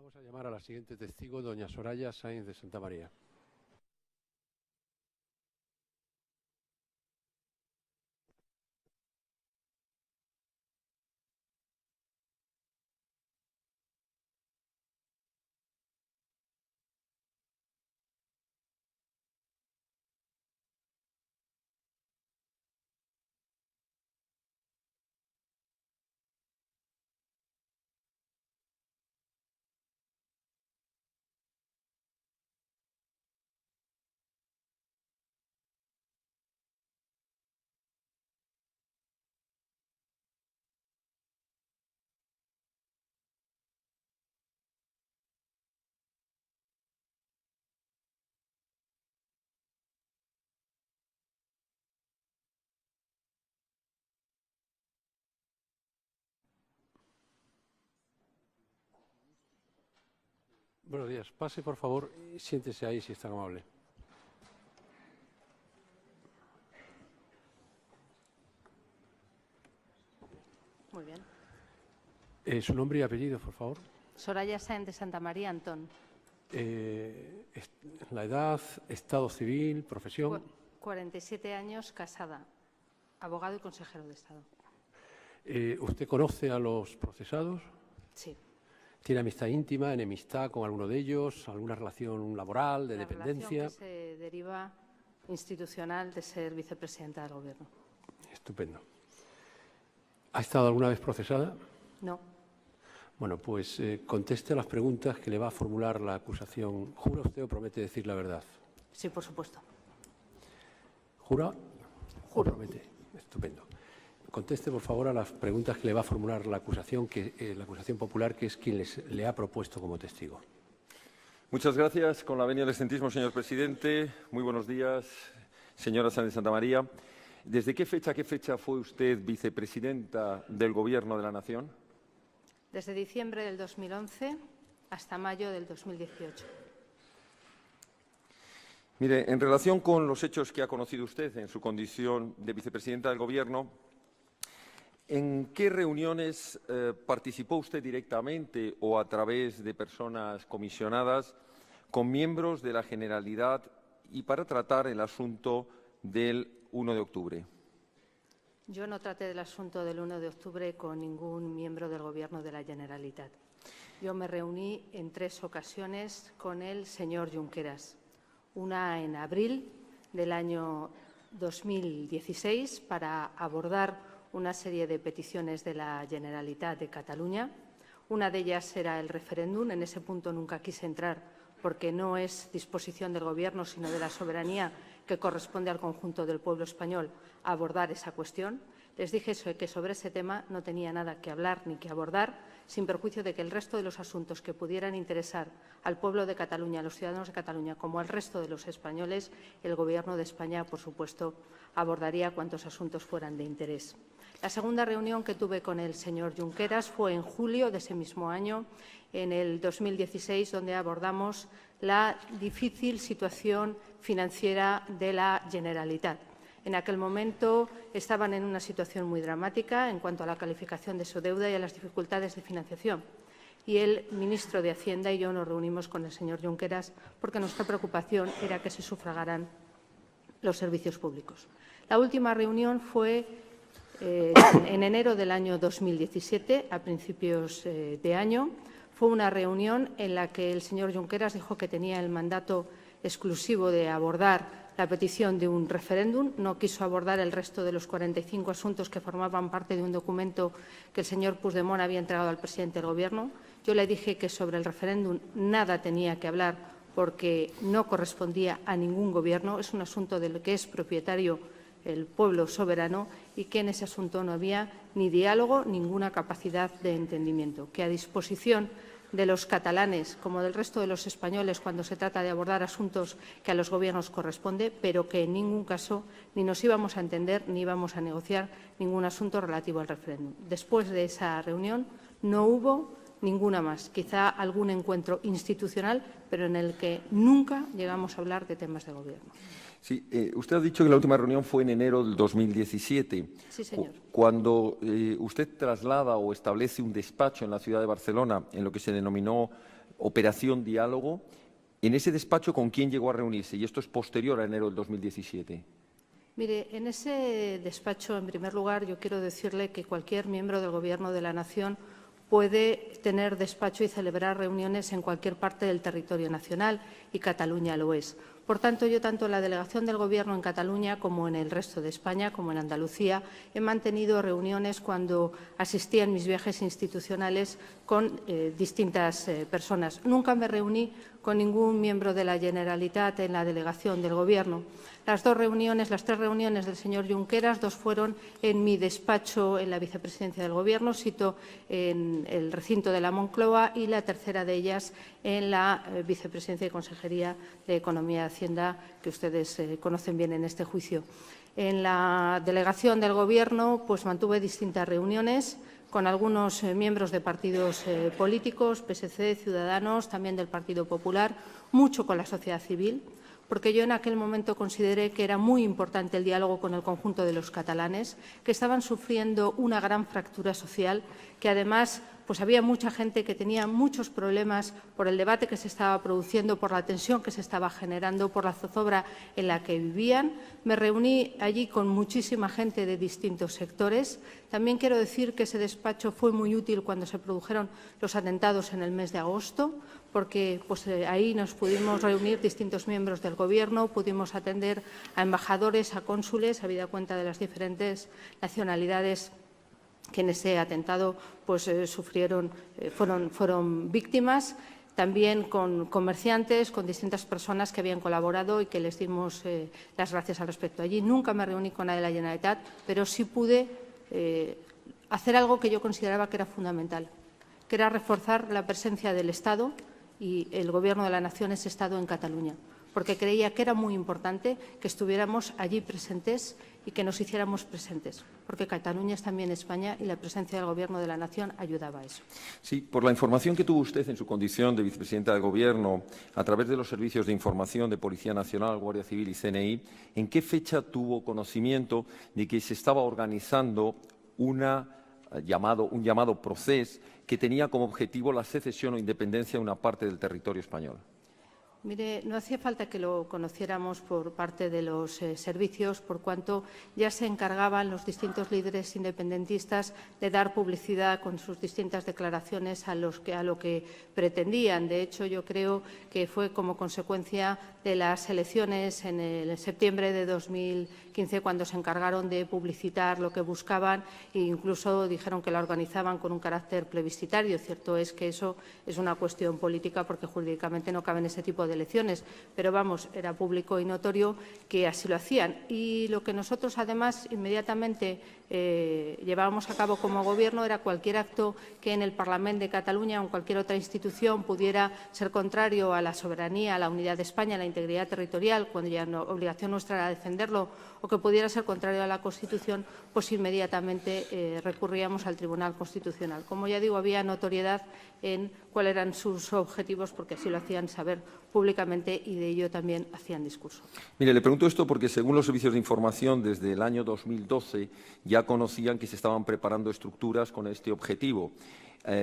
Vamos a llamar a la siguiente testigo, doña Soraya Sáenz de Santamaría. Buenos días. Pase, por favor, y siéntese ahí si es tan amable. Muy bien. Su nombre y apellido, por favor. Soraya Sáenz de Santamaría Antón. La edad, estado civil, profesión. 47 años, casada, abogado y consejero de Estado. ¿Usted conoce a los procesados? Sí. ¿Tiene amistad íntima, enemistad con alguno de ellos? ¿Alguna relación laboral, de dependencia? La relación que se deriva institucional de ser vicepresidenta del Gobierno. Estupendo. ¿Ha estado alguna vez procesada? No. Bueno, pues conteste las preguntas que le va a formular la acusación. ¿Jura usted o promete decir la verdad? Sí, por supuesto. ¿Jura? Juro. ¿O promete? Estupendo. Conteste, por favor, a las preguntas que le va a formular la acusación popular, que es quien le ha propuesto como testigo. Muchas gracias. Con la venia del excelentísimo señor presidente. Muy buenos días, señora Sáenz de Santamaría. ¿Desde qué fecha a qué fecha fue usted vicepresidenta del Gobierno de la Nación? Desde diciembre del 2011 hasta mayo del 2018. Mire, en relación con los hechos que ha conocido usted en su condición de vicepresidenta del Gobierno, ¿en qué reuniones participó usted directamente o a través de personas comisionadas con miembros de la Generalidad y para tratar el asunto del 1 de octubre? Yo no traté del asunto del 1 de octubre con ningún miembro del Gobierno de la Generalitat. Yo me reuní en 3 ocasiones con el señor Junqueras. Una en abril del año 2016 para abordar una serie de peticiones de la Generalitat de Cataluña. Una de ellas era el referéndum. En ese punto nunca quise entrar porque no es disposición del Gobierno, sino de la soberanía que corresponde al conjunto del pueblo español abordar esa cuestión. Les dije que sobre ese tema no tenía nada que hablar ni que abordar, sin perjuicio de que el resto de los asuntos que pudieran interesar al pueblo de Cataluña, a los ciudadanos de Cataluña, como al resto de los españoles, el Gobierno de España, por supuesto, abordaría cuantos asuntos fueran de interés. La segunda reunión que tuve con el señor Junqueras fue en julio de ese mismo año, en el 2016, donde abordamos la difícil situación financiera de la Generalitat. En aquel momento estaban en una situación muy dramática en cuanto a la calificación de su deuda y a las dificultades de financiación. Y el ministro de Hacienda y yo nos reunimos con el señor Junqueras porque nuestra preocupación era que se sufragaran los servicios públicos. La última reunión fue en enero del año 2017, a principios de año. Fue una reunión en la que el señor Junqueras dijo que tenía el mandato exclusivo de abordar la petición de un referéndum. No quiso abordar el resto de los 45 asuntos que formaban parte de un documento que el señor Puigdemont había entregado al presidente del Gobierno. Yo le dije que sobre el referéndum nada tenía que hablar porque no correspondía a ningún Gobierno. Es un asunto del que es propietario el pueblo soberano y que en ese asunto no había ni diálogo, ninguna capacidad de entendimiento. Que a disposición de los catalanes como del resto de los españoles cuando se trata de abordar asuntos que a los gobiernos corresponde, pero que en ningún caso ni nos íbamos a entender ni íbamos a negociar ningún asunto relativo al referéndum. Después de esa reunión no hubo ninguna más, quizá algún encuentro institucional, pero en el que nunca llegamos a hablar de temas de gobierno. Sí, usted ha dicho que la última reunión fue en enero del 2017. Sí, señor. Cuando usted traslada o establece un despacho en la ciudad de Barcelona, en lo que se denominó Operación Diálogo. En ese despacho, ¿con quién llegó a reunirse? Y esto es posterior a enero del 2017. Mire, en ese despacho, en primer lugar, yo quiero decirle que cualquier miembro del Gobierno de la Nación puede tener despacho y celebrar reuniones en cualquier parte del territorio nacional, y Cataluña lo es. Por tanto, yo tanto en la delegación del Gobierno en Cataluña como en el resto de España, como en Andalucía, he mantenido reuniones cuando asistía en mis viajes institucionales con distintas personas. Nunca me reuní con ningún miembro de la Generalitat en la delegación del Gobierno. Las tres reuniones del señor Junqueras, dos fueron en mi despacho en la vicepresidencia del Gobierno, sito en el recinto de la Moncloa, y la tercera de ellas en la vicepresidencia y consejería de Economía y Hacienda, que ustedes conocen bien en este juicio. En la delegación del Gobierno pues mantuve distintas reuniones con algunos miembros de partidos políticos, PSC, Ciudadanos, también del Partido Popular, mucho con la sociedad civil, porque yo en aquel momento consideré que era muy importante el diálogo con el conjunto de los catalanes, que estaban sufriendo una gran fractura social, que además pues había mucha gente que tenía muchos problemas por el debate que se estaba produciendo, por la tensión que se estaba generando, por la zozobra en la que vivían. Me reuní allí con muchísima gente de distintos sectores. También quiero decir que ese despacho fue muy útil cuando se produjeron los atentados en el mes de agosto, porque pues, ahí nos pudimos reunir distintos miembros del Gobierno, pudimos atender a embajadores, a cónsules, habida cuenta de las diferentes nacionalidades que en ese atentado pues, fueron víctimas, también con comerciantes, con distintas personas que habían colaborado y que les dimos las gracias al respecto. Allí nunca me reuní con nadie de la Generalitat, pero sí pude hacer algo que yo consideraba que era fundamental, que era reforzar la presencia del Estado y el Gobierno de la Nación, ese Estado en Cataluña, porque creía que era muy importante que estuviéramos allí presentes y que nos hiciéramos presentes, porque Cataluña es también España y la presencia del Gobierno de la Nación ayudaba a eso. Sí, por la información que tuvo usted en su condición de vicepresidenta del Gobierno, a través de los servicios de información de Policía Nacional, Guardia Civil y CNI, ¿en qué fecha tuvo conocimiento de que se estaba organizando un llamado procés que tenía como objetivo la secesión o independencia de una parte del territorio español? Mire, no hacía falta que lo conociéramos por parte de los servicios, por cuanto ya se encargaban los distintos líderes independentistas de dar publicidad con sus distintas declaraciones a lo que pretendían. De hecho, yo creo que fue como consecuencia de las elecciones en el septiembre de 2015 cuando se encargaron de publicitar lo que buscaban e incluso dijeron que la organizaban con un carácter plebiscitario. Cierto es que eso es una cuestión política porque jurídicamente no caben ese tipo de elecciones, pero vamos, era público y notorio que así lo hacían. Y lo que nosotros además inmediatamente llevábamos a cabo como Gobierno era cualquier acto que en el Parlamento de Cataluña o en cualquier otra institución pudiera ser contrario a la soberanía, a la unidad de España, a la integridad territorial, cuando ya no, obligación nuestra era defenderlo, o que pudiera ser contrario a la Constitución, pues inmediatamente recurríamos al Tribunal Constitucional. Como ya digo, había notoriedad en cuáles eran sus objetivos, porque así lo hacían saber públicamente y de ello también hacían discurso. Mire, le pregunto esto porque según los servicios de información desde el año 2012 ya conocían que se estaban preparando estructuras con este objetivo.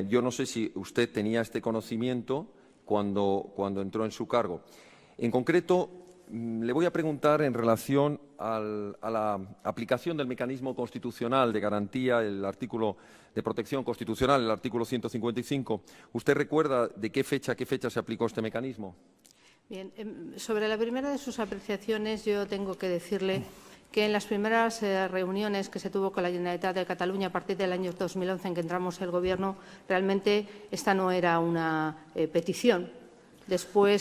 Yo no sé si usted tenía este conocimiento cuando entró en su cargo. En concreto, le voy a preguntar en relación a la aplicación del mecanismo constitucional de garantía, el artículo de protección constitucional, el artículo 155. ¿Usted recuerda de qué fecha se aplicó este mecanismo? Bien, sobre la primera de sus apreciaciones, yo tengo que decirle que en las primeras reuniones que se tuvo con la Generalitat de Cataluña a partir del año 2011 en que entramos el Gobierno, realmente esta no era una petición. Después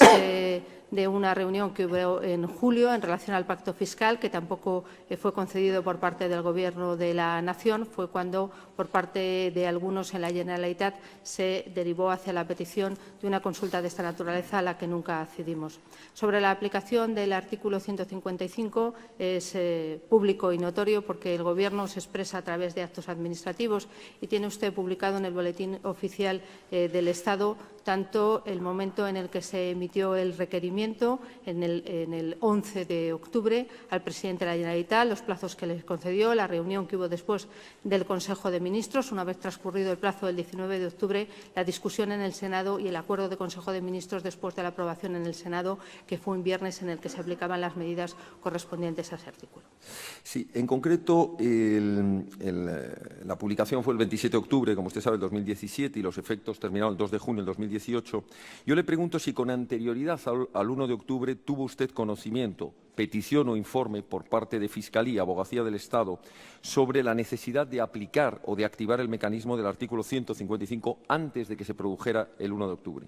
de una reunión que hubo en julio en relación al pacto fiscal, que tampoco fue concedido por parte del Gobierno de la Nación, fue cuando por parte de algunos en la Generalitat se derivó hacia la petición de una consulta de esta naturaleza a la que nunca accedimos. Sobre la aplicación del artículo 155 es público y notorio porque el Gobierno se expresa a través de actos administrativos y tiene usted publicado en el Boletín Oficial del Estado tanto el momento en el que se emitió el requerimiento seguimiento en el 11 de octubre al presidente de la Generalitat, los plazos que les concedió, la reunión que hubo después del Consejo de Ministros, una vez transcurrido el plazo del 19 de octubre, la discusión en el Senado y el acuerdo de Consejo de Ministros después de la aprobación en el Senado, que fue un viernes en el que se aplicaban las medidas correspondientes a ese artículo. Sí, en concreto, la publicación fue el 27 de octubre, como usted sabe, del 2017, y los efectos terminaron el 2 de junio del 2018. Yo le pregunto si con anterioridad al 1 de octubre tuvo usted conocimiento, petición o informe por parte de Fiscalía, Abogacía del Estado, sobre la necesidad de aplicar o de activar el mecanismo del artículo 155 antes de que se produjera el 1 de octubre.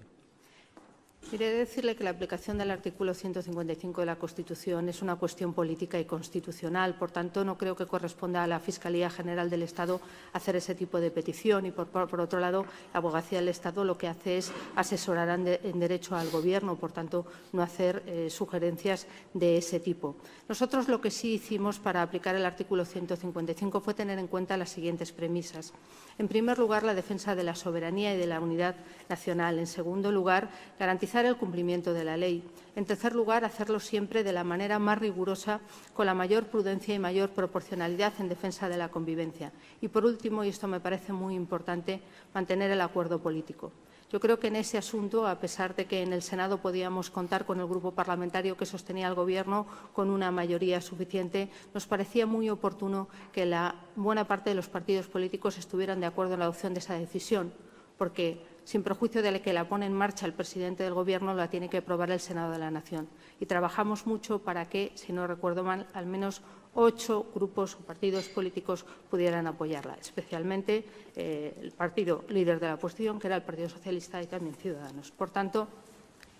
Quería decirle que la aplicación del artículo 155 de la Constitución es una cuestión política y constitucional. Por tanto, no creo que corresponda a la Fiscalía General del Estado hacer ese tipo de petición. Y, por otro lado, la Abogacía del Estado lo que hace es asesorar en derecho al Gobierno, por tanto, no hacer sugerencias de ese tipo. Nosotros lo que sí hicimos para aplicar el artículo 155 fue tener en cuenta las siguientes premisas. En primer lugar, la defensa de la soberanía y de la unidad nacional. En segundo lugar, garantizar el cumplimiento de la ley. En tercer lugar, hacerlo siempre de la manera más rigurosa, con la mayor prudencia y mayor proporcionalidad en defensa de la convivencia. Y, por último, y esto me parece muy importante, mantener el acuerdo político. Yo creo que en ese asunto, a pesar de que en el Senado podíamos contar con el grupo parlamentario que sostenía al Gobierno con una mayoría suficiente, nos parecía muy oportuno que la buena parte de los partidos políticos estuvieran de acuerdo en la adopción de esa decisión, porque, sin perjuicio de que la pone en marcha el presidente del Gobierno, la tiene que aprobar el Senado de la Nación. Y trabajamos mucho para que, si no recuerdo mal, al menos 8 grupos o partidos políticos pudieran apoyarla, especialmente el partido líder de la oposición, que era el Partido Socialista, y también Ciudadanos. Por tanto,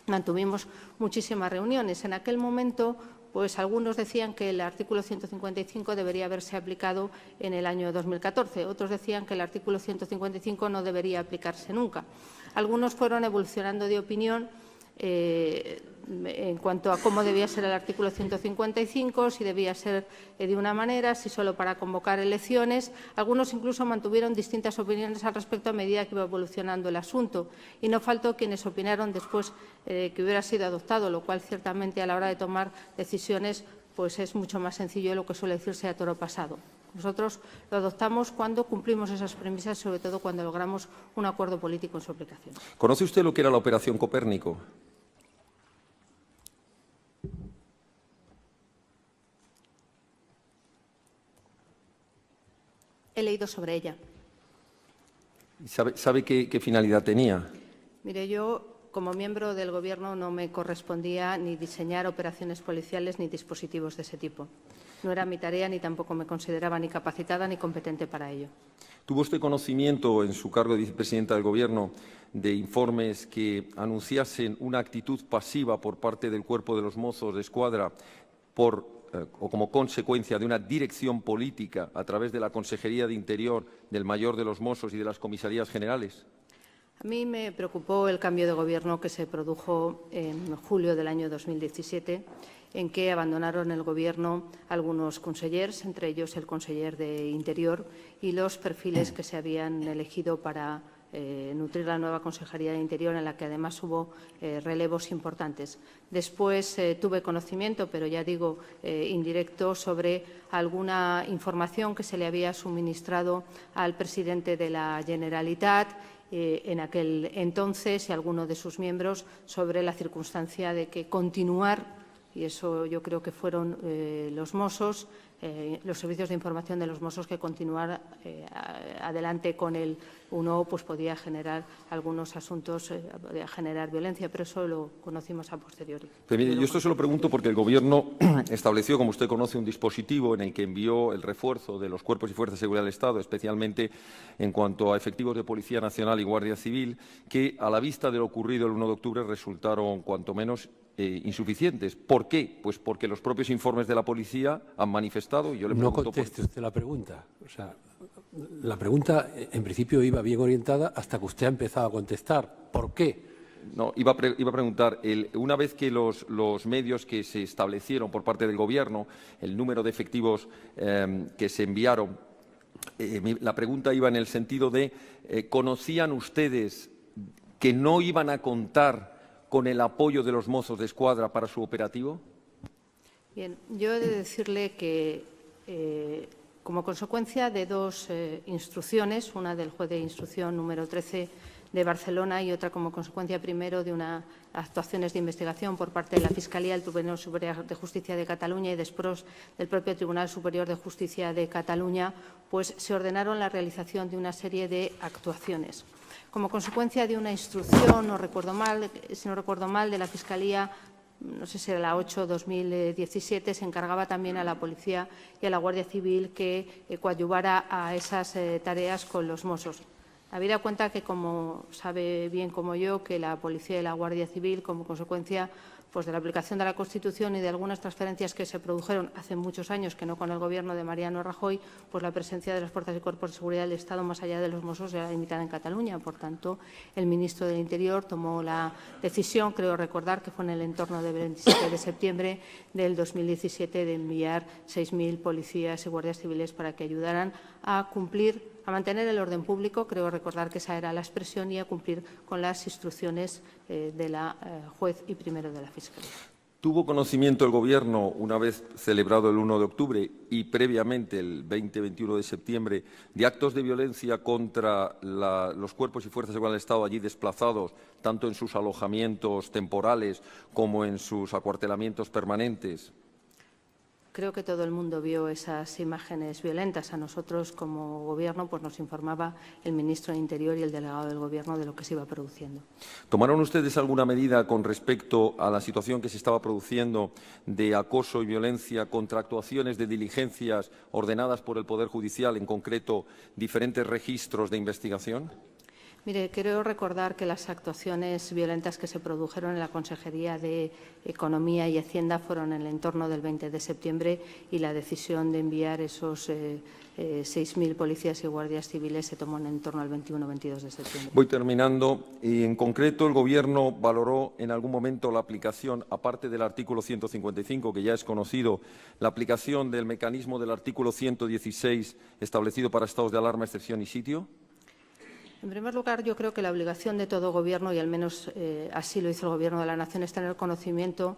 mantuvimos muchísimas reuniones. En aquel momento, pues algunos decían que el artículo 155 debería haberse aplicado en el año 2014. Otros decían que el artículo 155 no debería aplicarse nunca. Algunos fueron evolucionando de opinión en cuanto a cómo debía ser el artículo 155, si debía ser de una manera, si solo para convocar elecciones. Algunos incluso mantuvieron distintas opiniones al respecto a medida que iba evolucionando el asunto. Y no faltó quienes opinaron después que hubiera sido adoptado, lo cual ciertamente a la hora de tomar decisiones pues es mucho más sencillo, lo que suele decirse a toro pasado. Nosotros lo adoptamos cuando cumplimos esas premisas, sobre todo cuando logramos un acuerdo político en su aplicación. ¿Conoce usted lo que era la Operación Copérnico? He leído sobre ella. ¿Sabe qué finalidad tenía? Mire, yo, como miembro del Gobierno, no me correspondía ni diseñar operaciones policiales ni dispositivos de ese tipo. No era mi tarea ni tampoco me consideraba ni capacitada ni competente para ello. ¿Tuvo usted conocimiento, en su cargo de vicepresidenta del Gobierno, de informes que anunciasen una actitud pasiva por parte del Cuerpo de los Mossos de Escuadra o como consecuencia de una dirección política a través de la Consejería de Interior, del Mayor de los Mossos y de las Comisarías Generales? A mí me preocupó el cambio de Gobierno que se produjo en julio del año 2017, en que abandonaron el Gobierno algunos consellers, entre ellos el conseller de Interior, y los perfiles que se habían elegido para nutrir la nueva Consejería de Interior, en la que además hubo relevos importantes. Después tuve conocimiento, pero ya digo indirecto, sobre alguna información que se le había suministrado al presidente de la Generalitat en aquel entonces y a alguno de sus miembros sobre la circunstancia de que continuar, y eso yo creo que fueron los Mossos, los servicios de información de los Mossos, que continuar adelante con el 1 pues podía generar algunos asuntos, podía generar violencia, pero eso lo conocimos a posteriori. Pero mire, yo esto se lo pregunto porque el Gobierno estableció, como usted conoce, un dispositivo en el que envió el refuerzo de los cuerpos y fuerzas de seguridad del Estado, especialmente en cuanto a efectivos de Policía Nacional y Guardia Civil, que a la vista de lo ocurrido el 1 de octubre resultaron cuanto menos insuficientes. ¿Por qué? Pues porque los propios informes de la policía han manifestado, y yo le pregunto... No conteste usted la pregunta. O sea, la pregunta, en principio, iba bien orientada hasta que usted ha empezado a contestar. ¿Por qué? No, iba a preguntar, una vez que los medios que se establecieron por parte del Gobierno, el número de efectivos que se enviaron, la pregunta iba en el sentido de, ¿conocían ustedes que no iban a contar con el apoyo de los Mossos de Escuadra para su operativo? Bien, yo he de decirle que como consecuencia de dos instrucciones, una del juez de instrucción número 13 de Barcelona y otra como consecuencia primero de unas actuaciones de investigación por parte de la Fiscalía del Tribunal Superior de Justicia de Cataluña y después del propio Tribunal Superior de Justicia de Cataluña, pues se ordenaron la realización de una serie de actuaciones. Como consecuencia de una instrucción, si no recuerdo mal, de la Fiscalía, no sé si era la 8/2017, se encargaba también a la Policía y a la Guardia Civil que coadyuvara a esas tareas con los Mossos. Habida cuenta que, como sabe bien como yo, que la Policía y la Guardia Civil, como consecuencia pues, de la aplicación de la Constitución y de algunas transferencias que se produjeron hace muchos años, que no con el Gobierno de Mariano Rajoy, pues la presencia de las fuerzas y cuerpos de seguridad del Estado más allá de los Mossos era limitada en Cataluña. Por tanto, el ministro del Interior tomó la decisión, creo recordar que fue en el entorno del 27 de septiembre del 2017, de enviar 6.000 policías y guardias civiles para que ayudaran a mantener el orden público, creo recordar que esa era la expresión, y a cumplir con las instrucciones de la juez y primero de la Fiscalía. ¿Tuvo conocimiento el Gobierno, una vez celebrado el 1 de octubre y previamente el 20-21 de septiembre, de actos de violencia contra los cuerpos y fuerzas de seguridad del Estado allí desplazados, tanto en sus alojamientos temporales como en sus acuartelamientos permanentes? Creo que todo el mundo vio esas imágenes violentas. A nosotros, como Gobierno, pues nos informaba el ministro de Interior y el delegado del Gobierno de lo que se iba produciendo. ¿Tomaron ustedes alguna medida con respecto a la situación que se estaba produciendo de acoso y violencia contra actuaciones de diligencias ordenadas por el Poder Judicial, en concreto diferentes registros de investigación? Mire, creo recordar que las actuaciones violentas que se produjeron en la Consejería de Economía y Hacienda fueron en el entorno del 20 de septiembre y la decisión de enviar esos 6.000 policías y guardias civiles se tomó en torno al 21-22 de septiembre. Voy terminando. Y en concreto, el Gobierno valoró en algún momento la aplicación, aparte del artículo 155, que ya es conocido, la aplicación del mecanismo del artículo 116 establecido para estados de alarma, excepción y sitio. En primer lugar, yo creo que la obligación de todo Gobierno, y al menos así lo hizo el Gobierno de la Nación, es tener conocimiento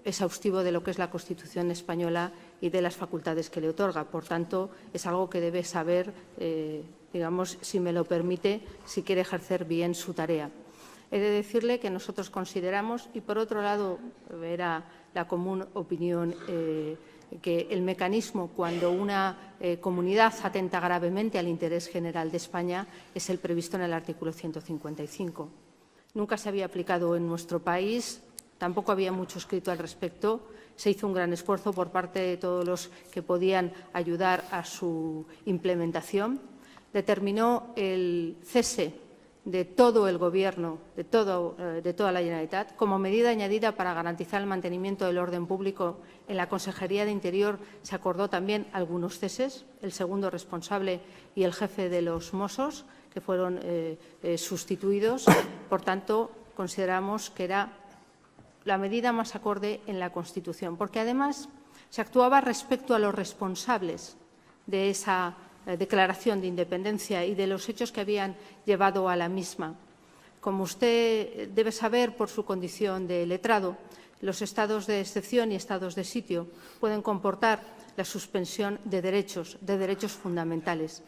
exhaustivo de lo que es la Constitución española y de las facultades que le otorga. Por tanto, es algo que debe saber, digamos, si me lo permite, si quiere ejercer bien su tarea. He de decirle que nosotros consideramos, y por otro lado era la común opinión, que el mecanismo, cuando una comunidad atenta gravemente al interés general de España, es el previsto en el artículo 155. Nunca se había aplicado en nuestro país, tampoco había mucho escrito al respecto. Se hizo un gran esfuerzo por parte de todos los que podían ayudar a su implementación. Determinó el cese de todo el Gobierno, de toda la Generalitat, como medida añadida para garantizar el mantenimiento del orden público. En la Consejería de Interior se acordó también algunos ceses, el segundo responsable y el jefe de los Mossos, que fueron sustituidos. Por tanto, consideramos que era la medida más acorde en la Constitución, porque además se actuaba respecto a los responsables de esa declaración de independencia y de los hechos que habían llevado a la misma. Como usted debe saber por su condición de letrado, los estados de excepción y estados de sitio pueden comportar la suspensión de derechos fundamentales.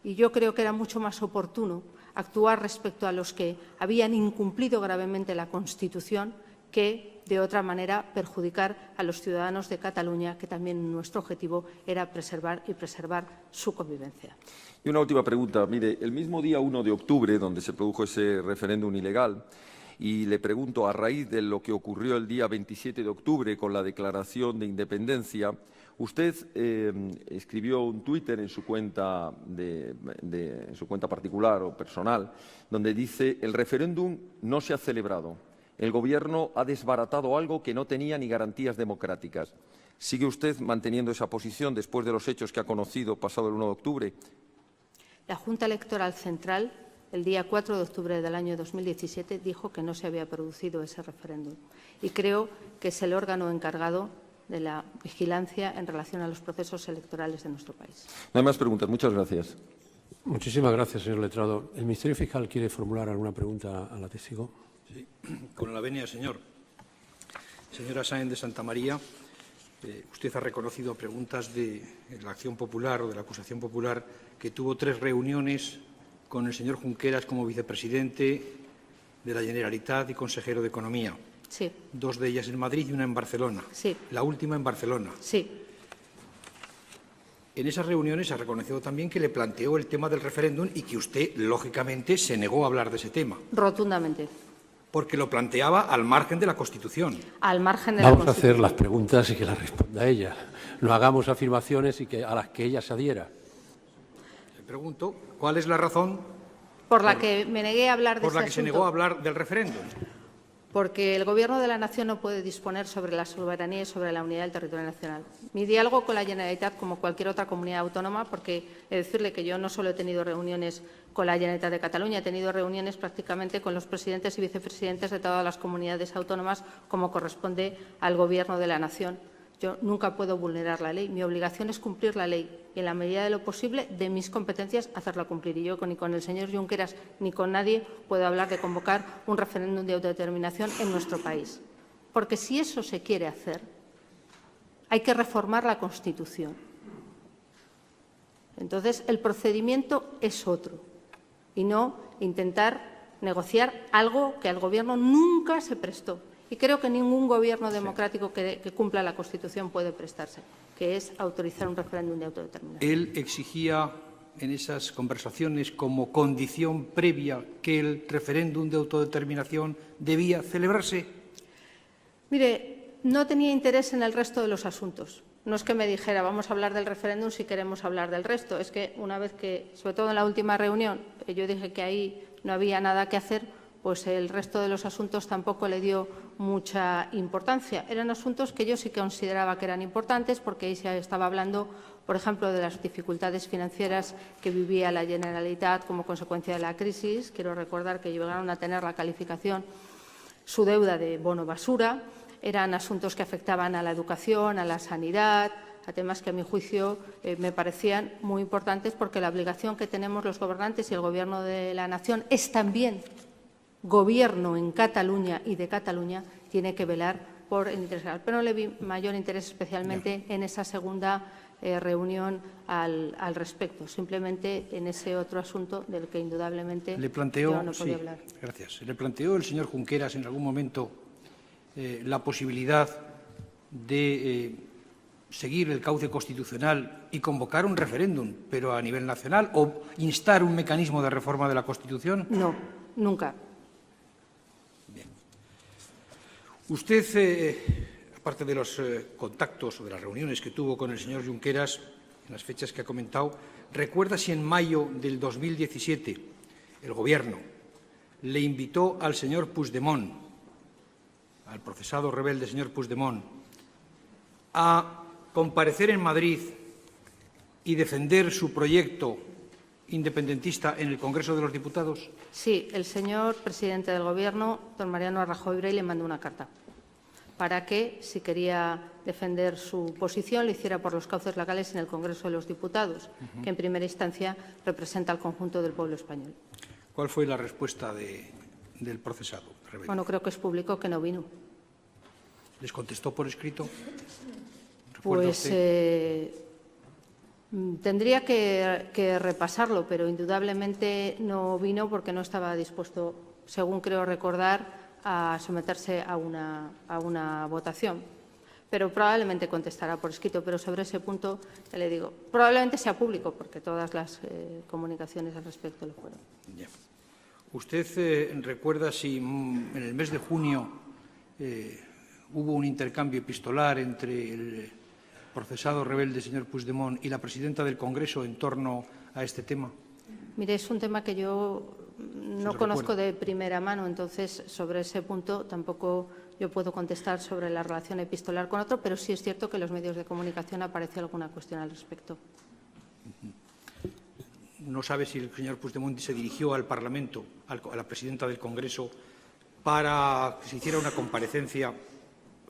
Y yo creo que era mucho más oportuno actuar respecto a los que habían incumplido gravemente la Constitución que, de otra manera, perjudicar a los ciudadanos de Cataluña, que también nuestro objetivo era preservar su convivencia. Y una última pregunta. Mire, el mismo día 1 de octubre, donde se produjo ese referéndum ilegal, y le pregunto, a raíz de lo que ocurrió el día 27 de octubre con la declaración de independencia, usted escribió un Twitter en su cuenta en su cuenta particular o personal, donde dice: el referéndum no se ha celebrado. El Gobierno ha desbaratado algo que no tenía ni garantías democráticas. ¿Sigue usted manteniendo esa posición después de los hechos que ha conocido pasado el 1 de octubre? La Junta Electoral Central, el día 4 de octubre del año 2017, dijo que no se había producido ese referéndum. Y creo que es el órgano encargado de la vigilancia en relación a los procesos electorales de nuestro país. No hay más preguntas. Muchas gracias. Muchísimas gracias, señor letrado. ¿El Ministerio Fiscal quiere formular alguna pregunta a la testigo? Sí, con la venia, señor. Señora Sáenz de Santamaría, usted ha reconocido a preguntas de la acción popular o de la acusación popular que tuvo 3 reuniones con el señor Junqueras como vicepresidente de la Generalitat y consejero de Economía. Sí. 2 de ellas en Madrid y una en Barcelona. Sí. La última en Barcelona. Sí. En esas reuniones ha reconocido también que le planteó el tema del referéndum y que usted, lógicamente, se negó a hablar de ese tema. Rotundamente. Porque lo planteaba al margen de la Constitución. Al margen de la Vamos a Constitución. hacer las preguntas y que las responda ella. No hagamos afirmaciones y a las que ella se adhiera. Le pregunto, ¿cuál es la razón Por la que me negué a hablar de por la este que se asunto. negó a hablar del referéndum? Porque el Gobierno de la Nación no puede disponer sobre la soberanía y sobre la unidad del territorio nacional. Mi diálogo con la Generalitat, como cualquier otra comunidad autónoma, porque he de decirle que yo no solo he tenido reuniones con la Generalitat de Cataluña, he tenido reuniones prácticamente con los presidentes y vicepresidentes de todas las comunidades autónomas, como corresponde al Gobierno de la Nación. Yo nunca puedo vulnerar la ley. Mi obligación es cumplir la ley y, en la medida de lo posible, de mis competencias, hacerla cumplir. Y yo ni con el señor Junqueras ni con nadie puedo hablar de convocar un referéndum de autodeterminación en nuestro país. Porque si eso se quiere hacer, hay que reformar la Constitución. Entonces, el procedimiento es otro y no intentar negociar algo que al Gobierno nunca se prestó. Y creo que ningún gobierno democrático que cumpla la Constitución puede prestarse, que es autorizar un referéndum de autodeterminación. Él exigía en esas conversaciones como condición previa que el referéndum de autodeterminación debía celebrarse. Mire, no tenía interés en el resto de los asuntos. No es que me dijera, vamos a hablar del referéndum si queremos hablar del resto. Es que una vez que, sobre todo en la última reunión, yo dije que ahí no había nada que hacer, pues el resto de los asuntos tampoco le dio mucha importancia. Eran asuntos que yo sí consideraba que eran importantes, porque ahí se estaba hablando, por ejemplo, de las dificultades financieras que vivía la Generalitat como consecuencia de la crisis. Quiero recordar que llegaron a tener la calificación, su deuda de bono basura. Eran asuntos que afectaban a la educación, a la sanidad, a temas que, a mi juicio, me parecían muy importantes, porque la obligación que tenemos los gobernantes y el Gobierno de la Nación es también Gobierno en Cataluña y de Cataluña, tiene que velar por el interés general. Pero no le vi mayor interés especialmente en esa segunda reunión al respecto, simplemente en ese otro asunto del que indudablemente Le planteó, yo no podía hablar. Gracias. ¿Le planteó el señor Junqueras en algún momento la posibilidad de seguir el cauce constitucional y convocar un referéndum, pero a nivel nacional, o instar un mecanismo de reforma de la Constitución? No, nunca. Usted, aparte de los contactos o de las reuniones que tuvo con el señor Junqueras, en las fechas que ha comentado, ¿recuerda si en mayo del 2017 el Gobierno le invitó al señor Puigdemont, al procesado rebelde señor Puigdemont, a comparecer en Madrid y defender su proyecto independentista en el Congreso de los Diputados? Sí, el señor presidente del Gobierno, don Mariano Rajoy Brey, le mandó una carta para que, si quería defender su posición, lo hiciera por los cauces legales en el Congreso de los Diputados, que en primera instancia representa al conjunto del pueblo español. ¿Cuál fue la respuesta del procesado rebelde? Bueno, creo que es público que no vino. ¿Les contestó por escrito? Pues tendría que repasarlo, pero indudablemente no vino porque no estaba dispuesto, según creo recordar, a someterse a una votación. Pero probablemente contestará por escrito, pero sobre ese punto, ya le digo, probablemente sea público, porque todas las comunicaciones al respecto lo fueron. Ya. ¿Usted recuerda si en el mes de junio hubo un intercambio epistolar entre el procesado rebelde señor Puigdemont y la presidenta del Congreso en torno a este tema? Mire, es un tema que yo no conozco de primera mano, entonces sobre ese punto tampoco yo puedo contestar sobre la relación epistolar con otro, pero sí es cierto que en los medios de comunicación apareció alguna cuestión al respecto. ¿No sabe si el señor Puigdemont se dirigió al Parlamento, a la presidenta del Congreso, para que se hiciera una comparecencia,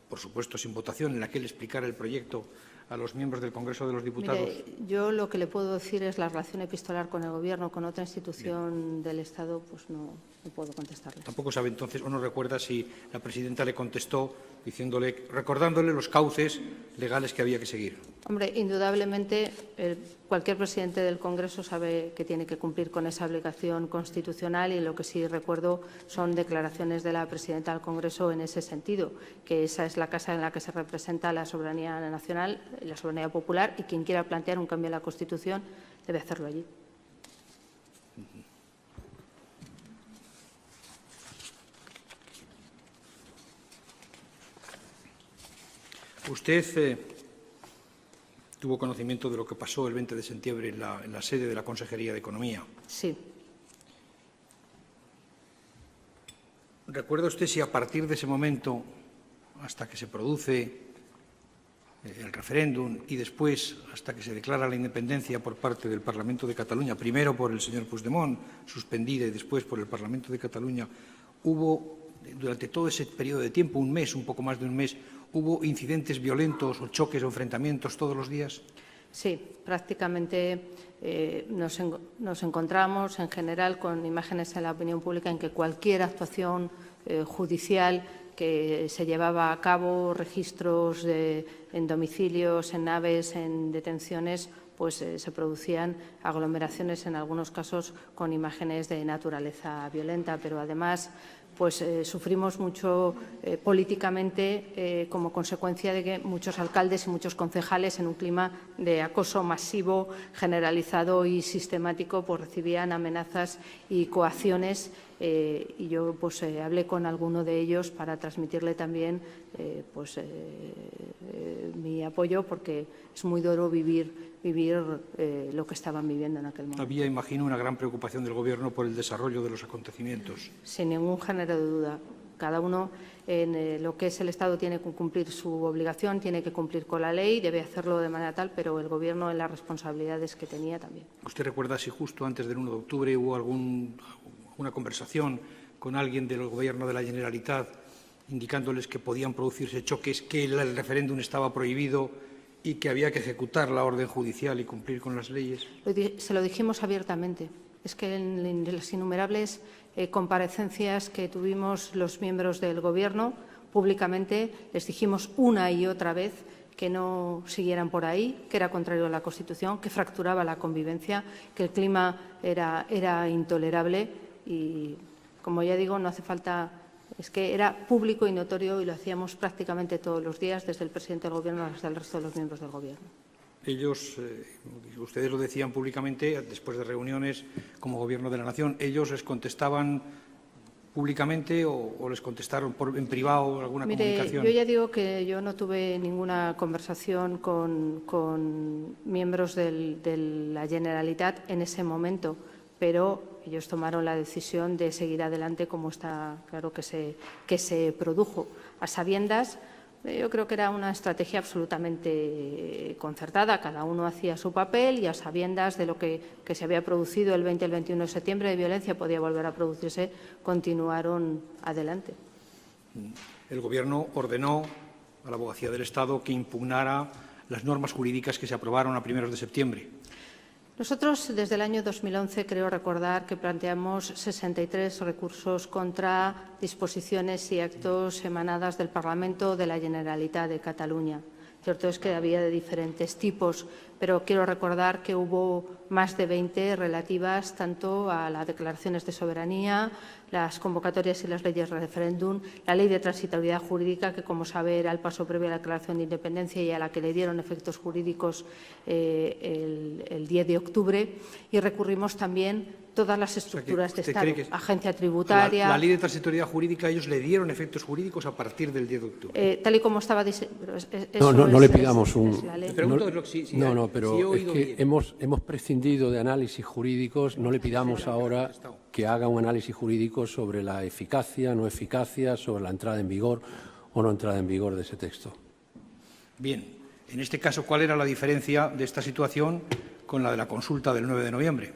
por supuesto sin votación, en la que él explicara el proyecto a los miembros del Congreso de los Diputados? Mire, yo lo que le puedo decir es la relación epistolar con el Gobierno, con otra institución del Estado, pues no puedo contestarle. Tampoco sabe entonces, o no recuerda si la presidenta le contestó recordándole los cauces legales que había que seguir. Hombre, indudablemente cualquier presidente del Congreso sabe que tiene que cumplir con esa obligación constitucional y lo que sí recuerdo son declaraciones de la presidenta del Congreso en ese sentido, que esa es la casa en la que se representa la soberanía nacional, la soberanía popular, y quien quiera plantear un cambio en la Constitución debe hacerlo allí. Usted tuvo conocimiento de lo que pasó el 20 de septiembre en la sede de la Consejería de Economía. Sí. ¿Recuerda usted si a partir de ese momento, hasta que se produce el referéndum y después hasta que se declara la independencia por parte del Parlamento de Cataluña, primero por el señor Puigdemont, suspendida, y después por el Parlamento de Cataluña, hubo, durante todo ese periodo de tiempo, un mes, un poco más de un mes, ¿hubo incidentes violentos o choques o enfrentamientos todos los días? Sí, prácticamente nos encontramos en general con imágenes en la opinión pública en que cualquier actuación judicial que se llevaba a cabo, registros en domicilios, en naves, en detenciones, pues se producían aglomeraciones, en algunos casos con imágenes de naturaleza violenta, pero además pues sufrimos mucho políticamente como consecuencia de que muchos alcaldes y muchos concejales, en un clima de acoso masivo, generalizado y sistemático, pues recibían amenazas y coacciones, y yo pues hablé con alguno de ellos para transmitirle también mi apoyo, porque es muy duro vivir lo que estaban viviendo en aquel momento. Había, imagino, una gran preocupación del Gobierno por el desarrollo de los acontecimientos. Sin ningún género de duda. Cada uno en lo que es el Estado tiene que cumplir su obligación, tiene que cumplir con la ley, debe hacerlo de manera tal, pero el Gobierno en las responsabilidades que tenía también. ¿Usted recuerda si justo antes del 1 de octubre hubo alguna conversación con alguien del Gobierno de la Generalitat indicándoles que podían producirse choques, que el referéndum estaba prohibido y que había que ejecutar la orden judicial y cumplir con las leyes? Se lo dijimos abiertamente. Es que en las innumerables comparecencias que tuvimos los miembros del Gobierno, públicamente les dijimos una y otra vez que no siguieran por ahí, que era contrario a la Constitución, que fracturaba la convivencia, que el clima era intolerable y, como ya digo, no hace falta. Es que era público y notorio y lo hacíamos prácticamente todos los días, desde el presidente del Gobierno hasta el resto de los miembros del Gobierno. Ellos, ustedes lo decían públicamente, después de reuniones como Gobierno de la Nación, ¿ellos les contestaban públicamente o les contestaron en privado alguna comunicación? Yo ya digo que yo no tuve ninguna conversación con miembros de la Generalitat en ese momento, pero ellos tomaron la decisión de seguir adelante, como está claro que se produjo. A sabiendas, yo creo que era una estrategia absolutamente concertada. Cada uno hacía su papel y a sabiendas de lo que se había producido el 20 y el 21 de septiembre de violencia podía volver a producirse, continuaron adelante. El Gobierno ordenó a la Abogacía del Estado que impugnara las normas jurídicas que se aprobaron a primeros de septiembre. Nosotros, desde el año 2011, creo recordar que planteamos 63 recursos contra disposiciones y actos emanadas del Parlamento de la Generalitat de Cataluña. Cierto es que había de diferentes tipos, pero quiero recordar que hubo más de 20 relativas tanto a las declaraciones de soberanía, las convocatorias y las leyes de referéndum, la ley de transitoriedad jurídica, que como sabe era el paso previo a la declaración de independencia y a la que le dieron efectos jurídicos el 10 de octubre, y recurrimos también todas las estructuras de Estado, agencia tributaria. La ley de transitoriedad jurídica, ellos le dieron efectos jurídicos a partir del 10 de octubre. Tal y como estaba no le pidamos un. Pero es que hemos prescindido de análisis jurídicos. No le pidamos ahora que haga un análisis jurídico sobre la eficacia, no eficacia, sobre la entrada en vigor o no entrada en vigor de ese texto. Bien, en este caso, ¿cuál era la diferencia de esta situación con la de la consulta del 9 de noviembre?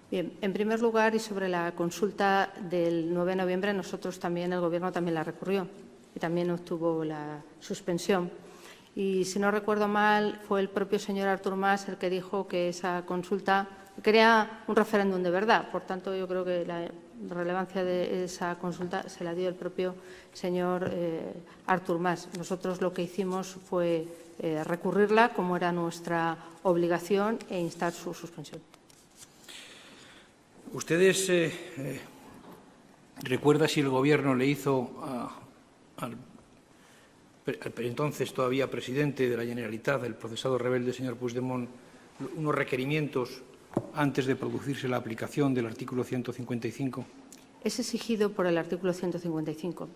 Bien, en primer lugar, y sobre la consulta del 9 de noviembre, nosotros también, el Gobierno también la recurrió y también obtuvo la suspensión. Y si no recuerdo mal, fue el propio señor Artur Mas el que dijo que esa consulta quería un referéndum de verdad. Por tanto, yo creo que la relevancia de esa consulta se la dio el propio señor Artur Mas. Nosotros lo que hicimos fue recurrirla, como era nuestra obligación, e instar su suspensión. ¿Ustedes recuerda si el Gobierno le hizo al entonces todavía presidente de la Generalitat, el procesado rebelde señor Puigdemont, unos requerimientos antes de producirse la aplicación del artículo 155? Es exigido por el artículo 155.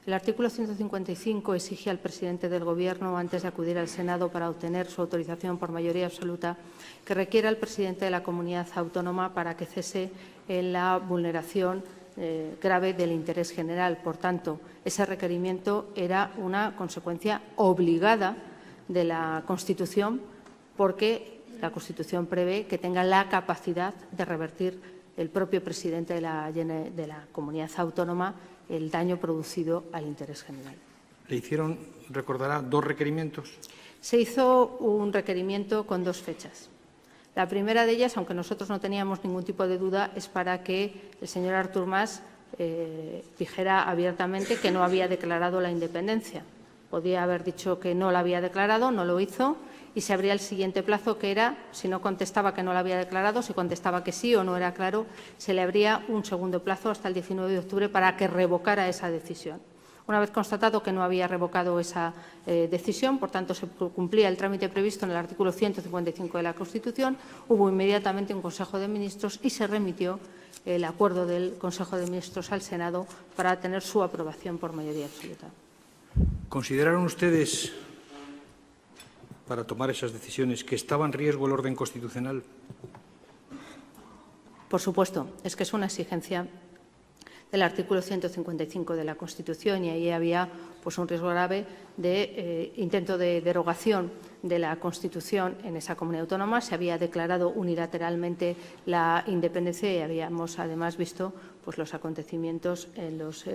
El artículo 155 exige al presidente del Gobierno, antes de acudir al Senado para obtener su autorización por mayoría absoluta, que requiera al presidente de la comunidad autónoma para que cese en la vulneración grave del interés general. Por tanto, ese requerimiento era una consecuencia obligada de la Constitución, porque la Constitución prevé que tenga la capacidad de revertir el propio presidente de la comunidad autónoma el daño producido al interés general. ¿Le hicieron, recordará, 2 requerimientos? Se hizo un requerimiento con 2 fechas. La primera de ellas, aunque nosotros no teníamos ningún tipo de duda, es para que el señor Artur Mas dijera abiertamente que no había declarado la independencia. Podía haber dicho que no la había declarado, no lo hizo, y se abría el siguiente plazo, que era, si no contestaba que no la había declarado, si contestaba que sí o no era claro, se le abría un segundo plazo hasta el 19 de octubre para que revocara esa decisión. Una vez constatado que no había revocado esa decisión, por tanto, se cumplía el trámite previsto en el artículo 155 de la Constitución, hubo inmediatamente un Consejo de Ministros y se remitió el acuerdo del Consejo de Ministros al Senado para tener su aprobación por mayoría absoluta. ¿Consideraron ustedes, para tomar esas decisiones, que estaba en riesgo el orden constitucional? Por supuesto, es que es una exigencia del artículo 155 de la Constitución y ahí había pues, un riesgo grave de intento de derogación de la Constitución en esa comunidad autónoma. Se había declarado unilateralmente la independencia y habíamos además visto pues, los acontecimientos en los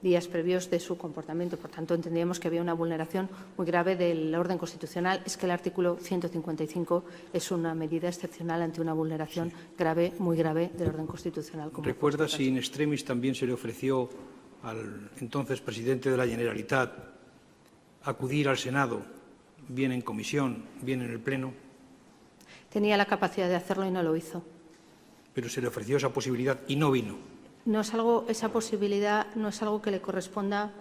días previos de su comportamiento. Por tanto, entendíamos que había una vulneración muy grave del orden constitucional. Es que el artículo 155 es una medida excepcional ante una vulneración grave, muy grave del orden constitucional. ¿Recuerda si in extremis también se le ofreció al entonces presidente de la Generalitat acudir al Senado, bien en comisión, bien en el Pleno? Tenía la capacidad de hacerlo y no lo hizo. Pero se le ofreció esa posibilidad y no vino. No es algo, esa posibilidad no es algo que le corresponda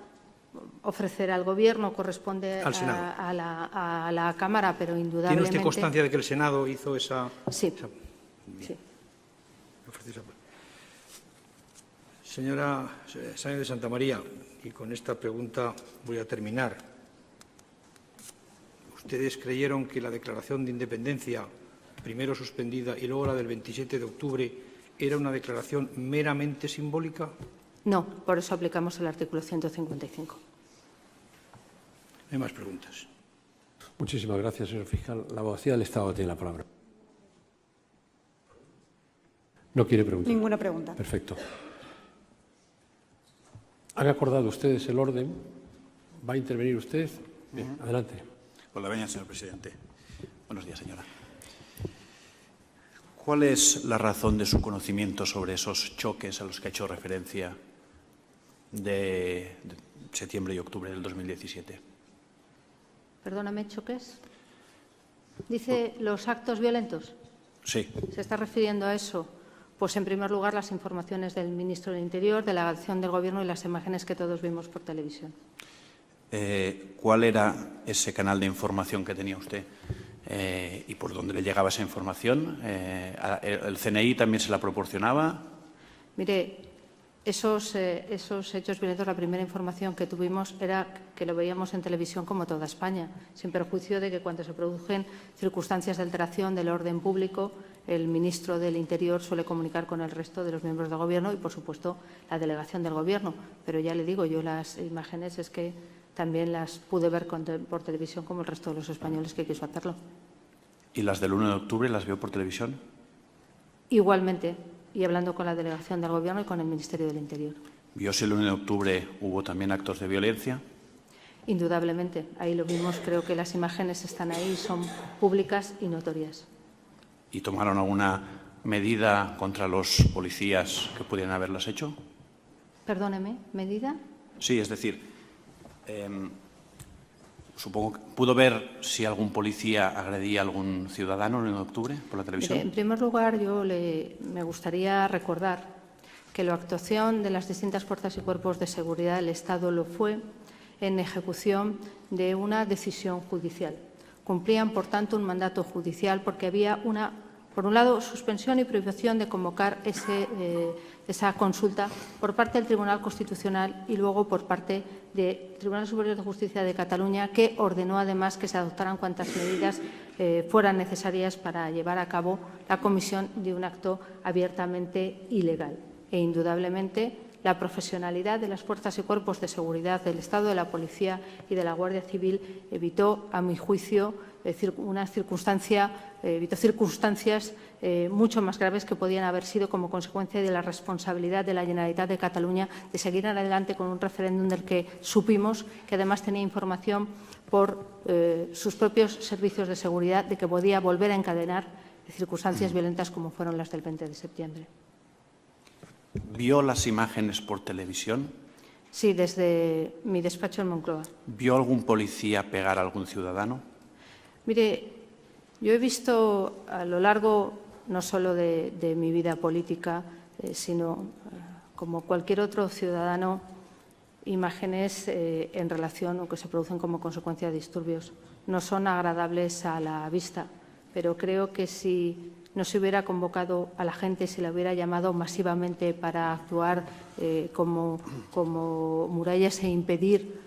ofrecer al Gobierno, corresponde al Senado, a la Cámara, pero indudablemente... ¿Tiene usted constancia de que el Senado hizo esa...? Sí. Sí. Señora Sáenz de Santamaría, y con esta pregunta voy a terminar. ¿Ustedes creyeron que la declaración de independencia, primero suspendida y luego la del 27 de octubre, era una declaración meramente simbólica? No, por eso aplicamos el artículo 155. No hay más preguntas. Muchísimas gracias, señor fiscal. La abogacía del Estado tiene la palabra. ¿No quiere preguntar? Ninguna pregunta. Perfecto. ¿Han acordado ustedes el orden? ¿Va a intervenir usted? Bien, adelante. Por la veña, señor presidente. Buenos días, señora. ¿Cuál es la razón de su conocimiento sobre esos choques a los que ha hecho referencia de septiembre y octubre del 2017? Perdóname, ¿choques? ¿Dice los actos violentos? Sí. ¿Se está refiriendo a eso? Pues, en primer lugar, las informaciones del ministro del Interior, de la acción del Gobierno y las imágenes que todos vimos por televisión. ¿Cuál era ese canal de información que tenía usted y por dónde le llegaba esa información? ¿El CNI también se la proporcionaba? Mire, esos hechos violentos, la primera información que tuvimos era que lo veíamos en televisión como toda España, sin perjuicio de que cuando se producen circunstancias de alteración del orden público, el ministro del Interior suele comunicar con el resto de los miembros del Gobierno y, por supuesto, la delegación del Gobierno. Pero ya le digo, yo las imágenes es que también las pude ver por televisión como el resto de los españoles que quiso hacerlo. ¿Y las del 1 de octubre las vio por televisión? Igualmente, y hablando con la delegación del Gobierno y con el Ministerio del Interior. ¿Vio si el 1 de octubre hubo también actos de violencia? Indudablemente, ahí lo vimos, creo que las imágenes están ahí, son públicas y notorias. ¿Y tomaron alguna medida contra los policías que pudieran haberlas hecho? Perdóneme, ¿medida? Sí, es decir, supongo que pudo ver si algún policía agredía a algún ciudadano el 1 de octubre por la televisión. Mire, en primer lugar, me gustaría recordar que la actuación de las distintas fuerzas y cuerpos de seguridad del Estado lo fue en ejecución de una decisión judicial. Cumplían, por tanto, un mandato judicial porque había por un lado, suspensión y prohibición de convocar esa consulta por parte del Tribunal Constitucional y luego por parte del Tribunal Superior de Justicia de Cataluña, que ordenó además que se adoptaran cuantas medidas fueran necesarias para llevar a cabo la comisión de un acto abiertamente ilegal. E indudablemente la profesionalidad de las fuerzas y cuerpos de seguridad del Estado, de la Policía y de la Guardia Civil evitó, a mi juicio, evitó circunstancias mucho más graves que podían haber sido como consecuencia de la responsabilidad de la Generalitat de Cataluña de seguir adelante con un referéndum del que supimos que además tenía información por sus propios servicios de seguridad de que podía volver a encadenar circunstancias violentas como fueron las del 20 de septiembre. ¿Vio las imágenes por televisión? Sí, desde mi despacho en Moncloa. ¿Vio algún policía pegar a algún ciudadano? Mire, yo he visto a lo largo no solo de mi vida política, sino como cualquier otro ciudadano, imágenes en relación o que se producen como consecuencia de disturbios. No son agradables a la vista, pero creo que si no se hubiera convocado a la gente, se la hubiera llamado masivamente para actuar como murallas e impedir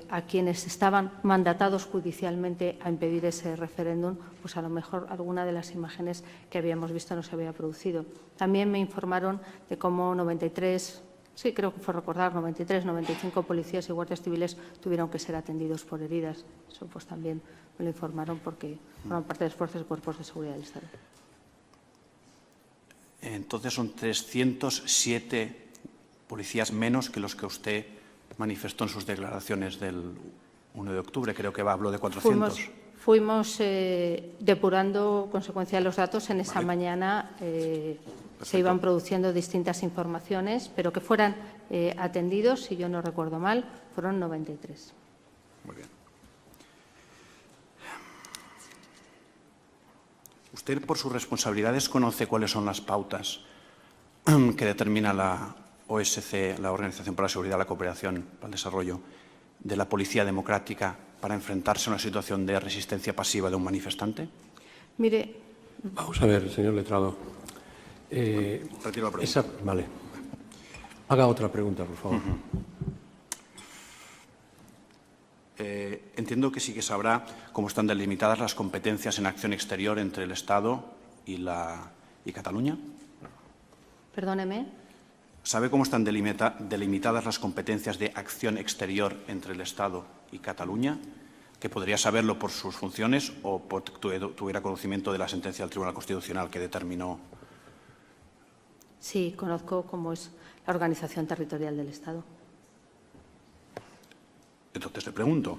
a quienes estaban mandatados judicialmente a impedir ese referéndum, pues a lo mejor alguna de las imágenes que habíamos visto no se había producido. También me informaron de cómo 93, sí, creo que fue recordar, 93, 95 policías y guardias civiles tuvieron que ser atendidos por heridas. Eso pues también me lo informaron porque forman parte de las fuerzas y cuerpos de seguridad del Estado. Entonces son 307 policías menos que los que usted manifestó en sus declaraciones del 1 de octubre. Creo que habló de 400. Fuimos depurando consecuencia de los datos. En esa mañana se iban produciendo distintas informaciones, pero que fueran atendidos, si yo no recuerdo mal, fueron 93. Muy bien. ¿Usted, por sus responsabilidades, conoce cuáles son las pautas que determina la OSCE, la Organización para la Seguridad, la Cooperación para el Desarrollo, de la Policía Democrática para enfrentarse a una situación de resistencia pasiva de un manifestante? Mire, vamos a ver, señor letrado. Retiro la pregunta. Vale. Haga otra pregunta, por favor. Entiendo que sí que sabrá cómo están delimitadas las competencias en acción exterior entre el Estado y Cataluña. Perdóneme. ¿Sabe cómo están delimitadas las competencias de acción exterior entre el Estado y Cataluña? Que podría saberlo por sus funciones o porque tuviera conocimiento de la sentencia del Tribunal Constitucional que determinó. Sí, conozco cómo es la organización territorial del Estado. Entonces le pregunto,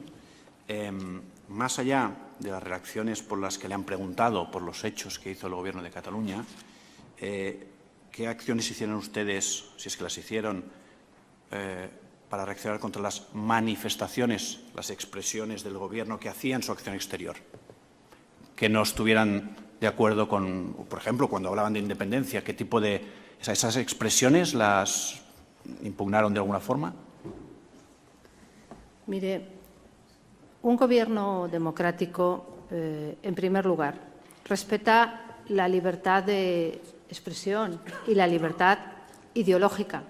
más allá de las reacciones por las que le han preguntado por los hechos que hizo el Gobierno de Cataluña, ¿qué acciones hicieron ustedes, si es que las hicieron, para reaccionar contra las manifestaciones, las expresiones del Gobierno que hacían su acción exterior? Que no estuvieran de acuerdo con, por ejemplo, cuando hablaban de independencia, ¿qué tipo de esas expresiones las impugnaron de alguna forma? Mire, un gobierno democrático, en primer lugar, respeta la libertad de expresión y la libertad ideológica.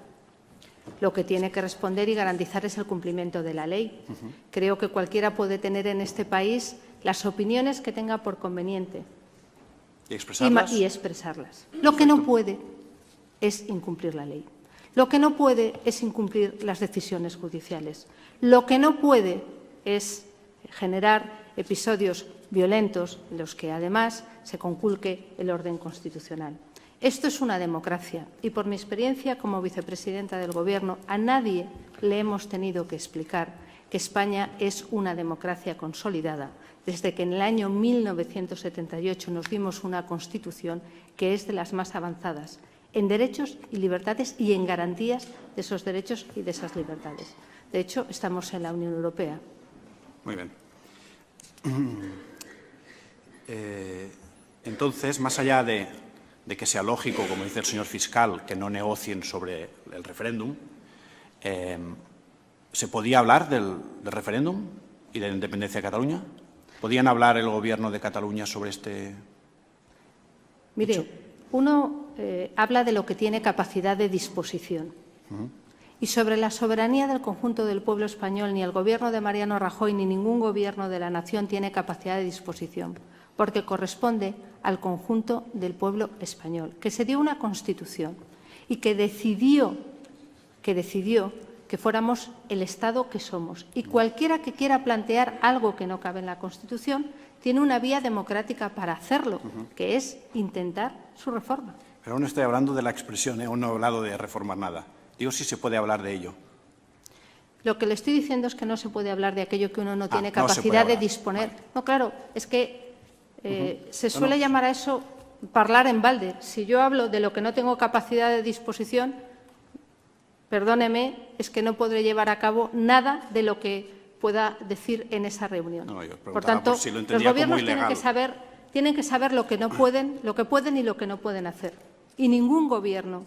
Lo que tiene que responder y garantizar es el cumplimiento de la ley. Creo que cualquiera puede tener en este país las opiniones que tenga por conveniente ¿Y expresarlas? y expresarlas. Lo que no puede es incumplir la ley. Lo que no puede es incumplir las decisiones judiciales. Lo que no puede es generar episodios violentos en los que, además, se conculque el orden constitucional. Esto es una democracia y, por mi experiencia como vicepresidenta del Gobierno, a nadie le hemos tenido que explicar que España es una democracia consolidada, desde que en el año 1978 nos dimos una Constitución que es de las más avanzadas en derechos y libertades y en garantías de esos derechos y de esas libertades. De hecho, estamos en la Unión Europea. Muy bien. Entonces, más allá de que sea lógico, como dice el señor fiscal, que no negocien sobre el referéndum, ¿se podía hablar del referéndum y de la independencia de Cataluña? ¿Podían hablar el Gobierno de Cataluña sobre este? Mire, uno habla de lo que tiene capacidad de disposición. Y sobre la soberanía del conjunto del pueblo español, ni el Gobierno de Mariano Rajoy ni ningún Gobierno de la nación tiene capacidad de disposición, porque corresponde al conjunto del pueblo español, que se dio una Constitución y que decidió que fuéramos el Estado que somos. Y cualquiera que quiera plantear algo que no cabe en la Constitución tiene una vía democrática para hacerlo, que es intentar su reforma. Pero no estoy hablando de la expresión, aún no he hablado de reformar nada. Digo si se puede hablar de ello. Lo que le estoy diciendo es que no se puede hablar de aquello que uno no tiene no se puede capacidad de hablar. disponer. Vale. No, claro, es que se suele llamar a eso hablar en balde. Si yo hablo de lo que no tengo capacidad de disposición, perdóneme, es que no podré llevar a cabo nada de lo que pueda decir en esa reunión. No, yo preguntaba por tanto, por si lo los entendía como gobiernos ilegal. tienen que saber lo que no pueden, lo que pueden y lo que no pueden hacer. Y ningún gobierno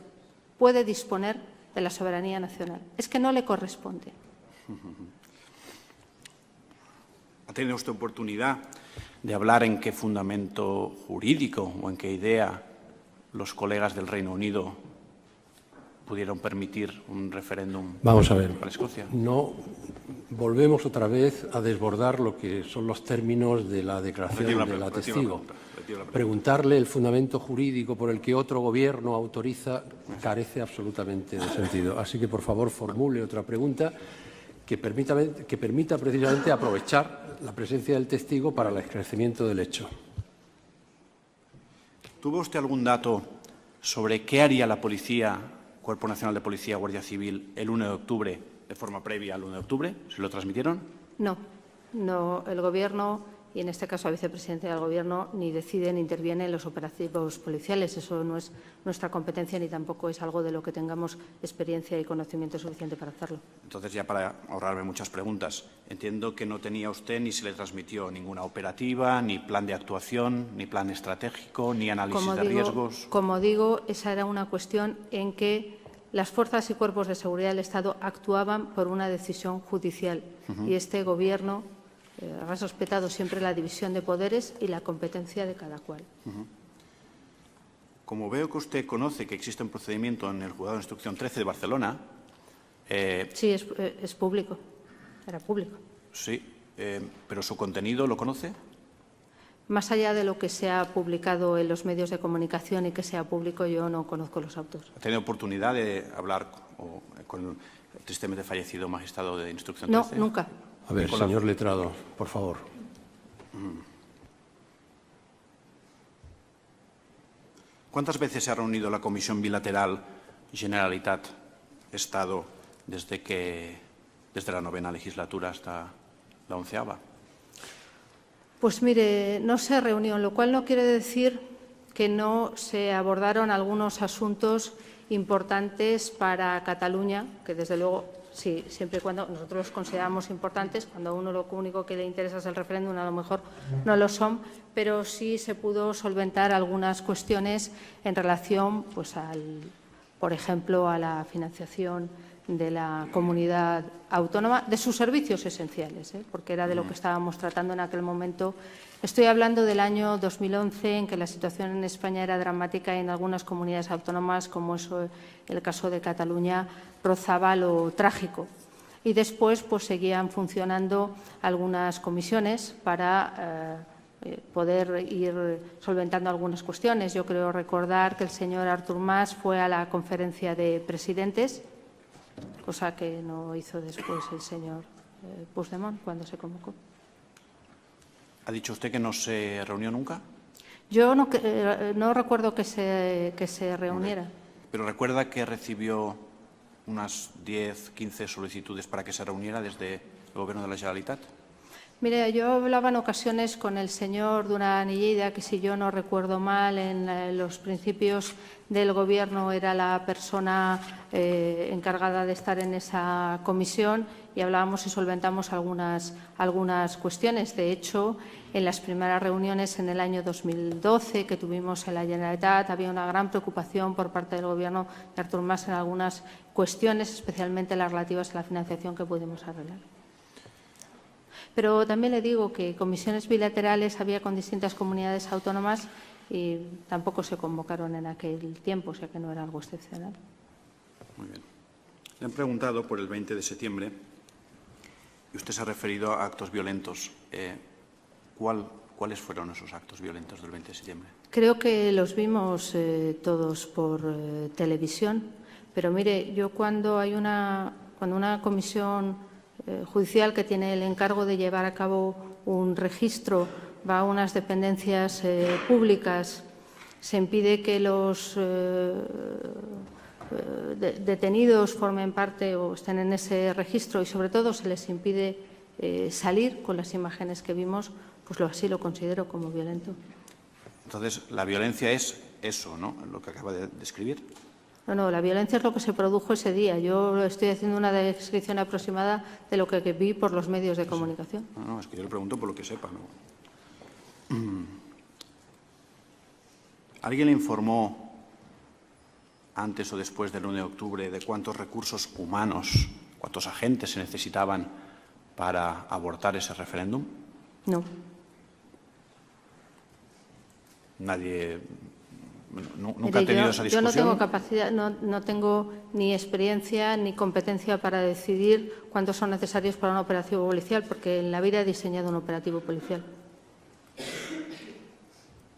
puede disponer de la soberanía nacional. Es que no le corresponde. ¿Ha tenido usted oportunidad de hablar en qué fundamento jurídico o en qué idea los colegas del Reino Unido pudieron permitir un referéndum Vamos a ver. para Escocia? No volvemos otra vez a desbordar lo que son los términos de la declaración de la testigo. Preguntarle el fundamento jurídico por el que otro gobierno autoriza carece absolutamente de sentido. Así que, por favor, formule otra pregunta que permita precisamente aprovechar la presencia del testigo para el esclarecimiento del hecho. ¿Tuvo usted algún dato sobre qué haría la policía, Cuerpo Nacional de Policía, Guardia Civil, el 1 de octubre, de forma previa al 1 de octubre? ¿Se lo transmitieron? No, el Gobierno, y en este caso la vicepresidenta del Gobierno, ni decide ni interviene en los operativos policiales. Eso no es nuestra competencia ni tampoco es algo de lo que tengamos experiencia y conocimiento suficiente para hacerlo. Entonces, ya para ahorrarme muchas preguntas, entiendo que no tenía usted ni se le transmitió ninguna operativa, ni plan de actuación, ni plan estratégico, ni análisis de riesgos. Como digo, esa era una cuestión en que las fuerzas y cuerpos de seguridad del Estado actuaban por una decisión judicial y este Gobierno ha respetado siempre la división de poderes y la competencia de cada cual. Como veo que usted conoce que existe un procedimiento en el Juzgado de Instrucción 13 de Barcelona. Sí, es público, era público. Sí, pero su contenido lo conoce. Más allá de lo que se ha publicado en los medios de comunicación y que sea público, yo no conozco los autos. ¿Ha tenido oportunidad de hablar con el tristemente fallecido magistrado de Instrucción 13? No, nunca. A ver, señor letrado, por favor. ¿Cuántas veces se ha reunido la Comisión Bilateral Generalitat-Estado desde la 9ª legislatura hasta la 11ª? Pues mire, no se reunió, lo cual no quiere decir que no se abordaron algunos asuntos importantes para Cataluña, que desde luego sí, siempre y cuando nosotros los consideramos importantes, cuando a uno lo único que le interesa es el referéndum, a lo mejor no lo son, pero sí se pudo solventar algunas cuestiones en relación, pues, por ejemplo, a la financiación de la comunidad autónoma, de sus servicios esenciales, porque era de lo que estábamos tratando en aquel momento. Estoy hablando del año 2011, en que la situación en España era dramática y en algunas comunidades autónomas, como es el caso de Cataluña, rozaba lo trágico. Y después pues, seguían funcionando algunas comisiones para poder ir solventando algunas cuestiones. Yo creo recordar que el señor Artur Mas fue a la conferencia de presidentes, cosa que no hizo después el señor Puigdemont cuando se convocó. ¿Ha dicho usted que no se reunió nunca? Yo no recuerdo que se reuniera. ¿Pero recuerda que recibió unas 10, 15 solicitudes para que se reuniera desde Gobierno de la Generalitat? Mire, yo hablaba en ocasiones con el señor Durán y Lleida, que si yo no recuerdo mal, en los principios del Gobierno era la persona encargada de estar en esa comisión, y hablábamos y solventamos algunas cuestiones. De hecho, en las primeras reuniones en el año 2012 que tuvimos en la Generalitat había una gran preocupación por parte del Gobierno de Artur Mas en algunas cuestiones, especialmente las relativas a la financiación, que pudimos arreglar. Pero también le digo que comisiones bilaterales había con distintas comunidades autónomas y tampoco se convocaron en aquel tiempo, o sea que no era algo excepcional. Muy bien. Le han preguntado por el 20 de septiembre y usted se ha referido a actos violentos. ¿Cuáles fueron esos actos violentos del 20 de septiembre? Creo que los vimos todos por televisión, pero mire, yo cuando una comisión judicial que tiene el encargo de llevar a cabo un registro va a unas dependencias públicas, se impide que los detenidos formen parte o estén en ese registro y sobre todo se les impide salir con las imágenes que vimos, pues así lo considero como violento. Entonces, la violencia es eso, ¿no?, lo que acaba de describir. No, la violencia es lo que se produjo ese día. Yo estoy haciendo una descripción aproximada de lo que vi por los medios de comunicación. No, es que yo le pregunto por lo que sepa, ¿no? ¿Alguien le informó antes o después del 1 de octubre de cuántos recursos humanos, cuántos agentes se necesitaban para abortar ese referéndum? No. Nadie... ¿Nunca ha tenido esa discusión? Yo no tengo capacidad, no tengo ni experiencia ni competencia para decidir cuántos son necesarios para un operativo policial, porque en la vida he diseñado un operativo policial.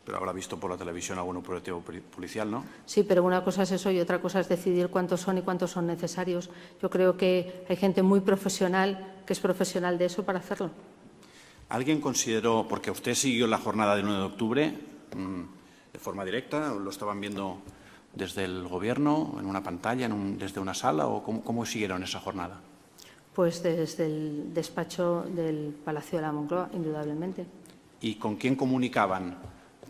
Pero habrá visto por la televisión algún operativo policial, ¿no? Sí, pero una cosa es eso y otra cosa es decidir cuántos son y cuántos son necesarios. Yo creo que hay gente muy profesional, que es profesional de eso, para hacerlo. ¿Alguien consideró, porque usted siguió la jornada del 1 de octubre, de forma directa, lo estaban viendo desde el Gobierno, en una pantalla, desde una sala, o cómo siguieron esa jornada? Pues desde el despacho del Palacio de la Moncloa, indudablemente. ¿Y con quién comunicaban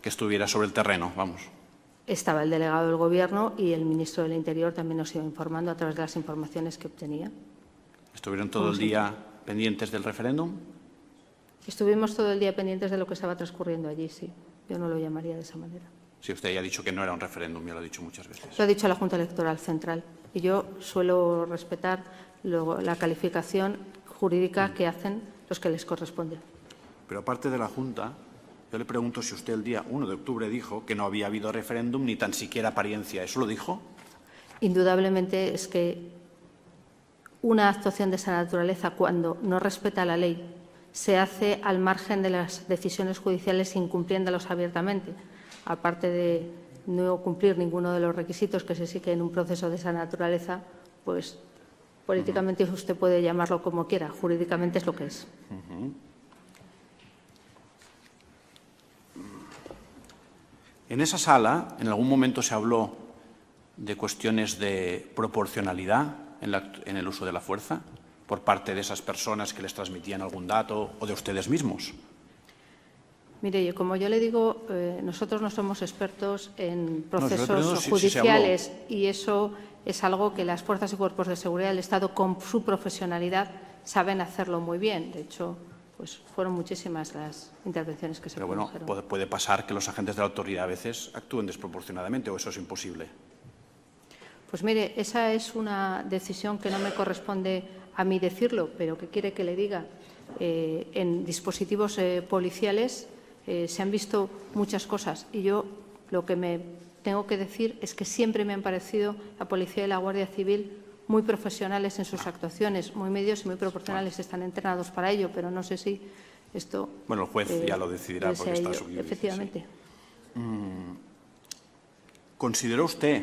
que estuviera sobre el terreno? Vamos. Estaba el delegado del Gobierno y el ministro del Interior también nos iba informando a través de las informaciones que obtenía. ¿Estuvieron todo el día pendientes del referéndum? Estuvimos todo el día pendientes de lo que estaba transcurriendo allí, sí. Yo no lo llamaría de esa manera. Sí, usted ya ha dicho que no era un referéndum, ya lo ha dicho muchas veces. Lo ha dicho la Junta Electoral Central y yo suelo respetar la calificación jurídica que hacen los que les corresponde. Pero aparte de la Junta, yo le pregunto si usted el día 1 de octubre dijo que no había habido referéndum ni tan siquiera apariencia. ¿Eso lo dijo? Indudablemente es que una actuación de esa naturaleza, cuando no respeta la ley, se hace al margen de las decisiones judiciales incumpliéndolos abiertamente, aparte de no cumplir ninguno de los requisitos que se exigen en un proceso de esa naturaleza, pues políticamente usted puede llamarlo como quiera, jurídicamente es lo que es. En esa sala, en algún momento se habló de cuestiones de proporcionalidad en el uso de la fuerza por parte de esas personas que les transmitían algún dato o de ustedes mismos. Mire, como yo le digo, nosotros no somos expertos en procesos sí, judiciales y eso es algo que las fuerzas y cuerpos de seguridad del Estado, con su profesionalidad, saben hacerlo muy bien. De hecho, pues fueron muchísimas las intervenciones que se produjeron. Pero bueno, puede pasar que los agentes de la autoridad a veces actúen desproporcionadamente, o eso es imposible. Pues mire, esa es una decisión que no me corresponde a mí decirlo, pero que quiere que le diga. En dispositivos policiales se han visto muchas cosas y yo lo que me tengo que decir es que siempre me han parecido la Policía y la Guardia Civil muy profesionales en sus actuaciones, muy medios y muy proporcionales. Están entrenados para ello, pero no sé si esto... Bueno, el juez ya lo decidirá porque está a su juicio. Efectivamente. Sí. ¿Consideró usted,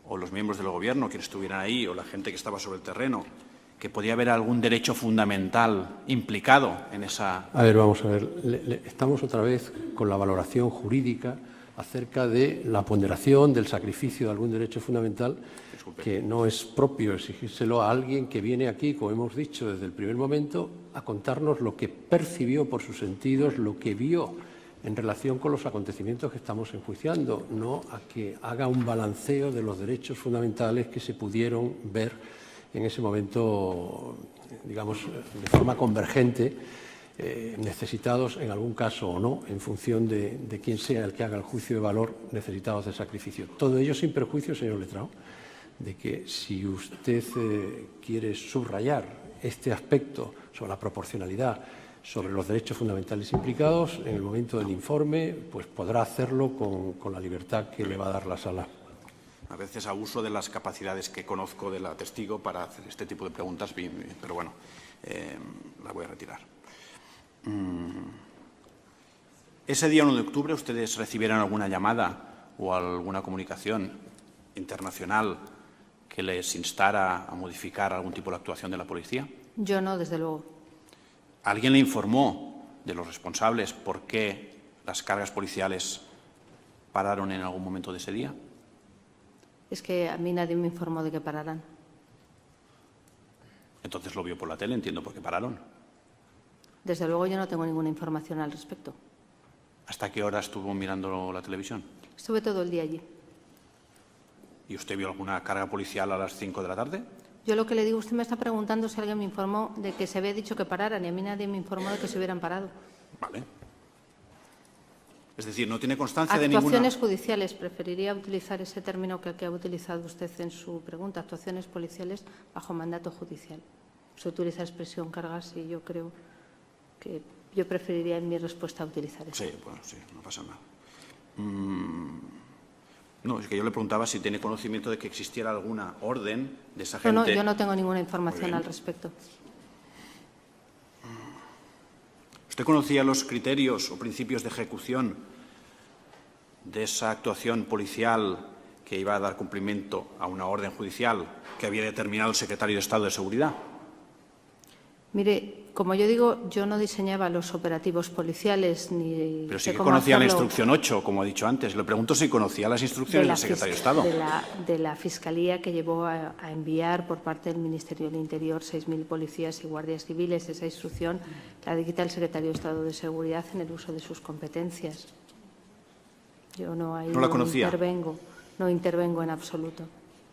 o los miembros del Gobierno, quienes estuvieran ahí, o la gente que estaba sobre el terreno, que podía haber algún derecho fundamental implicado en esa... A ver, vamos a ver. Estamos otra vez con la valoración jurídica acerca de la ponderación del sacrificio de algún derecho fundamental, que no es propio exigírselo a alguien que viene aquí, como hemos dicho desde el primer momento, a contarnos lo que percibió por sus sentidos, lo que vio en relación con los acontecimientos que estamos enjuiciando, no a que haga un balanceo de los derechos fundamentales que se pudieron ver en ese momento, digamos, de forma convergente, necesitados en algún caso o no, en función de quién sea el que haga el juicio de valor, necesitados de sacrificio. Todo ello sin perjuicio, señor letrado, de que si usted quiere subrayar este aspecto sobre la proporcionalidad, sobre los derechos fundamentales implicados, en el momento del informe, pues podrá hacerlo con la libertad que le va a dar la sala. A veces abuso de las capacidades que conozco de la testigo para hacer este tipo de preguntas, pero bueno, la voy a retirar. Ese día 1 de octubre, ¿ustedes recibieron alguna llamada o alguna comunicación internacional que les instara a modificar algún tipo de actuación de la policía? Yo no, desde luego. ¿Alguien le informó de los responsables por qué las cargas policiales pararon en algún momento de ese día? Es que a mí nadie me informó de que pararan. Entonces lo vio por la tele, entiendo por qué pararon. Desde luego yo no tengo ninguna información al respecto. ¿Hasta qué hora estuvo mirando la televisión? Estuve todo el día allí. ¿Y usted vio alguna carga policial a las 5 de la tarde? Yo lo que le digo, usted me está preguntando si alguien me informó de que se había dicho que pararan y a mí nadie me informó de que se hubieran parado. Vale. Es decir, no tiene constancia de ninguna... Actuaciones judiciales, preferiría utilizar ese término que ha utilizado usted en su pregunta, actuaciones policiales bajo mandato judicial. Se utiliza la expresión cargas y yo creo que yo preferiría en mi respuesta utilizar eso. Sí, bueno, sí, no pasa nada. No, es que yo le preguntaba si tiene conocimiento de que existiera alguna orden de esa gente... No, yo no tengo ninguna información al respecto. ¿Usted conocía los criterios o principios de ejecución de esa actuación policial que iba a dar cumplimiento a una orden judicial que había determinado el secretario de Estado de Seguridad? Mire, como yo digo, yo no diseñaba los operativos policiales ni... Pero sí que conocía la instrucción 8, como ha dicho antes. Le pregunto si conocía las instrucciones del secretario de Estado. De la Fiscalía, que llevó a enviar por parte del Ministerio del Interior 6.000 policías y guardias civiles. Esa instrucción la dicta el secretario de Estado de Seguridad en el uso de sus competencias. Yo no intervengo en absoluto.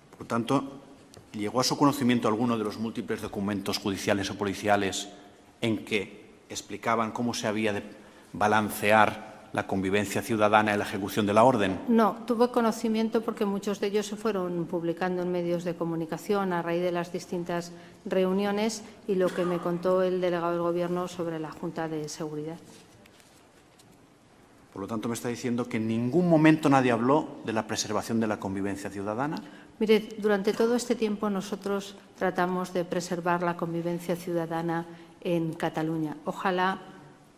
Por lo tanto, ¿llegó a su conocimiento alguno de los múltiples documentos judiciales o policiales en que explicaban cómo se había de balancear la convivencia ciudadana y la ejecución de la orden? No, tuve conocimiento porque muchos de ellos se fueron publicando en medios de comunicación a raíz de las distintas reuniones y lo que me contó el delegado del Gobierno sobre la Junta de Seguridad. Por lo tanto, me está diciendo que en ningún momento nadie habló de la preservación de la convivencia ciudadana. Mire, durante todo este tiempo nosotros tratamos de preservar la convivencia ciudadana en Cataluña. Ojalá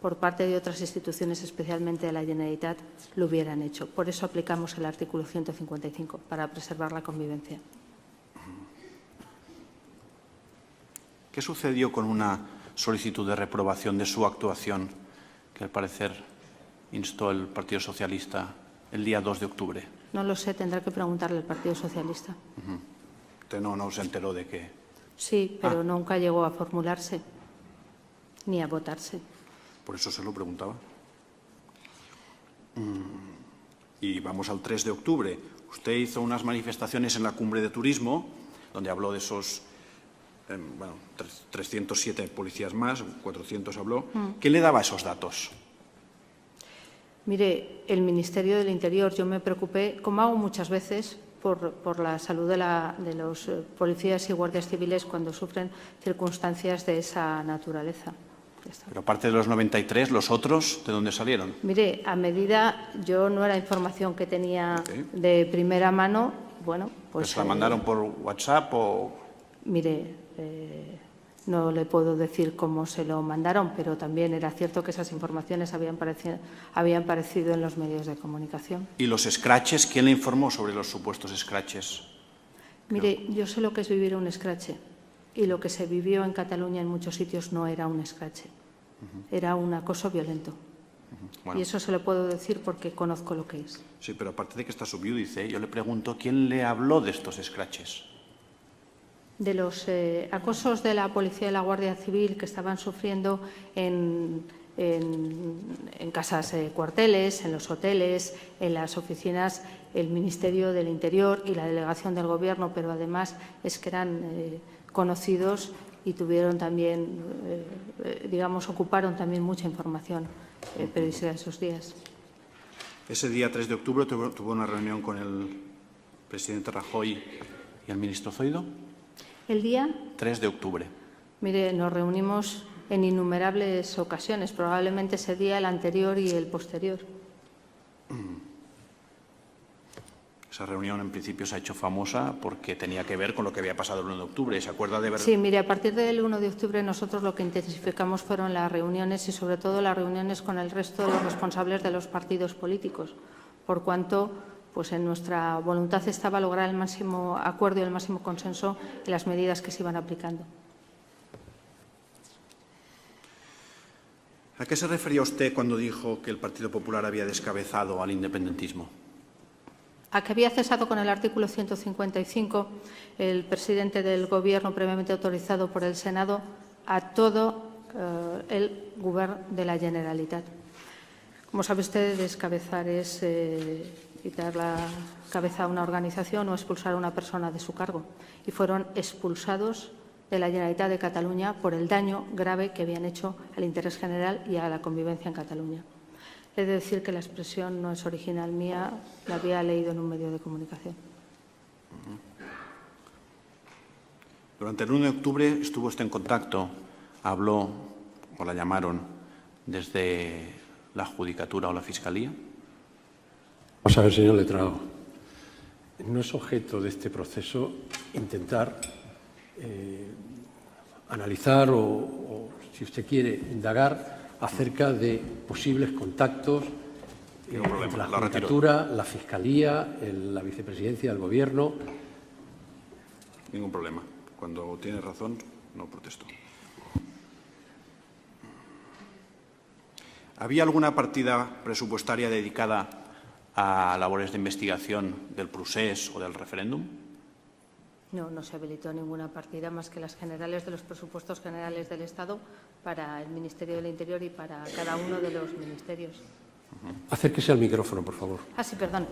por parte de otras instituciones, especialmente de la Generalitat, lo hubieran hecho. Por eso aplicamos el artículo 155, para preservar la convivencia. ¿Qué sucedió con una solicitud de reprobación de su actuación que, al parecer, instó el Partido Socialista el día 2 de octubre? No lo sé, tendrá que preguntarle al Partido Socialista. Usted no se enteró de que... Sí, pero nunca llegó a formularse ni a votarse. Por eso se lo preguntaba. Y vamos al 3 de octubre. Usted hizo unas manifestaciones en la Cumbre de Turismo, donde habló de esos 307 policías más, 400 habló. ¿Qué le daba esos datos? Mire, el Ministerio del Interior, yo me preocupé, como hago muchas veces, por la salud de los policías y guardias civiles cuando sufren circunstancias de esa naturaleza. Pero aparte de los 93, ¿los otros de dónde salieron? Mire, a medida, yo no era información que tenía de primera mano, bueno, pues... ¿Se la mandaron por WhatsApp o...? Mire, no le puedo decir cómo se lo mandaron, pero también era cierto que esas informaciones habían aparecido en los medios de comunicación. ¿Y los scratches? ¿Quién le informó sobre los supuestos scratches? Mire, yo sé lo que es vivir un scratch y lo que se vivió en Cataluña en muchos sitios no era un scratch, era un acoso violento. Bueno. Y eso se lo puedo decir porque conozco lo que es. Sí, pero aparte de que está subiúdice, yo le pregunto, ¿quién le habló de estos scratches? De los acosos de la Policía y la Guardia Civil que estaban sufriendo en casas cuarteles, en los hoteles, en las oficinas, el Ministerio del Interior y la Delegación del Gobierno, pero además es que eran conocidos y tuvieron también, digamos, ocuparon también mucha información periodística esos días. Ese día 3 de octubre tuvo una reunión con el presidente Rajoy y el ministro Zoido. ¿El día? 3 de octubre. Mire, nos reunimos en innumerables ocasiones, probablemente ese día, el anterior y el posterior. Esa reunión en principio se ha hecho famosa porque tenía que ver con lo que había pasado el 1 de octubre. ¿Se acuerda de ver? Sí, mire, a partir del 1 de octubre nosotros lo que intensificamos fueron las reuniones y sobre todo las reuniones con el resto de los responsables de los partidos políticos, por cuanto pues en nuestra voluntad estaba lograr el máximo acuerdo y el máximo consenso en las medidas que se iban aplicando. ¿A qué se refería usted cuando dijo que el Partido Popular había descabezado al independentismo? A que había cesado con el artículo 155 el presidente del Gobierno previamente autorizado por el Senado a todo el Govern de la Generalitat. Como sabe usted, descabezar es quitar la cabeza a una organización o expulsar a una persona de su cargo. Y fueron expulsados de la Generalitat de Cataluña por el daño grave que habían hecho al interés general y a la convivencia en Cataluña. He de decir que la expresión no es original mía, la había leído en un medio de comunicación. Durante el 1 de octubre estuvo usted en contacto, habló o la llamaron desde la Judicatura o la Fiscalía. Vamos a ver, señor letrado. No es objeto de este proceso intentar analizar o, si usted quiere, indagar acerca de posibles contactos entre la Judicatura, la Fiscalía, la Vicepresidencia del Gobierno. Ningún problema. Cuando tiene razón, no protesto. ¿Había alguna partida presupuestaria dedicada a labores de investigación del procés o del referéndum? No, no se habilitó ninguna partida más que las generales de los presupuestos generales del Estado para el Ministerio del Interior y para cada uno de los ministerios. Acérquese al micrófono, por favor. Ah, sí, perdón.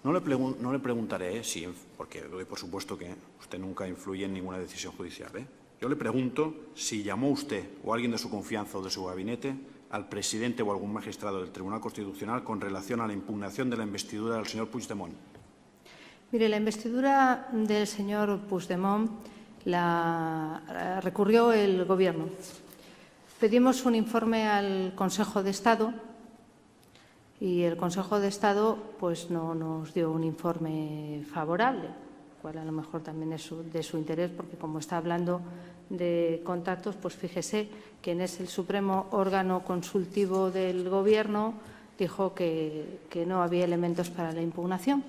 No le preguntaré si, porque doy por supuesto que usted nunca influye en ninguna decisión judicial. Yo le pregunto si llamó usted o alguien de su confianza o de su gabinete al presidente o algún magistrado del Tribunal Constitucional con relación a la impugnación de la investidura del señor Puigdemont. Mire, la investidura del señor Puigdemont la recurrió el Gobierno. Pedimos un informe al Consejo de Estado y el Consejo de Estado pues, no nos dio un informe favorable, cual a lo mejor también es de su interés, porque como está hablando de contactos, pues fíjese que es el supremo órgano consultivo del Gobierno, dijo que no había elementos para la impugnación,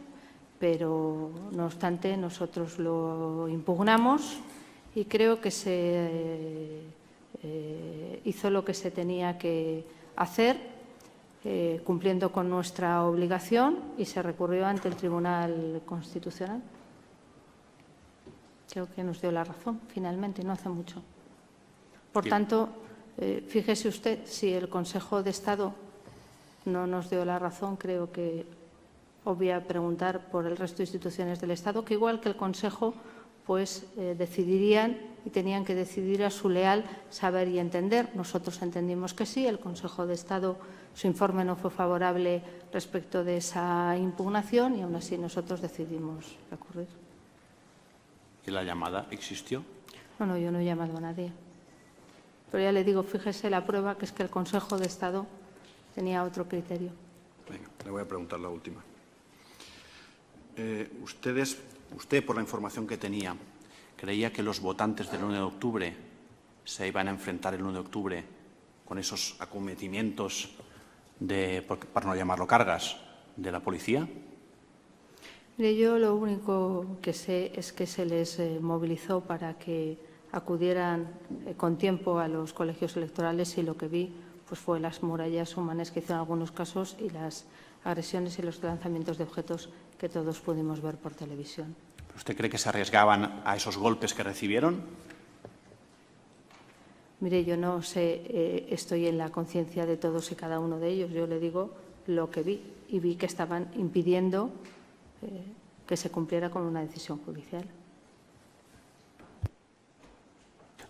pero no obstante nosotros lo impugnamos y creo que se hizo lo que se tenía que hacer, cumpliendo con nuestra obligación, y se recurrió ante el Tribunal Constitucional. Creo que nos dio la razón, finalmente, no hace mucho. Por tanto, fíjese usted, si el Consejo de Estado no nos dio la razón, creo que obvia preguntar por el resto de instituciones del Estado, que igual que el Consejo, pues decidirían y tenían que decidir a su leal saber y entender. Nosotros entendimos que sí, el Consejo de Estado, su informe no fue favorable respecto de esa impugnación y aún así nosotros decidimos recurrir. ¿Y la llamada existió? No, yo no he llamado a nadie. Pero ya le digo, fíjese la prueba, que es que el Consejo de Estado tenía otro criterio. Venga, le voy a preguntar la última. Usted, por la información que tenía, ¿creía que los votantes del 1 de octubre se iban a enfrentar el 1 de octubre con esos acometimientos, para no llamarlo cargas, de la policía? Mire, yo lo único que sé es que se les movilizó para que acudieran con tiempo a los colegios electorales y lo que vi pues, fue las murallas humanas que hizo en algunos casos y las agresiones y los lanzamientos de objetos que todos pudimos ver por televisión. ¿Usted cree que se arriesgaban a esos golpes que recibieron? Mire, yo no sé, estoy en la conciencia de todos y cada uno de ellos. Yo le digo lo que vi y vi que estaban impidiendo que se cumpliera con una decisión judicial.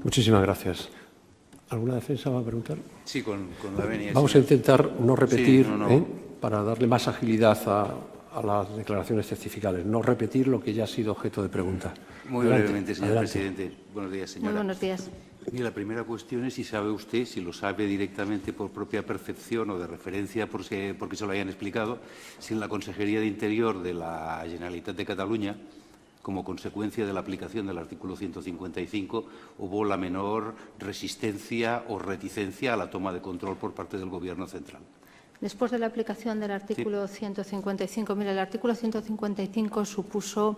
Muchísimas gracias. ¿Alguna defensa va a preguntar? Sí, con la venia. Vamos a intentar no repetir, Sí, no. para darle más agilidad a las declaraciones testificales, no repetir lo que ya ha sido objeto de pregunta. Muy Adelante, brevemente, señor adelante. presidente. Buenos días, señora. Muy buenos días. Mira, la primera cuestión es si sabe usted, si lo sabe directamente por propia percepción o de referencia porque se lo hayan explicado, si en la Consejería de Interior de la Generalitat de Cataluña, como consecuencia de la aplicación del artículo 155, hubo la menor resistencia o reticencia a la toma de control por parte del Gobierno central. Después de la aplicación del artículo 155, mire, el artículo 155 supuso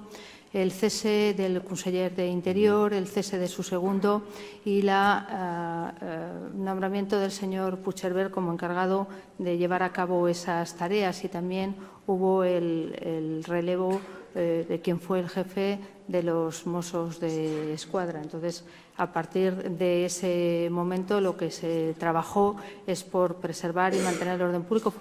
el cese del conseller de Interior, el cese de su segundo y el nombramiento del señor Puigcerver como encargado de llevar a cabo esas tareas, y también hubo el relevo de quien fue el jefe de los Mossos de Escuadra. Entonces, a partir de ese momento, lo que se trabajó es por preservar y mantener el orden público.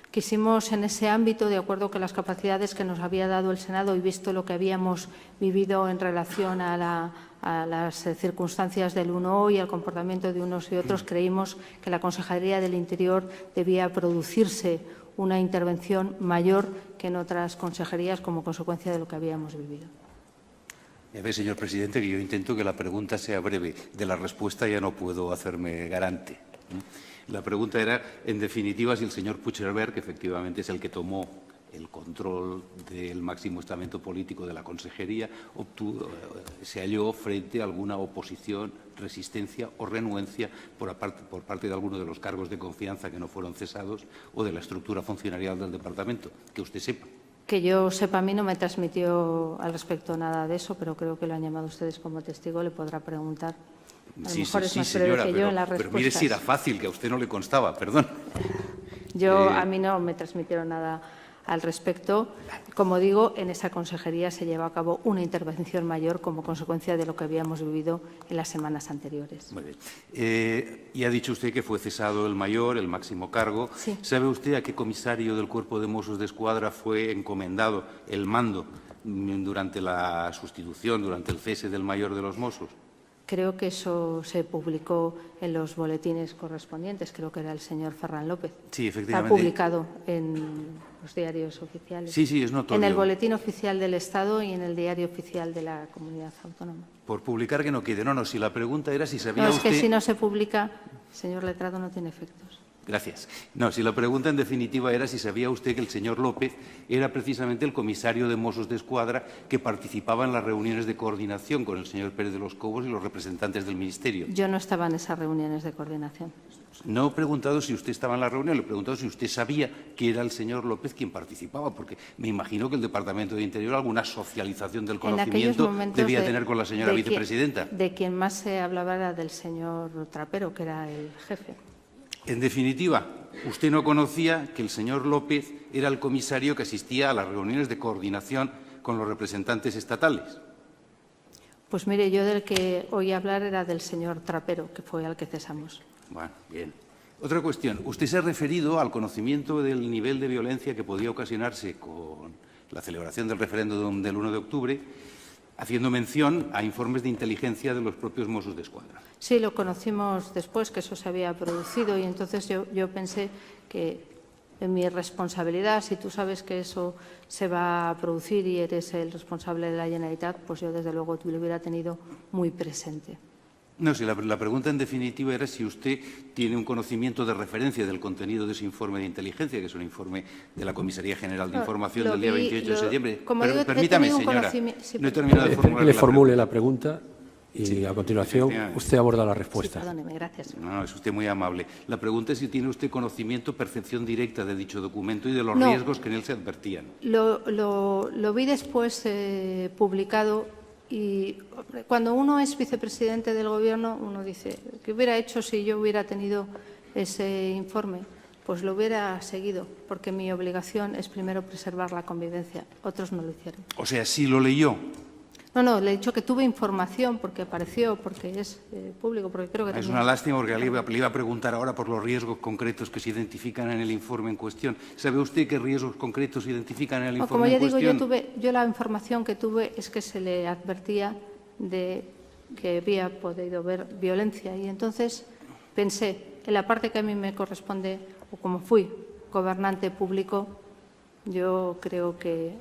Quisimos en ese ámbito, de acuerdo con las capacidades que nos había dado el Senado y visto lo que habíamos vivido en relación a las circunstancias del 1O y al comportamiento de unos y otros, creímos que la Consejería del Interior debía producirse una intervención mayor que en otras consejerías como consecuencia de lo que habíamos vivido. Ya ve, señor presidente, que yo intento que la pregunta sea breve. De la respuesta ya no puedo hacerme garante. La pregunta era, en definitiva, si el señor Puigcerver, que efectivamente es el que tomó el control del máximo estamento político de la consejería, se halló frente a alguna oposición, resistencia o renuencia por parte de alguno de los cargos de confianza que no fueron cesados o de la estructura funcionarial del departamento, que usted sepa. Que yo sepa, a mí no me transmitió al respecto nada de eso, pero creo que lo han llamado ustedes como testigo, le podrá preguntar. A lo mejor es más breve señora, que yo en las respuestas. pero mire si era fácil, que a usted no le constaba, perdón. A mí no me transmitieron nada al respecto. Como digo, en esa consejería se llevó a cabo una intervención mayor como consecuencia de lo que habíamos vivido en las semanas anteriores. Muy bien. Y ha dicho usted que fue cesado el mayor, el máximo cargo. Sí. ¿Sabe usted a qué comisario del Cuerpo de Mossos de Escuadra fue encomendado el mando durante la sustitución, durante el cese del mayor de los Mossos? Creo que eso se publicó en los boletines correspondientes. Creo que era el señor Ferran López. Sí, efectivamente. Está publicado en los diarios oficiales. Sí, es notorio. En el Boletín Oficial del Estado y en el Diario Oficial de la Comunidad Autónoma. Por publicar que no quede. No, si la pregunta era si sabía No, es usted... que si no se publica, señor letrado, no tiene efectos. Gracias. No, si la pregunta en definitiva era si sabía usted que el señor López era precisamente el comisario de Mossos de Escuadra que participaba en las reuniones de coordinación con el señor Pérez de los Cobos y los representantes del Ministerio. Yo no estaba en esas reuniones de coordinación. No he preguntado si usted estaba en la reunión, le he preguntado si usted sabía que era el señor López quien participaba, porque me imagino que el Departamento de Interior alguna socialización del conocimiento debía tener con la señora vicepresidenta. De quien más se hablaba era del señor Trapero, que era el jefe. En definitiva, usted no conocía que el señor López era el comisario que asistía a las reuniones de coordinación con los representantes estatales. Pues mire, yo del que oí hablar era del señor Trapero, que fue al que cesamos. Bueno, bien. Otra cuestión. Usted se ha referido al conocimiento del nivel de violencia que podía ocasionarse con la celebración del referéndum del 1 de octubre, haciendo mención a informes de inteligencia de los propios Mossos de Escuadra. Sí, lo conocimos después, que eso se había producido, y entonces yo pensé que en mi responsabilidad, si tú sabes que eso se va a producir y eres el responsable de la Generalitat, pues yo desde luego lo hubiera tenido muy presente. No, si la pregunta en definitiva era si usted tiene un conocimiento de referencia del contenido de ese informe de inteligencia, que es un informe de la Comisaría General de Información del día 28 de septiembre. Como digo, permítame, señora, no he terminado de formular le formule la pregunta y a continuación efectivamente. usted aborda la Sí, respuesta. perdóneme, gracias. No, es usted muy amable. La pregunta es si tiene usted conocimiento, percepción directa de dicho documento y de los No. riesgos que en él se advertían. Lo vi después publicado y hombre, cuando uno es vicepresidente del Gobierno, uno dice, ¿qué hubiera hecho si yo hubiera tenido ese informe? Pues lo hubiera seguido, porque mi obligación es primero preservar la convivencia. Otros no lo hicieron. O sea, sí lo leyó. No, le he dicho que tuve información porque apareció, porque es público, porque creo que Es también... una lástima porque le iba a preguntar ahora por los riesgos concretos que se identifican en el informe en cuestión. ¿Sabe usted qué riesgos concretos se identifican en el informe Como ya en digo, cuestión? yo la información que tuve es que se le advertía de que había podido haber violencia y entonces pensé, en la parte que a mí me corresponde, o como fui gobernante público, yo creo que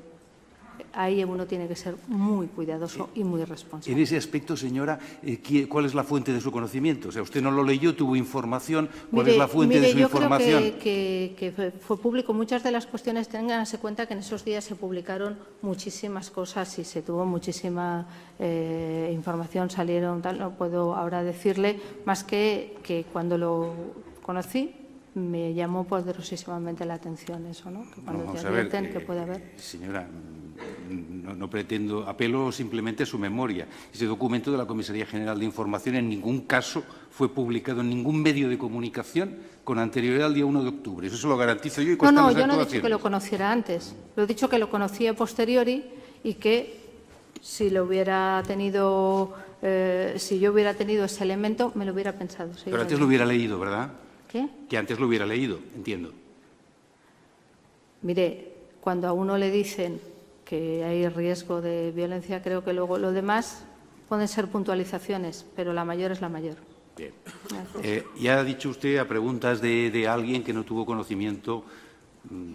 ahí uno tiene que ser muy cuidadoso y muy En responsable. ese aspecto, señora, ¿cuál es la fuente de su conocimiento? O sea, usted no lo leyó, tuvo información. ¿Cuál es la fuente de su información? Yo creo que fue público. Muchas de las cuestiones, ténganse cuenta que en esos días se publicaron muchísimas cosas y se tuvo muchísima información, salieron tal. No puedo ahora decirle más que cuando lo conocí me llamó poderosísimamente la atención eso, ¿no? Que cuando Vamos te a ver, advierten que puede haber. señora, no pretendo, apelo simplemente a su memoria. Ese documento de la Comisaría General de Información en ningún caso fue publicado en ningún medio de comunicación con anterioridad al día 1 de octubre. Eso se lo garantizo yo y No, consta en las yo no he dicho actuaciones. que lo conociera antes. Lo he dicho que lo conocía a posteriori y que si lo hubiera tenido, si yo hubiera tenido ese elemento, me lo hubiera pensado. Sí, Pero antes lo hubiera leído, ¿verdad? ¿Qué? Que antes lo hubiera leído, entiendo. Mire, cuando a uno le dicen que hay riesgo de violencia, creo que luego lo demás pueden ser puntualizaciones, pero la mayor es la mayor. Bien. Gracias. Ya ha dicho usted a preguntas de alguien que no tuvo conocimiento,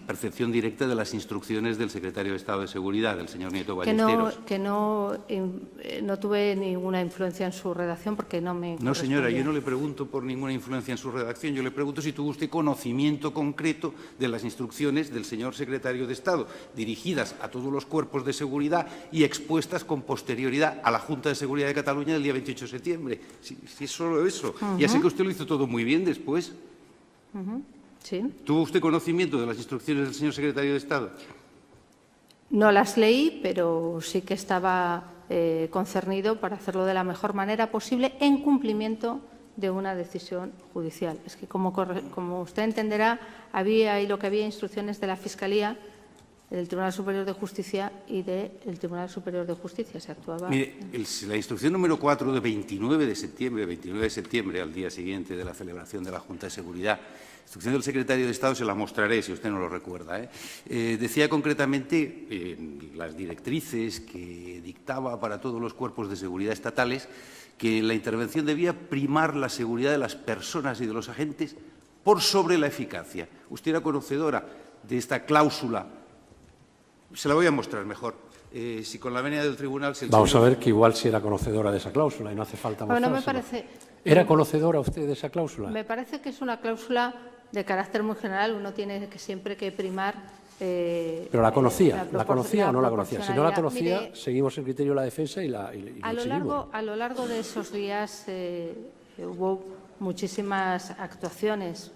percepción directa de las instrucciones del secretario de Estado de Seguridad, del señor Nieto Ballesteros. Que no tuve ninguna influencia en su redacción porque no me No, señora, correspondía. yo no le pregunto por ninguna influencia en su redacción, yo le pregunto si tuvo usted conocimiento concreto de las instrucciones del señor secretario de Estado, dirigidas a todos los cuerpos de seguridad y expuestas con posterioridad a la Junta de Seguridad de Cataluña del día 28 de septiembre. Si es solo eso. Ya sé que usted lo hizo todo muy bien después. Sí. ¿Tuvo usted conocimiento de las instrucciones del señor secretario de Estado? No las leí, pero sí que estaba concernido para hacerlo de la mejor manera posible en cumplimiento de una decisión judicial. Es que, como usted entenderá, había ahí lo que había instrucciones de la Fiscalía, del Tribunal Superior de Justicia y del Tribunal Superior de Justicia. Se actuaba. Mire, la instrucción número 4 de 29 de septiembre, al día siguiente de la celebración de la Junta de Seguridad, instrucción del secretario de Estado, se la mostraré si usted no lo recuerda. Decía concretamente las directrices que dictaba para todos los cuerpos de seguridad estatales que la intervención debía primar la seguridad de las personas y de los agentes por sobre la eficacia. Usted era conocedora de esta cláusula. Se la voy a mostrar mejor. Si con la venia del tribunal... Vamos a ver que igual si era conocedora de esa cláusula y no hace falta Bueno, mostrárselo. me parece... ¿Era conocedora usted de esa cláusula? Me parece que es una cláusula de carácter muy general. Uno tiene que siempre que primar... ¿Pero la conocía? ¿La conocía o no la conocía? Si no la conocía, Mire, seguimos el criterio de la defensa y lo seguimos. a lo largo de esos días hubo muchísimas actuaciones,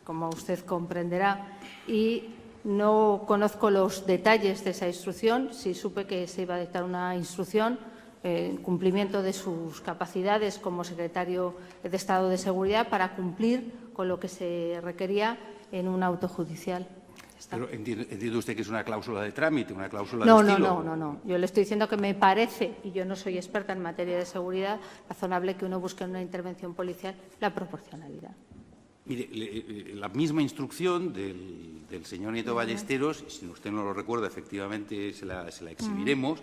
como usted comprenderá, y no conozco los detalles de esa instrucción. Sí supe que se iba a dictar una instrucción en cumplimiento de sus capacidades como secretario de Estado de Seguridad para cumplir con lo que se requería en un auto judicial. Pero entiende usted que es una cláusula de trámite, una cláusula No, de estilo. no. Yo le estoy diciendo que me parece, y yo no soy experta en materia de seguridad, razonable que uno busque en una intervención policial la proporcionalidad. Mire, la misma instrucción del señor Nieto Ballesteros, si usted no lo recuerda, efectivamente se la exhibiremos,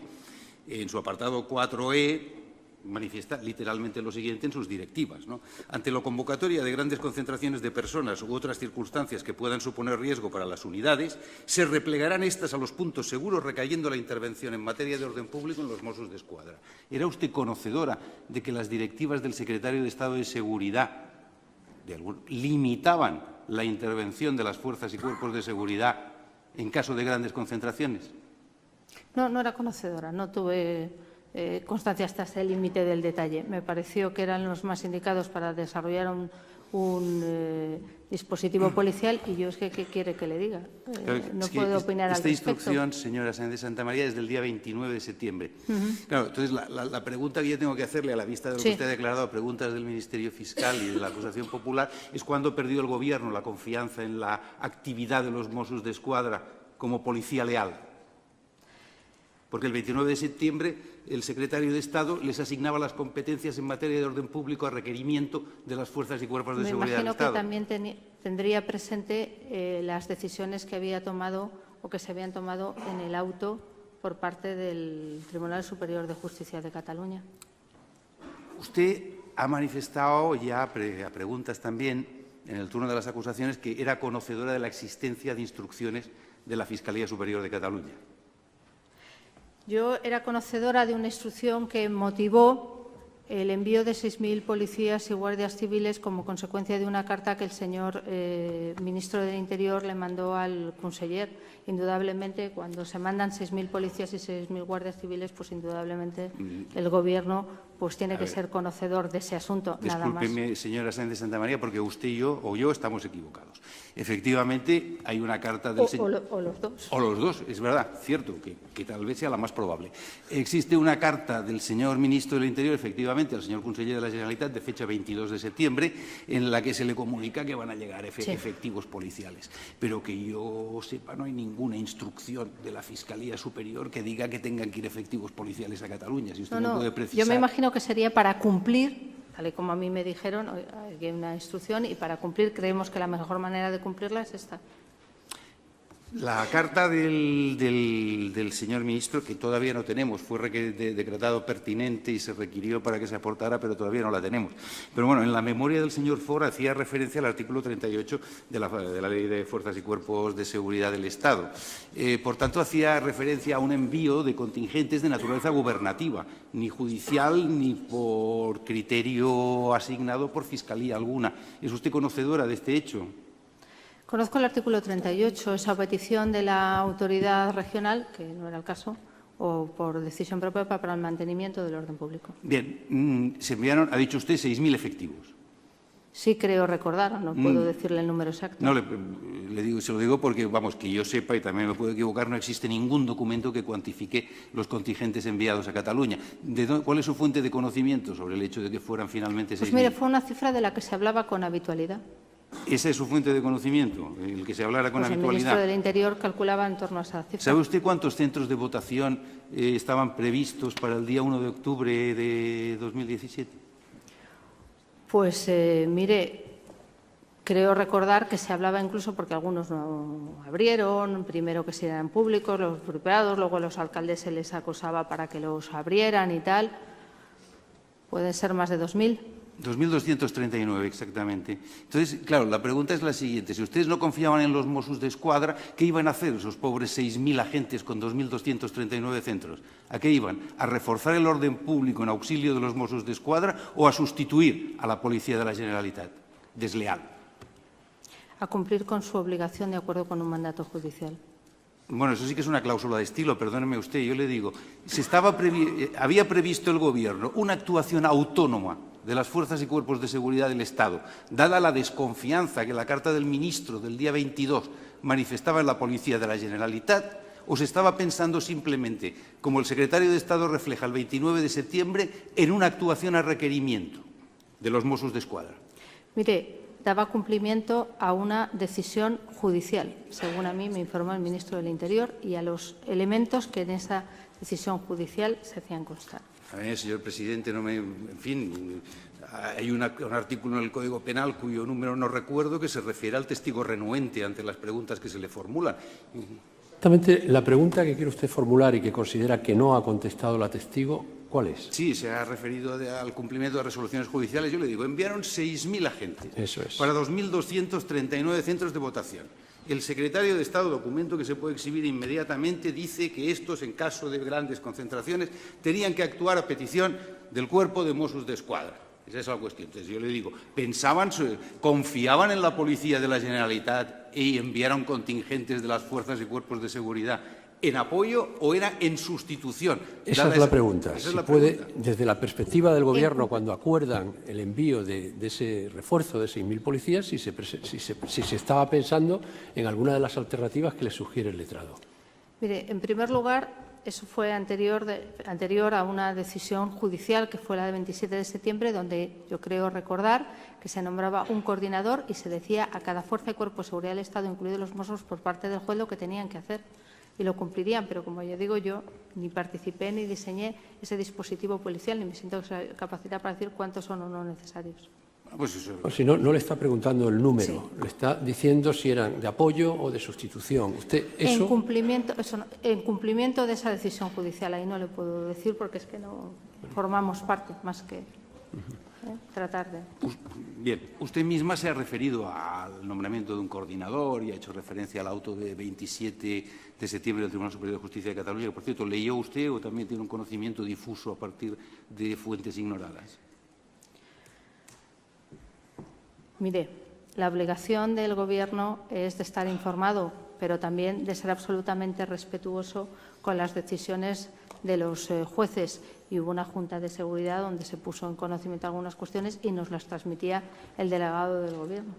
en su apartado 4E manifiesta literalmente lo siguiente en sus directivas, ¿no? Ante la convocatoria de grandes concentraciones de personas u otras circunstancias que puedan suponer riesgo para las unidades, se replegarán estas a los puntos seguros, recayendo la intervención en materia de orden público en los Mossos d'Esquadra. ¿Era usted conocedora de que las directivas del secretario de Estado de Seguridad limitaban la intervención de las fuerzas y cuerpos de seguridad en caso de grandes concentraciones? No era conocedora, no tuve constancia hasta ese límite del detalle. Me pareció que eran los más indicados para desarrollar un dispositivo policial y yo es que, ¿qué quiere que le diga? No puedo opinar al respecto. Esta instrucción, señora Sáenz de Santamaría, es del día 29 de septiembre. Claro, entonces la pregunta que yo tengo que hacerle a la vista de lo que usted ha declarado a preguntas del Ministerio Fiscal y de la acusación popular es cuándo perdió el Gobierno la confianza en la actividad de los Mossos d'Esquadra como policía leal. Porque el 29 de septiembre el secretario de Estado les asignaba las competencias en materia de orden público a requerimiento de las fuerzas y cuerpos de seguridad del Estado. Me imagino que también tendría presente las decisiones que había tomado o que se habían tomado en el auto por parte del Tribunal Superior de Justicia de Cataluña. Usted ha manifestado ya a preguntas también en el turno de las acusaciones que era conocedora de la existencia de instrucciones de la Fiscalía Superior de Cataluña. Yo era conocedora de una instrucción que motivó el envío de 6.000 policías y guardias civiles como consecuencia de una carta que el señor ministro del Interior le mandó al conseller. Indudablemente, cuando se mandan 6.000 policías y 6.000 guardias civiles, pues indudablemente el Gobierno pues tiene que ser conocedor de ese asunto, nada más. Discúlpeme, señora Sáenz de Santamaría, porque usted y yo, o yo, estamos equivocados. Efectivamente, hay una carta del señor... O los dos. O los dos, es verdad, cierto, que tal vez sea la más probable. Existe una carta del señor ministro del Interior, efectivamente, al señor conseller de la Generalitat, de fecha 22 de septiembre, en la que se le comunica que van a llegar efectivos policiales. Pero que yo sepa, no hay ninguna instrucción de la Fiscalía Superior que diga que tengan que ir efectivos policiales a Cataluña. Si usted me puede precisar. Yo me imagino que sería para cumplir, tal y como a mí me dijeron, hay una instrucción y para cumplir creemos que la mejor manera de cumplirla es esta. La carta del señor ministro, que todavía no tenemos, fue decretado pertinente y se requirió para que se aportara, pero todavía no la tenemos. Pero bueno, en la memoria del señor Ford hacía referencia al artículo 38 de la Ley de Fuerzas y Cuerpos de Seguridad del Estado. Por tanto, hacía referencia a un envío de contingentes de naturaleza gubernativa, ni judicial ni por criterio asignado por Fiscalía alguna. ¿Es usted conocedora de este hecho? Conozco el artículo 38, esa petición de la autoridad regional, que no era el caso, o por decisión propia para el mantenimiento del orden público. Bien, se enviaron, ha dicho usted, 6.000 efectivos. Sí, creo recordar, no puedo decirle el número exacto. No, se lo digo porque, vamos, que yo sepa, y también me puedo equivocar, no existe ningún documento que cuantifique los contingentes enviados a Cataluña. ¿Cuál es su fuente de conocimiento sobre el hecho de que fueran finalmente 6.000? Pues mire, fue una cifra de la que se hablaba con habitualidad. ¿Esa es su fuente de conocimiento, el que se hablara con habitualidad? El ministro del Interior calculaba en torno a esa cifra. ¿Sabe usted cuántos centros de votación estaban previstos para el día 1 de octubre de 2017? Pues, mire, creo recordar que se hablaba incluso porque algunos no abrieron, primero que se eran públicos, los privados, luego a los alcaldes se les acosaba para que los abrieran y tal. Pueden ser más de 2.000. 2.239, exactamente. Entonces, claro, la pregunta es la siguiente. Si ustedes no confiaban en los Mossos d'Esquadra, ¿qué iban a hacer esos pobres 6.000 agentes con 2.239 centros? ¿A qué iban? ¿A reforzar el orden público en auxilio de los Mossos d'Esquadra o a sustituir a la Policía de la Generalitat? Desleal. A cumplir con su obligación de acuerdo con un mandato judicial. Bueno, eso sí que es una cláusula de estilo, perdóneme usted, yo le digo. Había previsto el Gobierno una actuación autónoma de las fuerzas y cuerpos de seguridad del Estado, dada la desconfianza que la carta del ministro del día 22 manifestaba en la Policía de la Generalitat, o se estaba pensando simplemente, como el secretario de Estado refleja el 29 de septiembre, en una actuación a requerimiento de los Mossos d'Esquadra. Mire, daba cumplimiento a una decisión judicial, según a mí me informó el ministro del Interior, y a los elementos que en esa decisión judicial se hacían constar. A ver, señor presidente, en fin, hay un artículo en el Código Penal cuyo número no recuerdo que se refiere al testigo renuente ante las preguntas que se le formulan. Exactamente, la pregunta que quiere usted formular y que considera que no ha contestado la testigo, ¿cuál es? Sí, se ha referido al cumplimiento de resoluciones judiciales. Yo le digo, enviaron 6.000 agentes. Eso es. Para 2.239 centros de votación. El secretario de Estado, documento que se puede exhibir inmediatamente, dice que estos, en caso de grandes concentraciones, tenían que actuar a petición del cuerpo de Mossos d'Esquadra. Esa es la cuestión. Entonces, yo le digo, confiaban en la Policía de la Generalitat y enviaron contingentes de las fuerzas y cuerpos de seguridad en apoyo o era en sustitución? Esa es la pregunta. Si puede, desde la perspectiva del Gobierno, cuando acuerdan el envío de ese refuerzo de 6.000 policías, si se estaba pensando en alguna de las alternativas que le sugiere el letrado. Mire, en primer lugar, eso fue anterior a una decisión judicial que fue la de 27 de septiembre, donde yo creo recordar que se nombraba un coordinador y se decía a cada fuerza y cuerpo de seguridad del Estado, incluidos los Mossos, por parte del juez lo que tenían que hacer. Y lo cumplirían, pero como ya digo, yo ni participé ni diseñé ese dispositivo policial, ni me siento capacitada para decir cuántos son o no necesarios. Pues eso. O si no, no le está preguntando el número, Sí. le está diciendo si eran de apoyo o de sustitución. Usted eso... En cumplimiento de esa decisión judicial, ahí no le puedo decir porque es que no formamos parte, más que tratar de... Bien, usted misma se ha referido al nombramiento de un coordinador y ha hecho referencia al auto de 27 de septiembre del Tribunal Superior de Justicia de Cataluña, que, por cierto, ¿leyó usted o también tiene un conocimiento difuso a partir de fuentes ignoradas? Mire, la obligación del Gobierno es de estar informado, pero también de ser absolutamente respetuoso con las decisiones de los jueces. Y hubo una Junta de Seguridad donde se puso en conocimiento algunas cuestiones y nos las transmitía el delegado del Gobierno.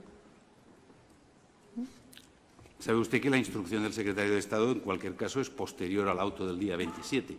¿Sabe usted que la instrucción del secretario de Estado, en cualquier caso, es posterior al auto del día 27?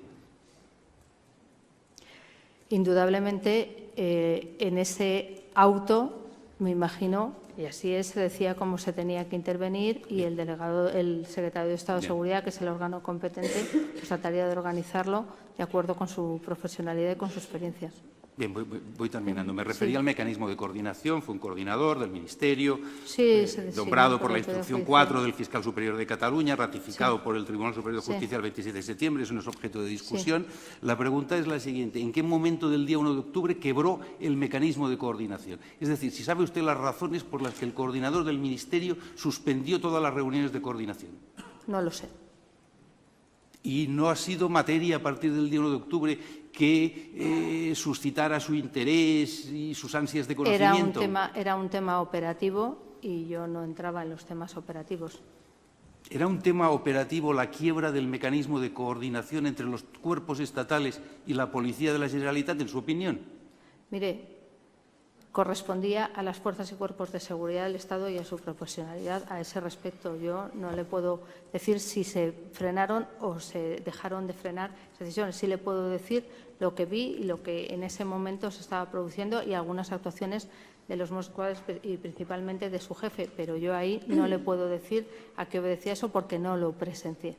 Indudablemente, en ese auto, me imagino, y así es, se decía cómo se tenía que intervenir y el secretario de Estado de Seguridad, que es el órgano competente, pues trataría de organizarlo de acuerdo con su profesionalidad y con sus experiencias. Bien, voy terminando. Me refería al mecanismo de coordinación. Fue un coordinador del Ministerio, Sí, se designó nombrado por por la el Poder Instrucción Judicial. 4 del Fiscal Superior de Cataluña, ratificado Sí. por el Tribunal Superior de Sí. Justicia el 27 de septiembre. Eso no es objeto de discusión. La pregunta es la siguiente. ¿En qué momento del día 1 de octubre quebró el mecanismo de coordinación? Es decir, si sabe usted las razones por las que el coordinador del Ministerio suspendió todas las reuniones de coordinación. No lo sé. ¿Y no ha sido materia a partir del día 1 de octubre que suscitara su interés y sus ansias de conocimiento? Era un tema operativo y yo no entraba en los temas operativos. ¿Era un tema operativo la quiebra del mecanismo de coordinación entre los cuerpos estatales y la Policía de la Generalitat, en su opinión? Mire, correspondía a las fuerzas y cuerpos de seguridad del Estado y a su profesionalidad a ese respecto. Yo no le puedo decir si se frenaron o se dejaron de frenar esas decisiones. Sí le puedo decir lo que vi y lo que en ese momento se estaba produciendo y algunas actuaciones de los Mossos y principalmente de su jefe, pero yo ahí no le puedo decir a qué obedecía eso porque no lo presencié.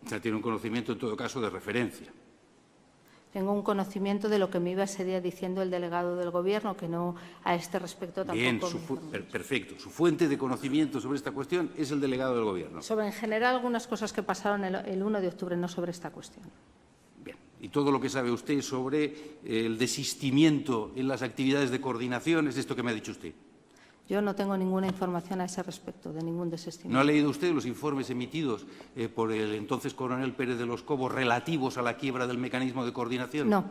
O sea, tiene un conocimiento, en todo caso, de referencia. Tengo un conocimiento de lo que me iba ese día diciendo el delegado del Gobierno, que no a este respecto tampoco. Bien, me perfecto. Su fuente de conocimiento sobre esta cuestión es el delegado del Gobierno. Sobre, en general, algunas cosas que pasaron el 1 de octubre, no sobre esta cuestión. Bien. Y todo lo que sabe usted sobre el desistimiento en las actividades de coordinación es esto que me ha dicho usted. Yo no tengo ninguna información a ese respecto, de ningún desistimiento. ¿No ha leído usted los informes emitidos por el entonces coronel Pérez de los Cobos relativos a la quiebra del mecanismo de coordinación? No.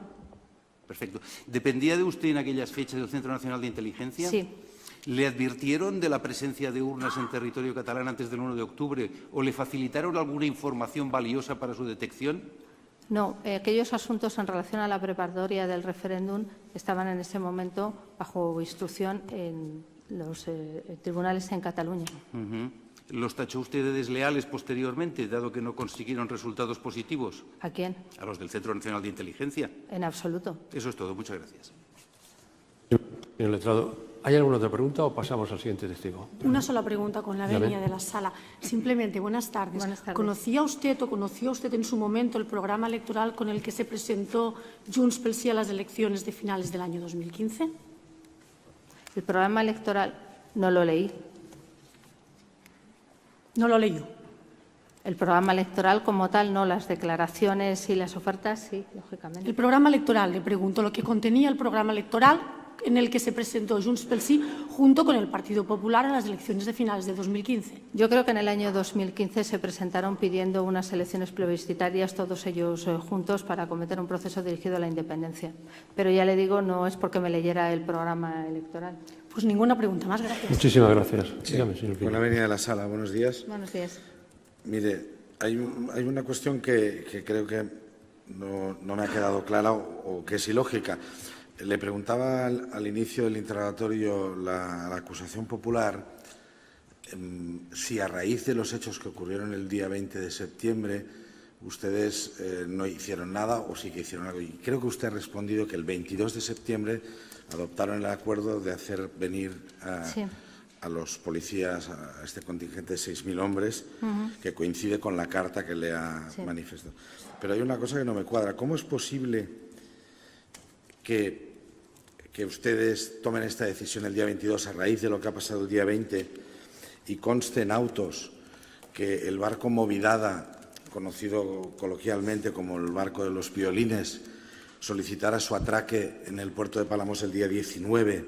Perfecto. ¿Dependía de usted en aquellas fechas del Centro Nacional de Inteligencia? Sí. ¿Le advirtieron de la presencia de urnas en territorio catalán antes del 1 de octubre o le facilitaron alguna información valiosa para su detección? No, aquellos asuntos en relación a la preparatoria del referéndum estaban en ese momento bajo instrucción en los tribunales en Cataluña. ¿Los tachó usted de desleales posteriormente, dado que no consiguieron resultados positivos? ¿A quién? A los del Centro Nacional de Inteligencia. En absoluto. Eso es todo. Muchas gracias. Señor letrado, ¿hay alguna otra pregunta o pasamos al siguiente testigo? Una sola pregunta con la venia de la sala. Simplemente, buenas tardes. Buenas tardes. ¿Conocía usted en su momento el programa electoral con el que se presentó Junts pel Sí a las elecciones de finales del año 2015? El programa electoral no lo leí. ¿No lo leyó? El programa electoral como tal, no. Las declaraciones y las ofertas, sí, lógicamente. El programa electoral, le pregunto, lo que contenía el programa electoral, en el que se presentó Junts pel Sí junto con el Partido Popular en las elecciones de finales de 2015. Yo creo que en el año 2015 se presentaron pidiendo unas elecciones plebiscitarias, todos ellos juntos, para acometer un proceso dirigido a la independencia. Pero ya le digo, no es porque me leyera el programa electoral. Pues ninguna pregunta más. Gracias. Muchísimas gracias. Dígame, señor Pina. Con la venia de la sala, buenos días. Buenos días. Mire, hay una cuestión que creo que no me ha quedado clara o que es ilógica. Le preguntaba al inicio del interrogatorio la acusación popular si a raíz de los hechos que ocurrieron el día 20 de septiembre ustedes no hicieron nada o sí que hicieron algo. Y creo que usted ha respondido que el 22 de septiembre adoptaron el acuerdo de hacer venir a los policías, a este contingente de 6.000 hombres, que coincide con la carta que le ha manifestado. Pero hay una cosa que no me cuadra. ¿Cómo es posible que ustedes tomen esta decisión el día 22 a raíz de lo que ha pasado el día 20 y conste en autos que el barco Movidada, conocido coloquialmente como el barco de los violines, solicitara su atraque en el puerto de Palamos el día 19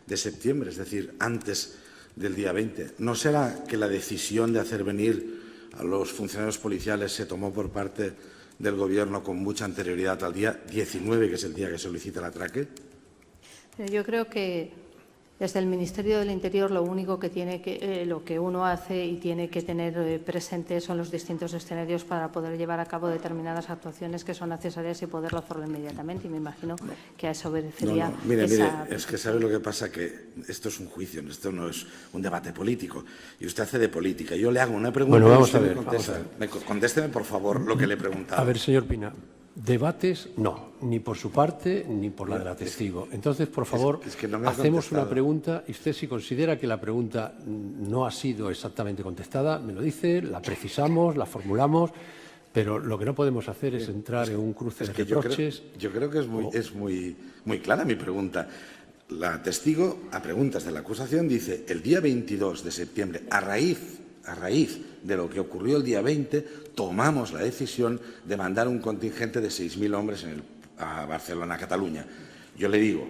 de septiembre, es decir, antes del día 20? ¿No será que la decisión de hacer venir a los funcionarios policiales se tomó por parte del Gobierno con mucha anterioridad al día 19, que es el día que solicita el atraque? Yo creo que desde el Ministerio del Interior lo único que lo que uno hace y tiene que tener presente son los distintos escenarios para poder llevar a cabo determinadas actuaciones que son necesarias y poderlo hacerlo inmediatamente. Y me imagino que a eso obedecería. Mire, es que sabe lo que pasa, que esto es un juicio, esto no es un debate político. Y usted hace de política. Yo le hago una pregunta. Bueno, vamos a ver. Contésteme, por favor, lo que le he preguntado. A ver, señor Pina. Debates, no, ni por su parte ni por la de la testigo. Entonces, por favor, que no me ha hacemos contestado. una pregunta y usted, si considera que la pregunta no ha sido exactamente contestada, me lo dice, la precisamos, la formulamos, pero lo que no podemos hacer es entrar en un cruce de reproches. Yo creo que es muy clara mi pregunta. La testigo, a preguntas de la acusación, dice el día 22 de septiembre, a raíz de lo que ocurrió el día 20, tomamos la decisión de mandar un contingente de 6.000 hombres a Barcelona, a Cataluña. Yo le digo,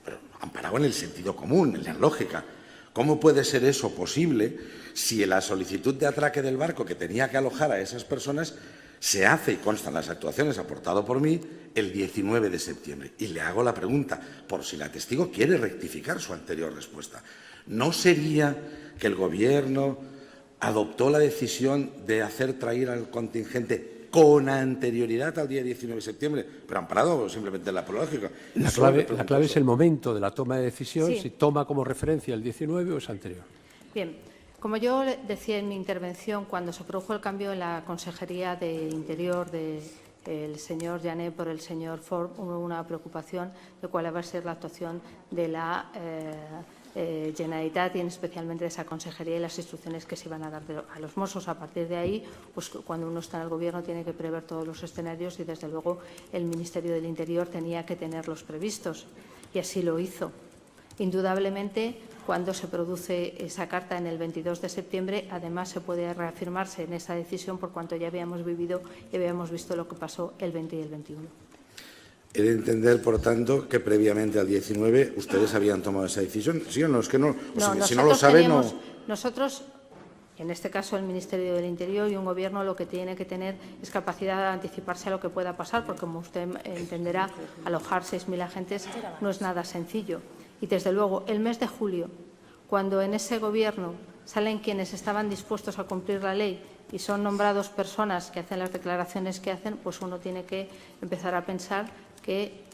pero amparado en el sentido común, en la lógica, ¿cómo puede ser eso posible si la solicitud de atraque del barco que tenía que alojar a esas personas se hace, y constan las actuaciones aportado por mí, el 19 de septiembre? Y le hago la pregunta, por si la testigo quiere rectificar su anterior respuesta. ¿No sería que el Gobierno adoptó la decisión de hacer traer al contingente con anterioridad al día 19 de septiembre, pero amparado simplemente en la prológica? La clave es el momento de la toma de decisión, si toma como referencia el 19 o es anterior. Bien, como yo decía en mi intervención, cuando se produjo el cambio en la Consejería de Interior del señor Jané por el señor Ford, hubo una preocupación de cuál va a ser la actuación de la Generalitat y especialmente de esa consejería y las instrucciones que se iban a dar a los Mossos. A partir de ahí, pues cuando uno está en el Gobierno tiene que prever todos los escenarios y desde luego el Ministerio del Interior tenía que tenerlos previstos y así lo hizo. Indudablemente, cuando se produce esa carta en el 22 de septiembre, además se puede reafirmarse en esa decisión por cuanto ya habíamos vivido y habíamos visto lo que pasó el 20 y el 21. He de entender, por tanto, que previamente al 19 ustedes habían tomado esa decisión. ¿Sí o no? Es que no. Si no lo sabe, no. Nosotros, en este caso el Ministerio del Interior y un Gobierno, lo que tiene que tener es capacidad de anticiparse a lo que pueda pasar, porque como usted entenderá, alojar 6.000 agentes no es nada sencillo. Y desde luego, el mes de julio, cuando en ese Gobierno salen quienes estaban dispuestos a cumplir la ley y son nombrados personas que hacen las declaraciones que hacen, pues uno tiene que empezar a pensar que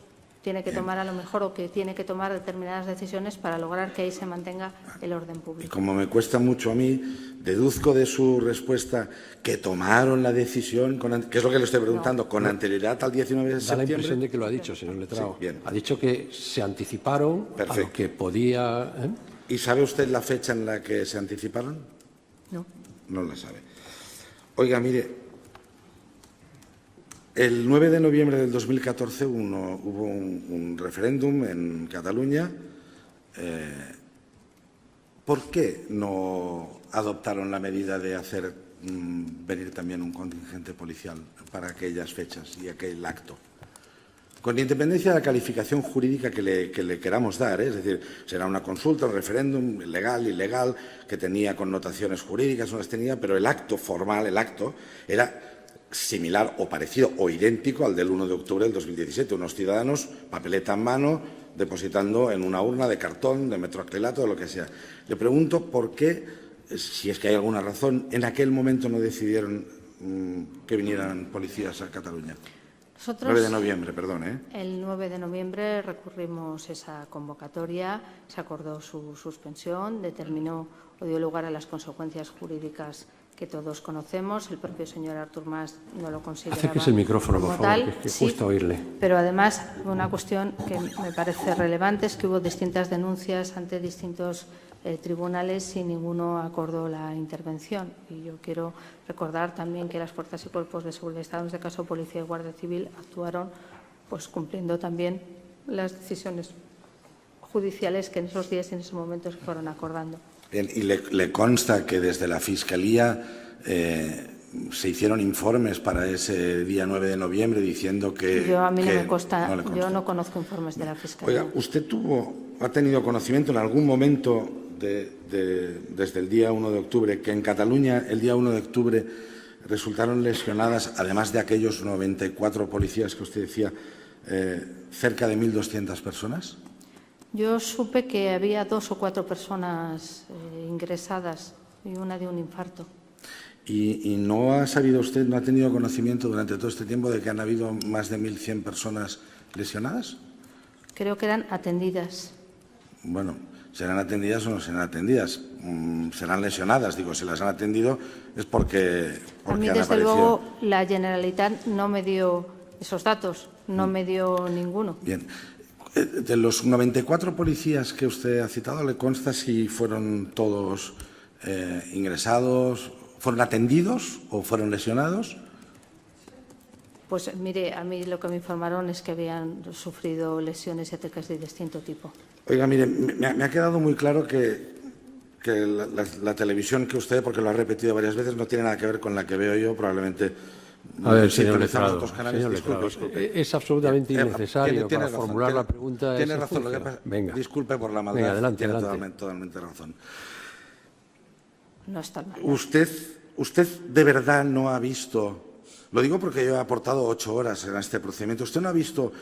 tiene que tomar a lo mejor o que tiene que tomar determinadas decisiones para lograr que ahí se mantenga el orden público. Y como me cuesta mucho a mí, deduzco de su respuesta que tomaron la decisión, que es lo que le estoy preguntando, con anterioridad al 19 de septiembre. Da la impresión de que lo ha dicho, señor Letrao. Sí, ha dicho que se anticiparon a lo que podía. ¿Y sabe usted la fecha en la que se anticiparon? No. No la sabe. Oiga, mire. El 9 de noviembre del 2014 hubo un referéndum en Cataluña. ¿Por qué no adoptaron la medida de hacer venir también un contingente policial para aquellas fechas y aquel acto? Con independencia de la calificación jurídica que le queramos dar, es decir, será una consulta, un referéndum, legal, ilegal, que tenía connotaciones jurídicas, no las tenía, pero el acto formal, el acto, era similar o parecido o idéntico al del 1 de octubre del 2017. Unos ciudadanos, papeleta en mano, depositando en una urna de cartón, de metroacrilato, de lo que sea. Le pregunto por qué, si es que hay alguna razón, en aquel momento no decidieron que vinieran policías a Cataluña. Nosotros, 9 de noviembre, perdón. El 9 de noviembre recurrimos esa convocatoria, se acordó su suspensión, determinó o dio lugar a las consecuencias jurídicas que todos conocemos. El propio señor Artur Mas no lo consideraba Acérquese el micrófono, como por favor, tal. que cuesta oírle. Pero además, una cuestión que me parece relevante es que hubo distintas denuncias ante distintos tribunales y ninguno acordó la intervención. Y yo quiero recordar también que las fuerzas y cuerpos de seguridad del Estado, en este caso Policía y Guardia Civil, actuaron pues cumpliendo también las decisiones judiciales que en esos días y en esos momentos se fueron acordando. Bien, y le consta que desde la Fiscalía se hicieron informes para ese día 9 de noviembre diciendo que... A mí no me consta, no le consta. yo no conozco informes de la Fiscalía. Oiga, ¿usted ha tenido conocimiento en algún momento desde el día 1 de octubre que en Cataluña el día 1 de octubre resultaron lesionadas, además de aquellos 94 policías que usted decía, cerca de 1.200 personas? Yo supe que había 2 o 4 personas ingresadas y una de un infarto. ¿Y no ha sabido usted, no ha tenido conocimiento durante todo este tiempo de que han habido más de 1.100 personas lesionadas? Creo que eran atendidas. Bueno, serán atendidas o no serán atendidas. Serán lesionadas, digo, si las han atendido es porque A mí, han desde aparecido. luego, la Generalitat no me dio esos datos, no me dio ninguno. Bien. De los 94 policías que usted ha citado, ¿le consta si fueron todos ingresados, fueron atendidos o fueron lesionados? Pues mire, a mí lo que me informaron es que habían sufrido lesiones y ataques de distinto tipo. Oiga, mire, me ha quedado muy claro que la televisión que usted, porque lo ha repetido varias veces, no tiene nada que ver con la que veo yo, probablemente. A ver, si señor utilizamos Letrado, otros canales, señor disculpe, Letrado, disculpe. es absolutamente innecesario tiene para razón, formular la pregunta. Tiene ese razón, lo que juicio. pasa. Venga. Disculpe por la maldad. Venga, adelante, tiene adelante. totalmente razón. No está mal. Usted de verdad no ha visto, lo digo porque yo he aportado 8 horas en este procedimiento, ¿usted no ha visto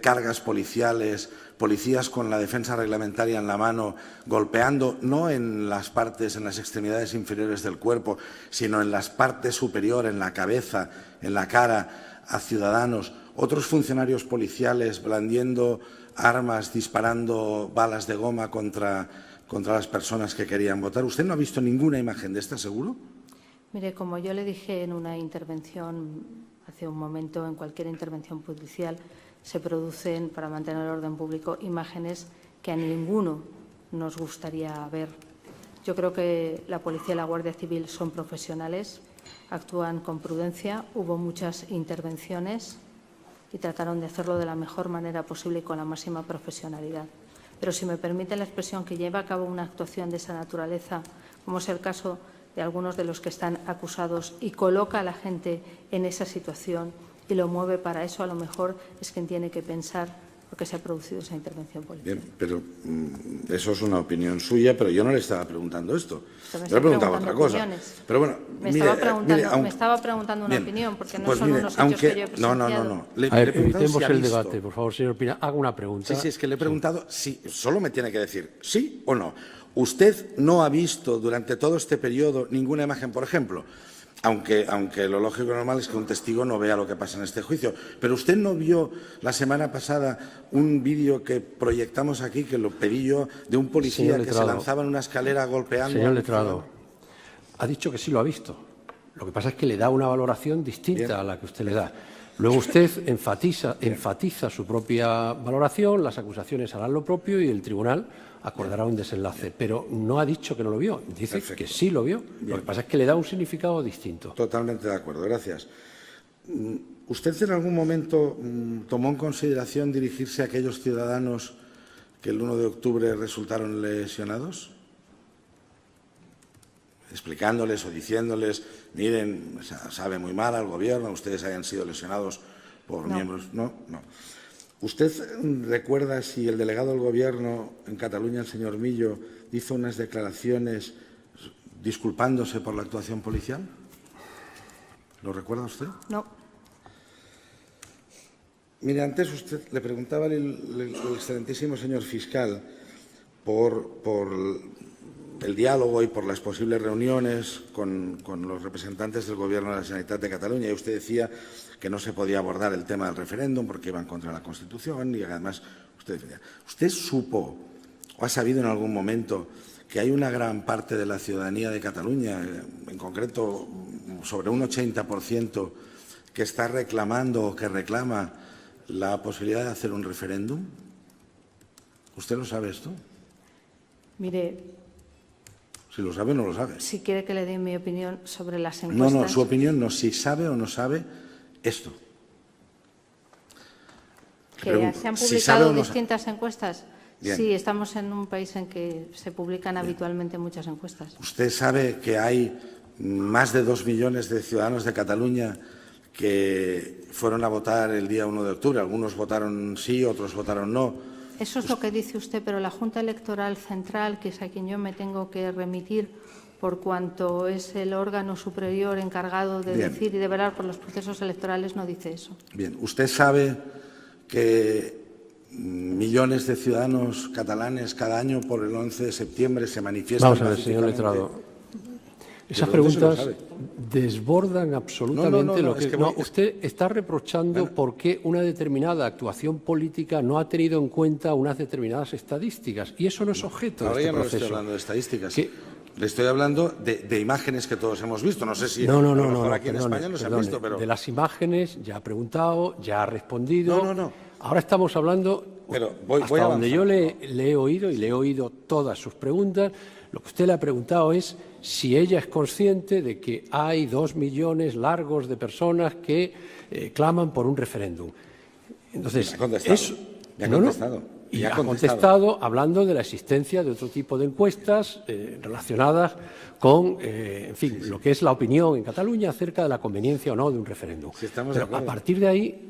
cargas policiales, policías con la defensa reglamentaria en la mano, golpeando no en las partes, en las extremidades inferiores del cuerpo, sino en las partes superiores, en la cabeza, en la cara, a ciudadanos, otros funcionarios policiales blandiendo armas, disparando balas de goma contra las personas que querían votar? ¿Usted no ha visto ninguna imagen de esta, seguro? Mire, como yo le dije en una intervención hace un momento, en cualquier intervención judicial se producen, para mantener el orden público, imágenes que a ninguno nos gustaría ver. Yo creo que la Policía y la Guardia Civil son profesionales, actúan con prudencia, hubo muchas intervenciones y trataron de hacerlo de la mejor manera posible y con la máxima profesionalidad. Pero si me permite la expresión, que lleva a cabo una actuación de esa naturaleza, como es el caso de algunos de los que están acusados, y coloca a la gente en esa situación y lo mueve para eso, a lo mejor es quien tiene que pensar por qué se ha producido esa intervención policial. Bien, pero eso es una opinión suya, pero yo no le estaba preguntando esto. Usted me Yo le preguntaba está otra cosa. opiniones. Pero bueno, Me mire, estaba preguntando una bien, opinión, porque no pues son mire, unos hechos que yo he presenciado. No. Le A ver, he preguntado evitemos si ha el visto. debate, por favor, señor Pina. Haga una pregunta. Sí, es que le he preguntado si solo me tiene que decir sí o no. ¿Usted no ha visto durante todo este periodo ninguna imagen, por ejemplo? Aunque lo lógico y normal es que un testigo no vea lo que pasa en este juicio. Pero usted no vio la semana pasada un vídeo que proyectamos aquí, que lo pedí yo, de un policía que se lanzaba en una escalera golpeando. Señor Letrado, ha dicho que sí lo ha visto. Lo que pasa es que le da una valoración distinta a la que usted le da. Luego usted enfatiza su propia valoración, las acusaciones harán lo propio y el tribunal acordará un desenlace. Pero no ha dicho que no lo vio, dice que sí lo vio. Lo que pasa es que le da un significado distinto. Totalmente de acuerdo, gracias. ¿Usted en algún momento tomó en consideración dirigirse a aquellos ciudadanos que el 1 de octubre resultaron lesionados? Explicándoles o diciéndoles, miren, sabe muy mal al gobierno, ustedes hayan sido lesionados por miembros. No. ¿Usted recuerda si el delegado del Gobierno en Cataluña, el señor Millo, hizo unas declaraciones disculpándose por la actuación policial? ¿Lo recuerda usted? No. Mire, antes usted le preguntaba el excelentísimo señor fiscal por el diálogo y por las posibles reuniones con los representantes del Gobierno de la Generalitat de Cataluña, y usted decía que no se podía abordar el tema del referéndum porque iba en contra de la Constitución, y además usted supo o ha sabido en algún momento que hay una gran parte de la ciudadanía de Cataluña, en concreto sobre un 80%, que está reclamando o que reclama la posibilidad de hacer un referéndum. ¿Usted lo sabe esto? Mire, Si lo sabe o no lo sabe. si quiere que le dé mi opinión sobre las encuestas. No, su opinión no, si sabe o no sabe esto. Le Que pregunto, se han si publicado sabe o no sabe. distintas encuestas. Bien. Sí, estamos en un país en que se publican habitualmente muchas encuestas. ¿Usted sabe que hay más de 2 millones de ciudadanos de Cataluña que fueron a votar el día 1 de octubre? Algunos votaron sí, otros votaron no. Eso es lo que dice usted, pero la Junta Electoral Central, que es a quien yo me tengo que remitir por cuanto es el órgano superior encargado de Bien. decir y de velar por los procesos electorales, no dice eso. Bien, ¿usted sabe que millones de ciudadanos catalanes cada año por el 11 de septiembre se manifiestan? Vamos a ver, señor pacíficamente? letrado. Esas ¿De dónde se lo preguntas sabe? desbordan absolutamente No, lo que... es que No, voy- usted está reprochando por qué una determinada actuación política no ha tenido en cuenta unas determinadas estadísticas. Y eso no es objeto Ahora de ya este no le proceso. estoy hablando de estadísticas. ¿Qué? Le estoy hablando de imágenes que todos hemos visto. No sé si No, a lo mejor aquí en perdone, España no se han perdone. visto, pero... De las imágenes ya ha preguntado, ya ha respondido. No. Ahora estamos hablando, Pero voy hasta donde avanzando. yo le he oído, y le he oído todas sus preguntas, lo que usted le ha preguntado es si ella es consciente de que hay 2 millones largos de personas que claman por un referéndum. Entonces, Me ha contestado. eso- Me ha no, no. contestado. Y Me ha ha contestado. contestado hablando de la existencia de otro tipo de encuestas relacionadas con, en fin, lo que es la opinión en Cataluña acerca de la conveniencia o no de un referéndum. Sí, estamos de Pero a acuerdo. partir de ahí,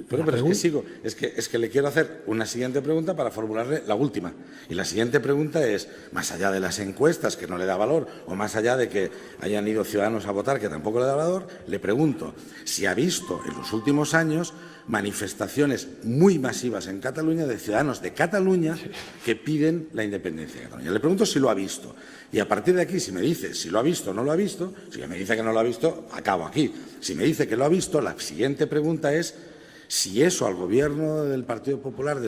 Pero es que sigo. Es que le quiero hacer una siguiente pregunta para formularle la última. Y la siguiente pregunta es, más allá de las encuestas, que no le da valor, o más allá de que hayan ido ciudadanos a votar, que tampoco le da valor, le pregunto si ha visto en los últimos años manifestaciones muy masivas en Cataluña de ciudadanos de Cataluña que piden la independencia de Cataluña. Le pregunto si lo ha visto. Y a partir de aquí, si me dice si lo ha visto o no lo ha visto, si me dice que no lo ha visto, acabo aquí. Si me dice que lo ha visto, la siguiente pregunta es si eso al Gobierno del Partido Popular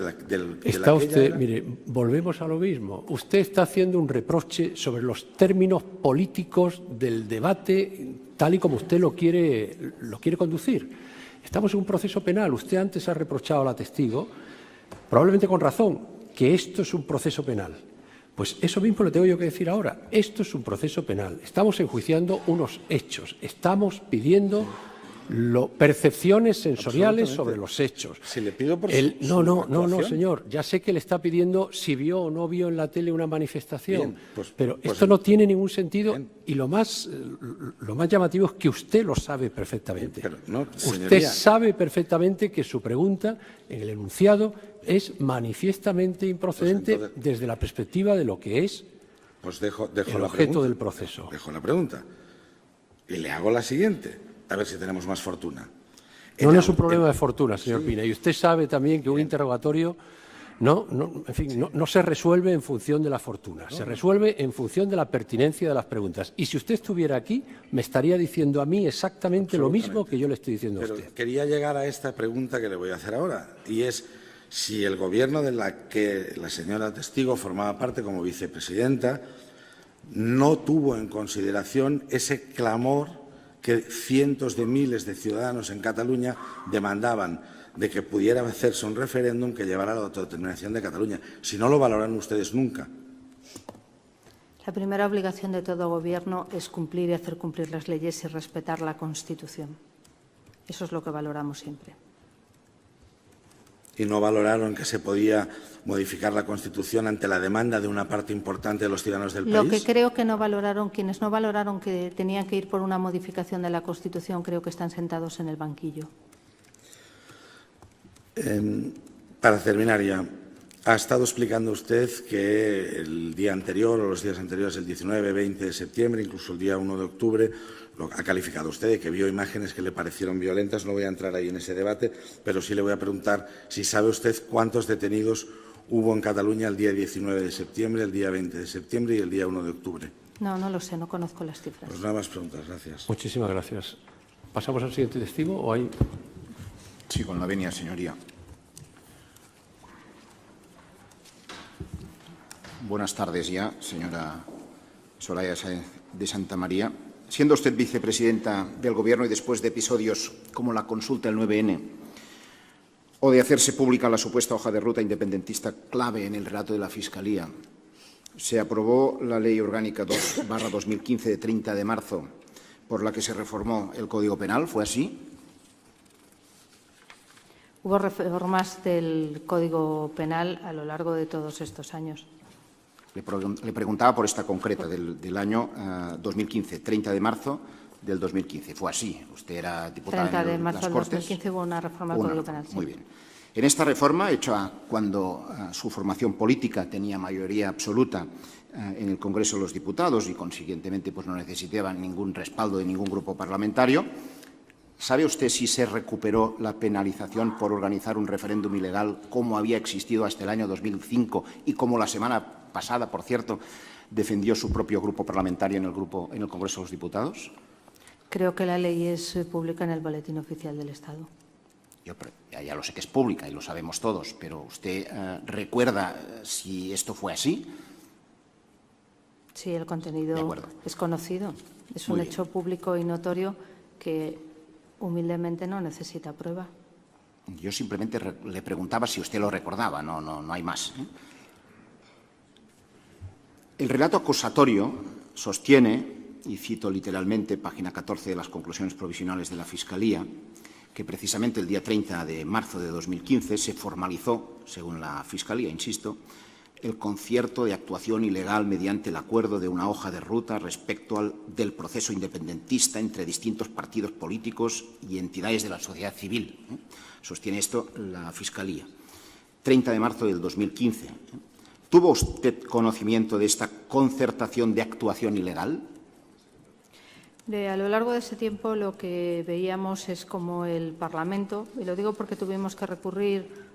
está usted, mire, volvemos a lo mismo. Usted está haciendo un reproche sobre los términos políticos del debate tal y como usted lo quiere conducir. Estamos en un proceso penal. Usted antes ha reprochado a la testigo, probablemente con razón, que esto es un proceso penal. Pues eso mismo le tengo yo que decir ahora. Esto es un proceso penal. Estamos enjuiciando unos hechos. Estamos pidiendo percepciones sensoriales sobre los hechos. Si le pido por No, actuación. señor. Ya sé que le está pidiendo si vio o no vio en la tele una manifestación. Bien, pues- pero pues- esto no tiene ningún sentido. Bien. Y lo más llamativo es que usted lo sabe perfectamente. Pero no, Usted señoría. sabe perfectamente que su pregunta en el enunciado es manifiestamente improcedente Pues entonces- desde la perspectiva de lo que es Pues dejo el la objeto pregunta. del proceso. Dejo la pregunta. Y le hago la siguiente, a ver si tenemos más fortuna. No es un problema de fortuna, señor Pina. Y usted sabe también que un interrogatorio no se resuelve en función de la fortuna, se resuelve en función de la pertinencia de las preguntas. Y si usted estuviera aquí, me estaría diciendo a mí exactamente lo mismo que yo le estoy diciendo a Pero usted. quería llegar a esta pregunta que le voy a hacer ahora, y es si el Gobierno de la que la señora testigo formaba parte como vicepresidenta no tuvo en consideración ese clamor que cientos de miles de ciudadanos en Cataluña demandaban de que pudiera hacerse un referéndum que llevara a la autodeterminación de Cataluña. Si no lo valoran ustedes nunca. La primera obligación de todo gobierno es cumplir y hacer cumplir las leyes y respetar la Constitución. Eso es lo que valoramos siempre. Y no valoraron que se podía modificar la Constitución ante la demanda de una parte importante de los ciudadanos del Lo país. que creo que no valoraron, quienes no valoraron que tenían que ir por una modificación de la Constitución, creo que están sentados en el banquillo. Para terminar ya, ha estado explicando usted que el día anterior o los días anteriores, el 19, 20 de septiembre, incluso el día 1 de octubre, lo ha calificado usted de que vio imágenes que le parecieron violentas. No voy a entrar ahí en ese debate, pero sí le voy a preguntar si sabe usted cuántos detenidos hubo en Cataluña el día 19 de septiembre, el día 20 de septiembre y el día 1 de octubre. No, no lo sé, no conozco las cifras. Pues nada más preguntas. Gracias. Muchísimas gracias. ¿Pasamos al siguiente testigo o hay...? Sí, con la venia, señoría. Buenas tardes ya, señora Soraya Sáenz de Santa María. Siendo usted vicepresidenta del Gobierno y después de episodios como la consulta del 9N o de hacerse pública la supuesta hoja de ruta independentista clave en el relato de la Fiscalía, se aprobó la Ley Orgánica 2/2015 de 30 de marzo por la que se reformó el Código Penal. ¿Fue así? Hubo reformas del Código Penal a lo largo de todos estos años. Le preguntaba por esta concreta del año 2015, 30 de marzo del 2015. Fue así. Usted era diputada 30 de en marzo las del Cortes. 2015 hubo una reforma del Código Penal. Sí. Muy bien. En esta reforma, hecha cuando su formación política tenía mayoría absoluta en el Congreso de los Diputados y, consiguientemente, pues no necesitaba ningún respaldo de ningún grupo parlamentario, ¿sabe usted si se recuperó la penalización por organizar un referéndum ilegal como había existido hasta el año 2005 y como la semana pasada, por cierto, defendió su propio grupo parlamentario en el Congreso de los Diputados? Creo que la ley es pública en el Boletín Oficial del Estado. Yo ya lo sé que es pública y lo sabemos todos, pero ¿usted recuerda si esto fue así? Sí, el contenido es conocido. Es un hecho público y notorio que humildemente no necesita prueba. Yo simplemente le preguntaba si usted lo recordaba, no hay más. El relato acusatorio sostiene, y cito literalmente, página 14 de las conclusiones provisionales de la Fiscalía, que precisamente el día 30 de marzo de 2015 se formalizó, según la Fiscalía, insisto, el concierto de actuación ilegal mediante el acuerdo de una hoja de ruta respecto del proceso independentista entre distintos partidos políticos y entidades de la sociedad civil. Sostiene esto la Fiscalía. 30 de marzo del 2015. ¿Tuvo usted conocimiento de esta concertación de actuación ilegal? A lo largo de ese tiempo lo que veíamos es como el Parlamento, y lo digo porque tuvimos que recurrir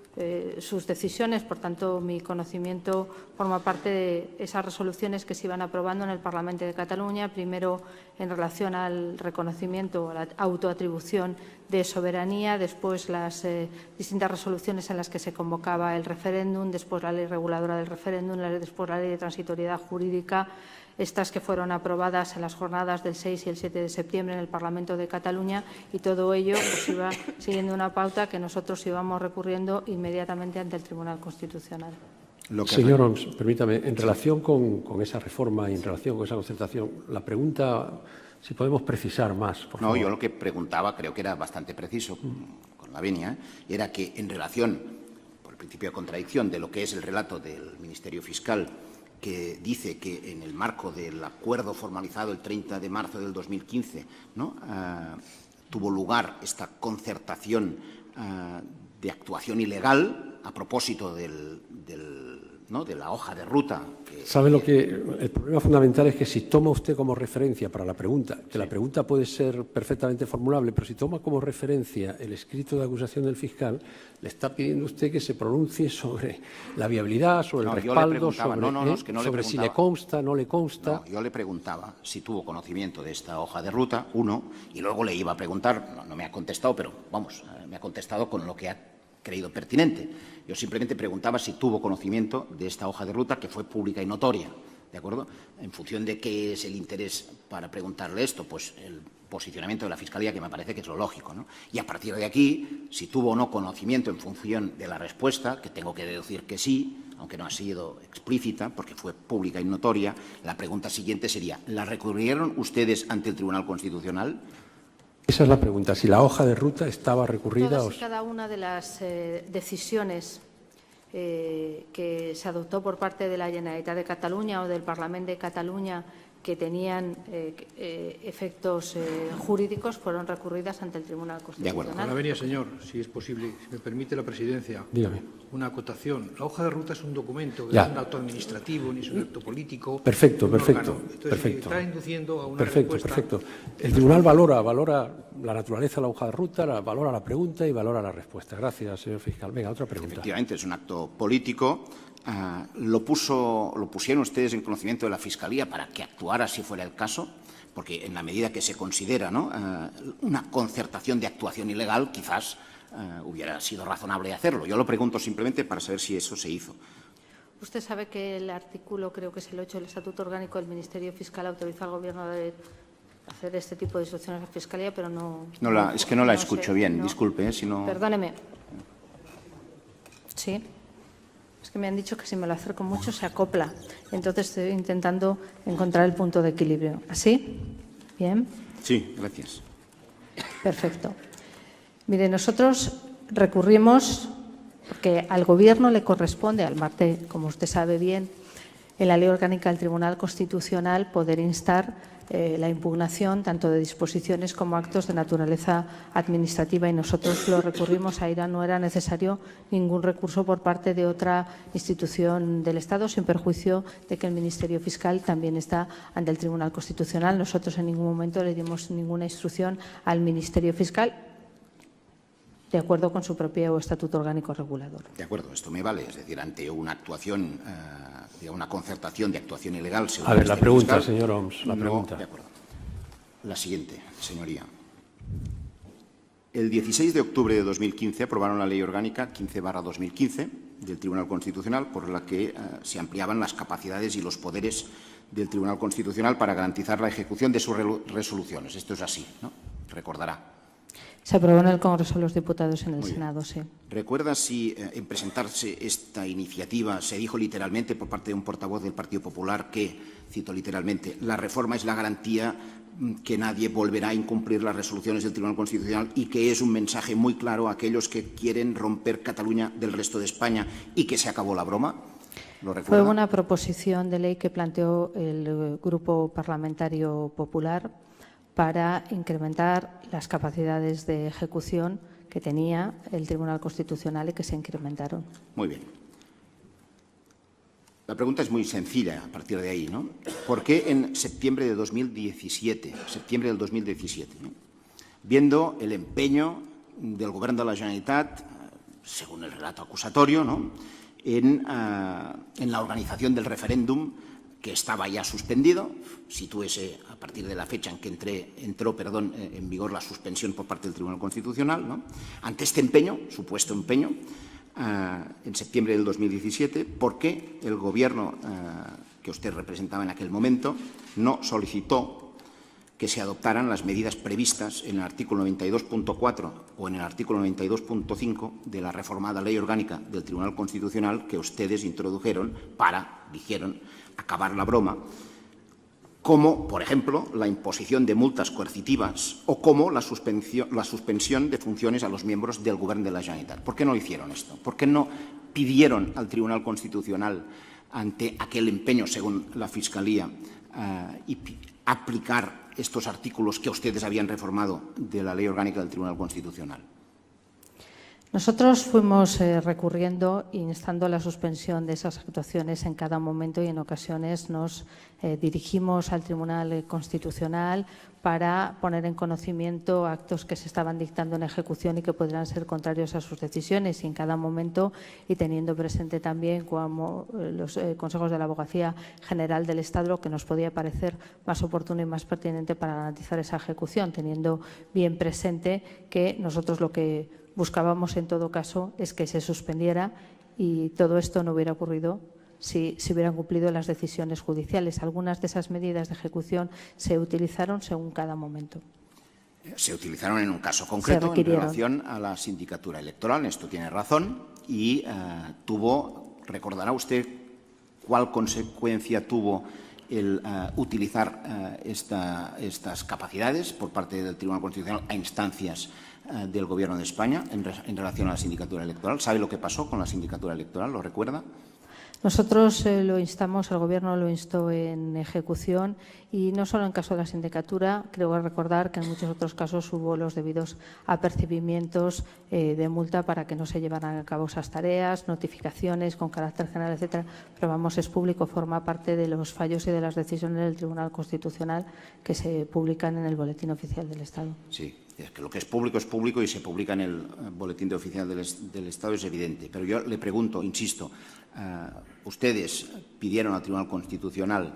sus decisiones, por tanto mi conocimiento forma parte de esas resoluciones que se iban aprobando en el Parlamento de Cataluña, primero en relación al reconocimiento, a la autoatribución de soberanía, después las distintas resoluciones en las que se convocaba el referéndum, después la ley reguladora del referéndum, después la ley de transitoriedad jurídica, estas que fueron aprobadas en las jornadas del 6 y el 7 de septiembre en el Parlamento de Cataluña, y todo ello pues iba siguiendo una pauta que nosotros íbamos recurriendo inmediatamente ante el Tribunal Constitucional. Señor Homs, permítame, en relación con esa reforma y en relación con esa concertación, la pregunta, si podemos precisar más, por favor. No, yo lo que preguntaba, creo que era bastante preciso, con la venia, era que en relación, por el principio de contradicción, de lo que es el relato del Ministerio Fiscal, que dice que en el marco del acuerdo formalizado el 30 de marzo del 2015 tuvo lugar esta concertación de actuación ilegal a propósito de la hoja de ruta. ¿Sabe lo que? El problema fundamental es que si toma usted como referencia para la pregunta, que la pregunta puede ser perfectamente formulable, pero si toma como referencia el escrito de acusación del fiscal, le está pidiendo usted que se pronuncie sobre la viabilidad, sobre el respaldo, sobre si le consta, no le consta. No, yo le preguntaba si tuvo conocimiento de esta hoja de ruta, uno, y luego le iba a preguntar, no me ha contestado, pero vamos, me ha contestado con lo que ha creído pertinente. Yo simplemente preguntaba si tuvo conocimiento de esta hoja de ruta que fue pública y notoria, ¿de acuerdo? En función de qué es el interés para preguntarle esto, pues el posicionamiento de la Fiscalía, que me parece que es lo lógico, ¿no? Y a partir de aquí, si tuvo o no conocimiento en función de la respuesta, que tengo que deducir que sí, aunque no ha sido explícita, porque fue pública y notoria, la pregunta siguiente sería, ¿la recurrieron ustedes ante el Tribunal Constitucional? Esa es la pregunta, si la hoja de ruta estaba recurrida. Todas y cada una de las decisiones que se adoptó por parte de la Generalitat de Cataluña o del Parlamento de Cataluña que tenían efectos jurídicos fueron recurridas ante el Tribunal Constitucional. Ahora venía, señor, si es posible, si me permite la presidencia, Dígame. una acotación. La hoja de ruta es un documento, que Ya. no es un acto administrativo ni es un acto político. Perfecto, es un perfecto, órgano. Entonces, perfecto. está induciendo a una Perfecto, respuesta. perfecto. El tribunal valora la naturaleza de la hoja de ruta, valora la pregunta y valora la respuesta. Gracias, señor fiscal. Venga, otra pregunta. Efectivamente, es un acto político. Lo pusieron ustedes en conocimiento de la Fiscalía para que actuara si fuera el caso, porque en la medida que se considera, ¿no?, una concertación de actuación ilegal, quizás hubiera sido razonable hacerlo. Yo lo pregunto simplemente para saber si eso se hizo. Usted sabe que el artículo, creo que es el 8 del Estatuto Orgánico del Ministerio Fiscal, autoriza al Gobierno de hacer este tipo de instrucciones a la Fiscalía, pero no... Es que no la sé, escucho bien, no. disculpe, si no... Perdóneme. Sí. Es que me han dicho que si me lo acerco mucho se acopla. Entonces estoy intentando encontrar el punto de equilibrio. ¿Así? Bien. Sí, gracias. Perfecto. Mire, nosotros recurrimos, porque al Gobierno le corresponde, al martes, como usted sabe bien, en la Ley Orgánica del Tribunal Constitucional poder instar la impugnación tanto de disposiciones como actos de naturaleza administrativa, y nosotros lo recurrimos. Ahí no era necesario ningún recurso por parte de otra institución del Estado, sin perjuicio de que el Ministerio Fiscal también está ante el Tribunal Constitucional. Nosotros en ningún momento le dimos ninguna instrucción al Ministerio Fiscal, de acuerdo con su propio Estatuto Orgánico Regulador. De acuerdo, esto me vale. Es decir, ante una actuación, una concertación de actuación ilegal... A ver, la pregunta, fiscal, señor Homs, la pregunta. De acuerdo. La siguiente, señoría. El 16 de octubre de 2015 aprobaron la Ley Orgánica 15/2015 del Tribunal Constitucional, por la que se ampliaban las capacidades y los poderes del Tribunal Constitucional para garantizar la ejecución de sus resoluciones. Esto es así, ¿no? Recordará. Se aprobó en el Congreso de los Diputados, en el Senado, sí. ¿Recuerda si en presentarse esta iniciativa se dijo literalmente por parte de un portavoz del Partido Popular que, cito literalmente, la reforma es la garantía que nadie volverá a incumplir las resoluciones del Tribunal Constitucional y que es un mensaje muy claro a aquellos que quieren romper Cataluña del resto de España y que se acabó la broma? ¿Lo recuerda? Fue una proposición de ley que planteó el Grupo Parlamentario Popular para incrementar las capacidades de ejecución que tenía el Tribunal Constitucional y que se incrementaron. Muy bien. La pregunta es muy sencilla a partir de ahí, ¿no? ¿Por qué en septiembre de 2017, viendo el empeño del Gobierno de la Generalitat, según el relato acusatorio, ¿no?, en la organización del referéndum, que estaba ya suspendido, sitúese a partir de la fecha en que entró en vigor la suspensión por parte del Tribunal Constitucional, ¿no?, ante este empeño, supuesto empeño, en septiembre del 2017, ¿por qué el Gobierno que usted representaba en aquel momento no solicitó que se adoptaran las medidas previstas en el artículo 92.4 o en el artículo 92.5 de la reformada Ley Orgánica del Tribunal Constitucional que ustedes introdujeron para, dijeron, acabar la broma, como, por ejemplo, la imposición de multas coercitivas o como la suspensión de funciones a los miembros del Gobierno de la Generalitat? ¿Por qué no hicieron esto? ¿Por qué no pidieron al Tribunal Constitucional, ante aquel empeño, según la Fiscalía, aplicar estos artículos que ustedes habían reformado de la Ley Orgánica del Tribunal Constitucional? Nosotros fuimos recurriendo, instando la suspensión de esas actuaciones en cada momento, y en ocasiones nos dirigimos al Tribunal Constitucional para poner en conocimiento actos que se estaban dictando en ejecución y que podrían ser contrarios a sus decisiones, y en cada momento, y teniendo presente también como los consejos de la Abogacía General del Estado, lo que nos podía parecer más oportuno y más pertinente para garantizar esa ejecución, teniendo bien presente que nosotros lo que buscábamos en todo caso es que se suspendiera y todo esto no hubiera ocurrido si se hubieran cumplido las decisiones judiciales. Algunas de esas medidas de ejecución se utilizaron según cada momento. Se utilizaron en un caso concreto en relación a la sindicatura electoral. Esto tiene razón y recordará usted cuál consecuencia tuvo el utilizar estas capacidades por parte del Tribunal Constitucional a instancias del Gobierno de España en relación a la sindicatura electoral. ¿Sabe lo que pasó con la sindicatura electoral? ¿Lo recuerda? Nosotros lo instamos, el Gobierno lo instó en ejecución y no solo en caso de la sindicatura, creo recordar que en muchos otros casos hubo los debidos apercibimientos de multa para que no se llevaran a cabo esas tareas, notificaciones con carácter general, etcétera. Pero vamos, es público, forma parte de los fallos y de las decisiones del Tribunal Constitucional que se publican en el Boletín Oficial del Estado. Sí, es que lo que es público y se publica en el Boletín Oficial del Estado, es evidente. Pero yo le pregunto, insisto, ustedes pidieron al Tribunal Constitucional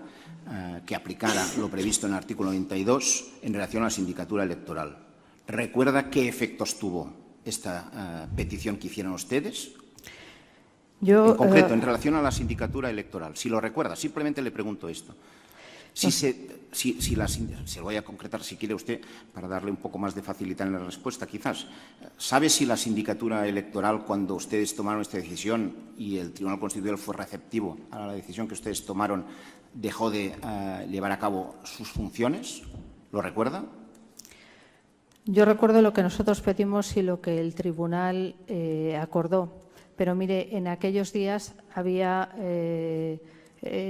que aplicara lo previsto en el artículo 92 en relación a la sindicatura electoral. ¿Recuerda qué efectos tuvo esta petición que hicieron ustedes? Yo, en concreto, en relación a la sindicatura electoral. Si lo recuerda, simplemente le pregunto esto. Se lo voy a concretar si quiere usted, para darle un poco más de facilidad en la respuesta, quizás. ¿Sabe si la sindicatura electoral, cuando ustedes tomaron esta decisión y el Tribunal Constitucional fue receptivo a la decisión que ustedes tomaron, dejó de llevar a cabo sus funciones? ¿Lo recuerda? Yo recuerdo lo que nosotros pedimos y lo que el Tribunal acordó. Pero mire, en aquellos días había...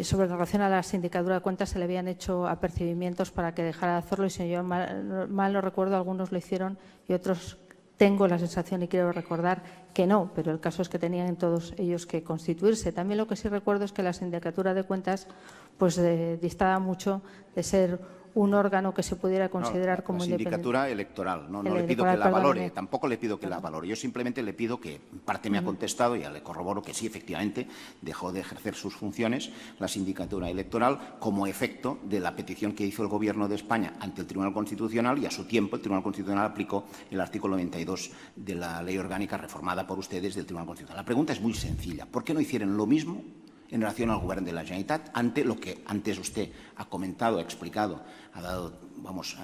sobre relación a la sindicatura de cuentas se le habían hecho apercibimientos para que dejara de hacerlo y si yo mal no recuerdo, algunos lo hicieron y otros tengo la sensación y quiero recordar que no, pero el caso es que tenían todos ellos que constituirse. También lo que sí recuerdo es que la sindicatura de cuentas pues distaba mucho de ser un órgano que se pudiera considerar como independiente. La sindicatura electoral, no le pido que la valore, tampoco le pido que la valore. Yo simplemente le pido que, parte me ha contestado, y ya le corroboro que sí, efectivamente, dejó de ejercer sus funciones la sindicatura electoral como efecto de la petición que hizo el Gobierno de España ante el Tribunal Constitucional, y a su tiempo el Tribunal Constitucional aplicó el artículo 92 de la Ley Orgánica reformada por ustedes del Tribunal Constitucional. La pregunta es muy sencilla. ¿Por qué no hicieron lo mismo en relación al Gobierno de la Generalitat, ante lo que antes usted ha comentado, ha explicado, ha dado, vamos,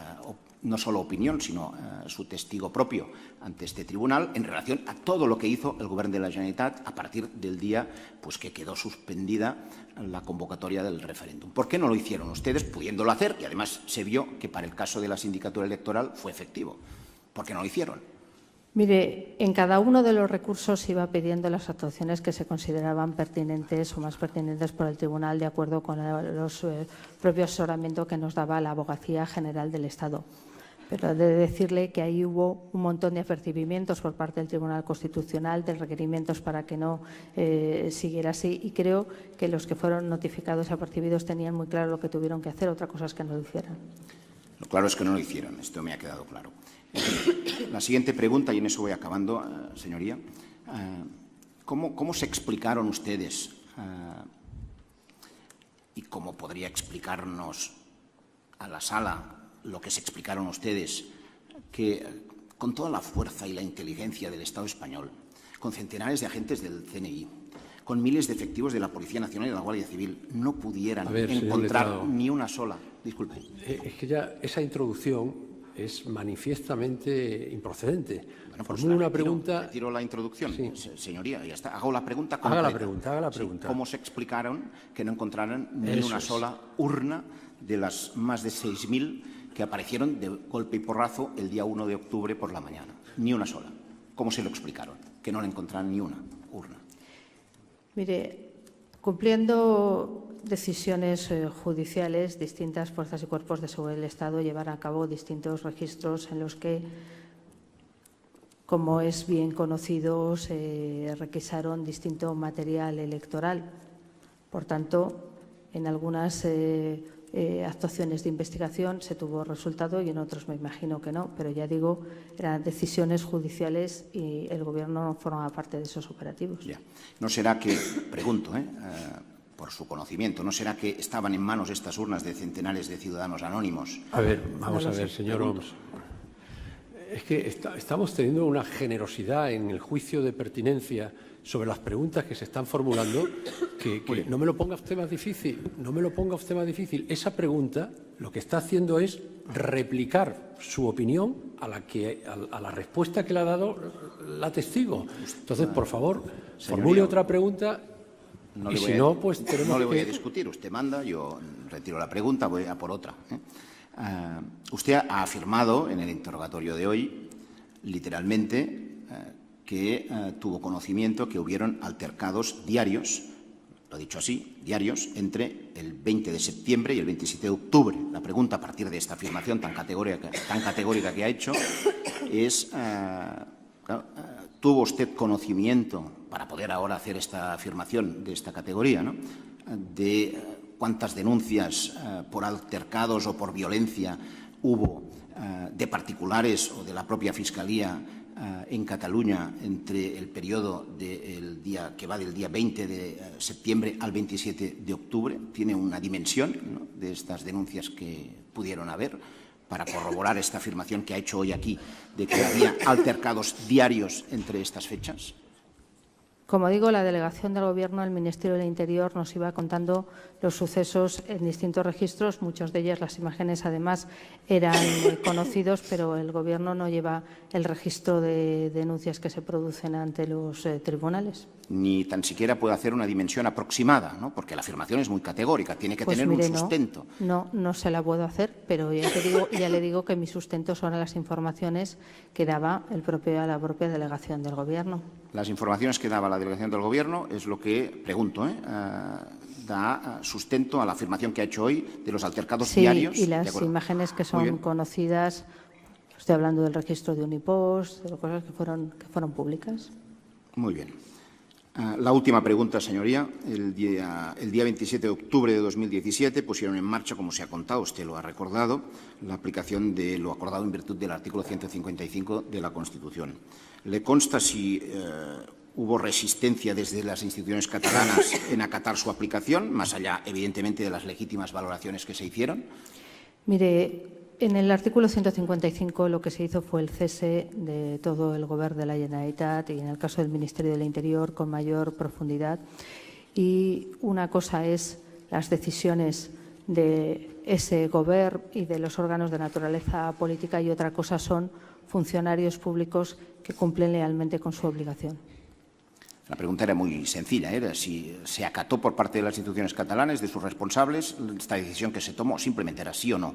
no solo opinión, sino su testigo propio ante este tribunal, en relación a todo lo que hizo el Gobierno de la Generalitat a partir del día pues, que quedó suspendida la convocatoria del referéndum? ¿Por qué no lo hicieron ustedes, pudiéndolo hacer? Y además se vio que para el caso de la sindicatura electoral fue efectivo. ¿Por qué no lo hicieron? Mire, en cada uno de los recursos iba pidiendo las actuaciones que se consideraban pertinentes o más pertinentes por el Tribunal, de acuerdo con los propios asesoramientos que nos daba la Abogacía General del Estado. Pero he de decirle que ahí hubo un montón de apercibimientos por parte del Tribunal Constitucional, de requerimientos para que no siguiera así, y creo que los que fueron notificados y apercibidos tenían muy claro lo que tuvieron que hacer, otra cosa es que no lo hicieran. Lo claro es que no lo hicieron, esto me ha quedado claro. La siguiente pregunta, y en eso voy acabando, señoría. ¿Cómo se explicaron ustedes y cómo podría explicarnos a la sala lo que se explicaron ustedes, que con toda la fuerza y la inteligencia del Estado español, con centenares de agentes del CNI, con miles de efectivos de la Policía Nacional y de la Guardia Civil, no pudieran encontrar ni una sola? Disculpe. Es que ya esa introducción es manifiestamente improcedente. Bueno, pues una pregunta. Retiro la introducción, sí. Señoría, ya está. Hago la pregunta completa. Haga la pregunta. Sí. ¿Cómo se explicaron que no encontraran ni una sola urna de las más de 6.000 que aparecieron de golpe y porrazo el día 1 de octubre por la mañana? Ni una sola. ¿Cómo se lo explicaron? Que no le encontraran ni una urna. Mire, cumpliendo decisiones judiciales, distintas fuerzas y cuerpos de seguridad del Estado llevarán a cabo distintos registros en los que, como es bien conocido, se requisaron distinto material electoral. Por tanto, en algunas actuaciones de investigación se tuvo resultado y en otros me imagino que no, pero ya digo, eran decisiones judiciales y el Gobierno no formaba parte de esos operativos. Ya. No será que, pregunto, por su conocimiento, ¿no será que estaban en manos estas urnas de centenares de ciudadanos anónimos? A ver, vamos a ver, señor Homs. Es que estamos teniendo una generosidad en el juicio de pertinencia sobre las preguntas que se están formulando que no me lo ponga usted más difícil, no me lo ponga usted más difícil. Esa pregunta lo que está haciendo es replicar su opinión a la respuesta que le ha dado la testigo. Entonces, por favor, formule otra pregunta. No le voy a discutir. Usted manda, yo retiro la pregunta, voy a por otra. Usted ha afirmado en el interrogatorio de hoy, literalmente, que tuvo conocimiento que hubieron altercados diarios, lo he dicho así, diarios, entre el 20 de septiembre y el 27 de octubre. La pregunta, a partir de esta afirmación tan categórica que ha hecho, es, ¿tuvo usted conocimiento, para poder ahora hacer esta afirmación de esta categoría, ¿no?, de cuántas denuncias por altercados o por violencia hubo de particulares o de la propia Fiscalía en Cataluña entre el periodo que va del día 20 de septiembre al 27 de octubre? ¿Tiene una dimensión, ¿no?, de estas denuncias que pudieron haber para corroborar esta afirmación que ha hecho hoy aquí de que había altercados diarios entre estas fechas? Como digo, la delegación del Gobierno, el Ministerio del Interior, nos iba contando los sucesos en distintos registros. Muchos de ellos, las imágenes, además, eran conocidos, pero el Gobierno no lleva el registro de denuncias que se producen ante los tribunales. Ni tan siquiera puede hacer una dimensión aproximada, ¿no?, porque la afirmación es muy categórica, tiene que tener un sustento. No se la puedo hacer, pero ya le digo que mi sustento son las informaciones que daba la propia delegación del Gobierno. Las informaciones que daba la delegación del Gobierno es lo que, pregunto, da sustento a la afirmación que ha hecho hoy de los altercados diarios. Y las imágenes que son conocidas, estoy hablando del registro de Unipost, de las cosas que fueron públicas. Muy bien. La última pregunta, señoría. El día 27 de octubre de 2017 pusieron en marcha, como se ha contado, usted lo ha recordado, la aplicación de lo acordado en virtud del artículo 155 de la Constitución. ¿Le consta si hubo resistencia desde las instituciones catalanas en acatar su aplicación, más allá, evidentemente, de las legítimas valoraciones que se hicieron? Mire, en el artículo 155 lo que se hizo fue el cese de todo el Govern de la Generalitat y, en el caso del Ministerio del Interior, con mayor profundidad. Y una cosa es las decisiones de ese Govern y de los órganos de naturaleza política y otra cosa son funcionarios públicos que cumplen lealmente con su obligación. La pregunta era muy sencilla, era si se acató por parte de las instituciones catalanas, de sus responsables, esta decisión que se tomó. Simplemente era sí o no.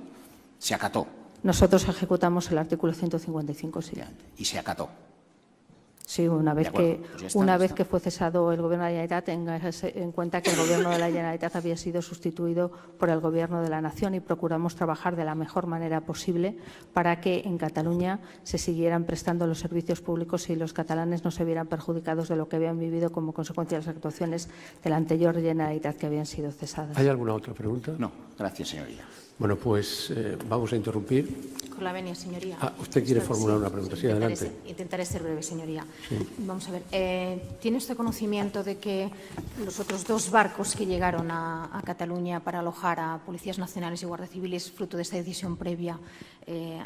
¿Se acató? Nosotros ejecutamos el artículo 155, sí. ¿Y se acató? Sí, una vez que fue cesado el Gobierno de la Generalitat, tenga en cuenta que el Gobierno de la Generalitat había sido sustituido por el Gobierno de la Nación y procuramos trabajar de la mejor manera posible para que en Cataluña se siguieran prestando los servicios públicos y los catalanes no se vieran perjudicados de lo que habían vivido como consecuencia de las actuaciones de la anterior Generalitat que habían sido cesadas. ¿Hay alguna otra pregunta? No, gracias, señoría. Bueno, pues vamos a interrumpir. Con la venia, señoría. Usted quiere formular una pregunta. Sí, adelante. Intentaré ser breve, señoría. Sí. Vamos a ver. ¿Tiene usted conocimiento de que los otros dos barcos que llegaron a Cataluña para alojar a policías nacionales y guardias civiles, fruto de esta decisión previa,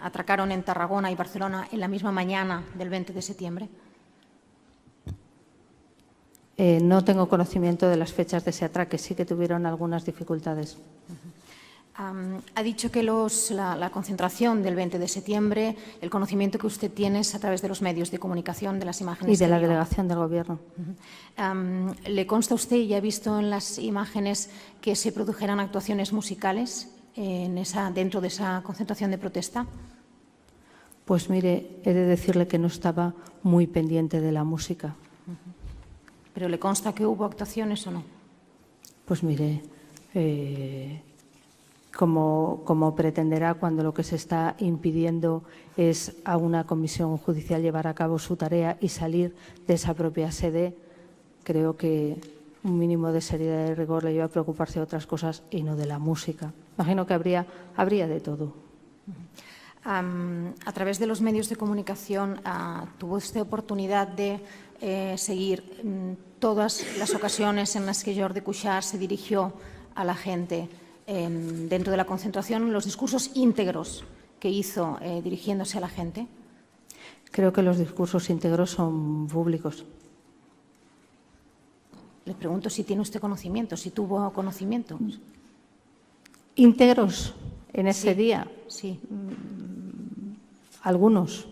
atracaron en Tarragona y Barcelona en la misma mañana del 20 de septiembre? No tengo conocimiento de las fechas de ese atraque. Sí que tuvieron algunas dificultades. Ha dicho que la concentración del 20 de septiembre, el conocimiento que usted tiene es a través de los medios de comunicación, de las imágenes. Y de la delegación del Gobierno. ¿Le consta a usted y ha visto en las imágenes que se produjeran actuaciones musicales dentro de esa concentración de protesta? Pues mire, he de decirle que no estaba muy pendiente de la música. ¿Pero le consta que hubo actuaciones o no? Pues mire, como pretenderá cuando lo que se está impidiendo es a una comisión judicial llevar a cabo su tarea y salir de esa propia sede, creo que un mínimo de seriedad y rigor le lleva a preocuparse de otras cosas y no de la música. Imagino que habría de todo. A través de los medios de comunicación, ¿tuvo usted oportunidad de seguir todas las ocasiones en las que Jordi Cuixart se dirigió a la gente dentro de la concentración, los discursos íntegros que hizo dirigiéndose a la gente? Creo que los discursos íntegros son públicos. Le pregunto si tiene usted conocimiento, si tuvo conocimiento. ¿Íntegros en ese día? Sí. Algunos.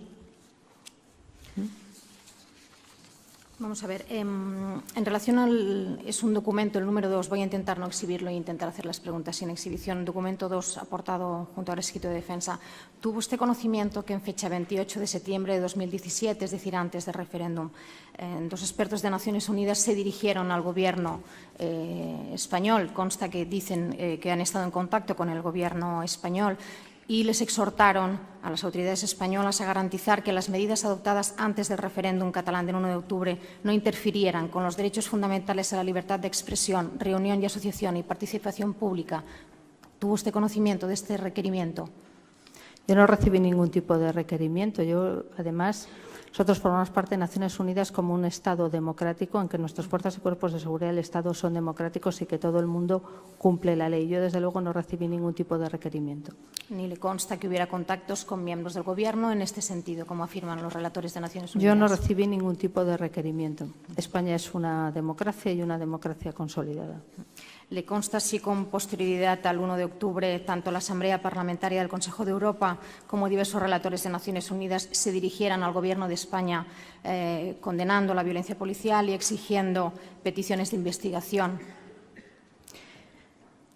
Vamos a ver, en relación al... Es un documento, el número 2, voy a intentar no exhibirlo e intentar hacer las preguntas sin exhibición. Documento 2, aportado junto al escrito de defensa. ¿Tuvo usted conocimiento que en fecha 28 de septiembre de 2017, es decir, antes del referéndum, dos expertos de Naciones Unidas se dirigieron al Gobierno español? Consta que dicen que han estado en contacto con el Gobierno español y les exhortaron a las autoridades españolas a garantizar que las medidas adoptadas antes del referéndum catalán del 1 de octubre no interfirieran con los derechos fundamentales a la libertad de expresión, reunión y asociación y participación pública. ¿Tuvo usted conocimiento de este requerimiento? Yo no recibí ningún tipo de requerimiento. Además, nosotros formamos parte de Naciones Unidas como un Estado democrático en que nuestras fuerzas y cuerpos de seguridad del Estado son democráticos y que todo el mundo cumple la ley. Yo, desde luego, no recibí ningún tipo de requerimiento. Ni le consta que hubiera contactos con miembros del Gobierno en este sentido, como afirman los relatores de Naciones Unidas. Yo no recibí ningún tipo de requerimiento. España es una democracia y una democracia consolidada. ¿Le consta si con posterioridad al 1 de octubre tanto la Asamblea Parlamentaria del Consejo de Europa como diversos relatores de Naciones Unidas se dirigieran al Gobierno de España condenando la violencia policial y exigiendo peticiones de investigación?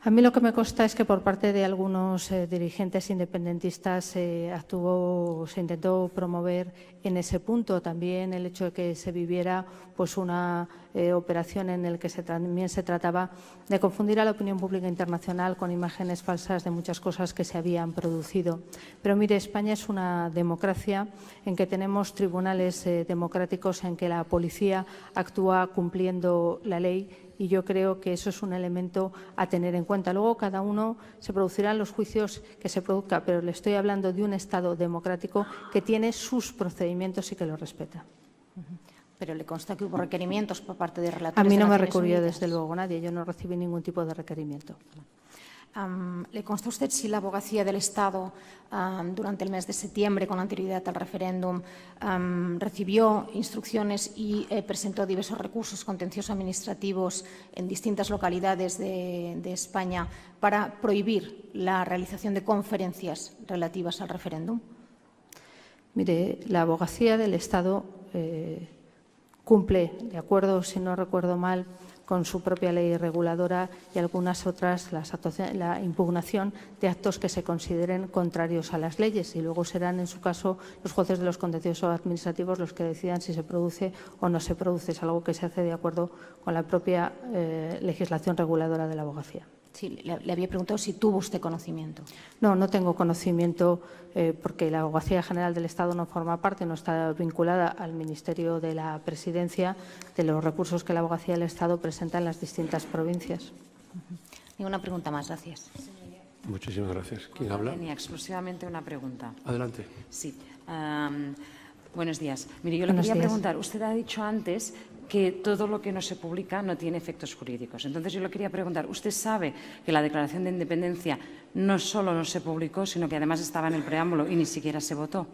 A mí lo que me consta es que por parte de algunos dirigentes independentistas se intentó promover en ese punto también el hecho de que se viviera pues una operación en la que también se trataba de confundir a la opinión pública internacional con imágenes falsas de muchas cosas que se habían producido. Pero mire, España es una democracia en que tenemos tribunales democráticos en que la policía actúa cumpliendo la ley y yo creo que eso es un elemento a tener en cuenta. Luego cada uno se producirán los juicios que se produzca, pero le estoy hablando de un Estado democrático que tiene sus procedimientos y que los respeta. Pero le consta que hubo requerimientos por parte de relatores. A mí no de me Naciones recurrió Unidas. desde luego nadie, yo no recibí ningún tipo de requerimiento. ¿Le consta a usted si la abogacía del Estado durante el mes de septiembre, con anterioridad al referéndum, recibió instrucciones y presentó diversos recursos contenciosos administrativos en distintas localidades de España para prohibir la realización de conferencias relativas al referéndum? Mire, la abogacía del Estado cumple, de acuerdo, si no recuerdo mal, con su propia ley reguladora y algunas otras, la impugnación de actos que se consideren contrarios a las leyes y luego serán, en su caso, los jueces de los contenciosos administrativos los que decidan si se produce o no se produce. Es algo que se hace de acuerdo con la propia legislación reguladora de la abogacía. Sí, le había preguntado si tuvo usted conocimiento. No, no tengo conocimiento porque la Abogacía General del Estado no forma parte, no está vinculada al Ministerio de la Presidencia de los recursos que la Abogacía del Estado presenta en las distintas provincias. Ninguna pregunta más, gracias. Muchísimas gracias. ¿Quién habla? Tenía exclusivamente una pregunta. Adelante. Sí. Buenos días. Mire, yo le quería preguntar, usted ha dicho antes que todo lo que no se publica no tiene efectos jurídicos. Entonces, yo le quería preguntar, ¿usted sabe que la Declaración de Independencia no solo no se publicó, sino que además estaba en el preámbulo y ni siquiera se votó?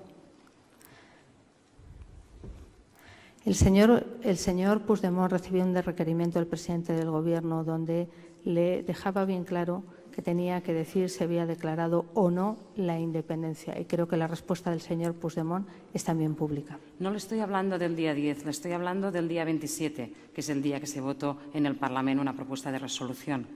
El señor Puigdemont recibió un requerimiento del presidente del Gobierno donde le dejaba bien claro que tenía que decir si había declarado o no la independencia. Y creo que la respuesta del señor Puigdemont es también pública. No le estoy hablando del día 10, le estoy hablando del día 27, que es el día que se votó en el Parlamento una propuesta de resolución.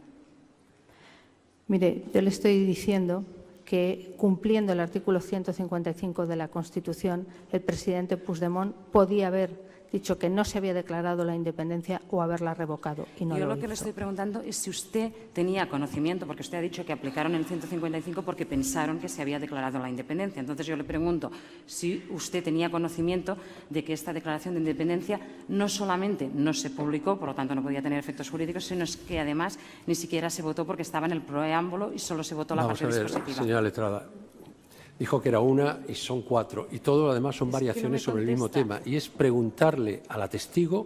Mire, yo le estoy diciendo que cumpliendo el artículo 155 de la Constitución, el presidente Puigdemont podía haber dicho que no se había declarado la independencia o haberla revocado. Y no Yo lo lo que le hizo. estoy preguntando es si usted tenía conocimiento, porque usted ha dicho que aplicaron el 155 porque pensaron que se había declarado la independencia. Entonces yo le pregunto si usted tenía conocimiento de que esta declaración de independencia no solamente no se publicó, por lo tanto no podía tener efectos jurídicos, sino que además ni siquiera se votó porque estaba en el preámbulo y solo se votó la Vamos parte a ver, dispositiva. señora letrada. Dijo que era una y son cuatro. Y todo lo demás son variaciones sobre el mismo tema. Y es preguntarle a la testigo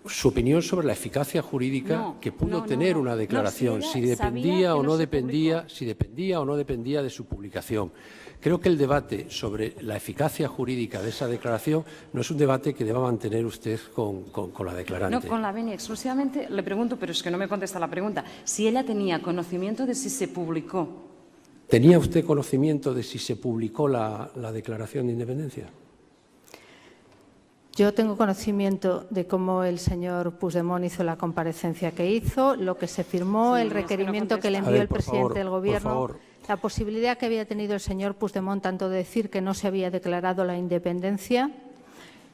su opinión sobre la eficacia jurídica que pudo tener una declaración, si dependía o no dependía, si dependía o no dependía de su publicación. Creo que el debate sobre la eficacia jurídica de esa declaración no es un debate que deba mantener usted con la declarante. No, con la venia. Exclusivamente le pregunto, pero es que no me contesta la pregunta, si ella tenía conocimiento de si se publicó. ¿Tenía usted conocimiento de si se publicó la declaración de independencia? Yo tengo conocimiento de cómo el señor Puigdemont hizo la comparecencia que hizo, lo que se firmó, Sí, el no, es que no requerimiento que le contesta. envió el presidente favor, del por Gobierno, favor. la posibilidad que había tenido el señor Puigdemont tanto de decir que no se había declarado la independencia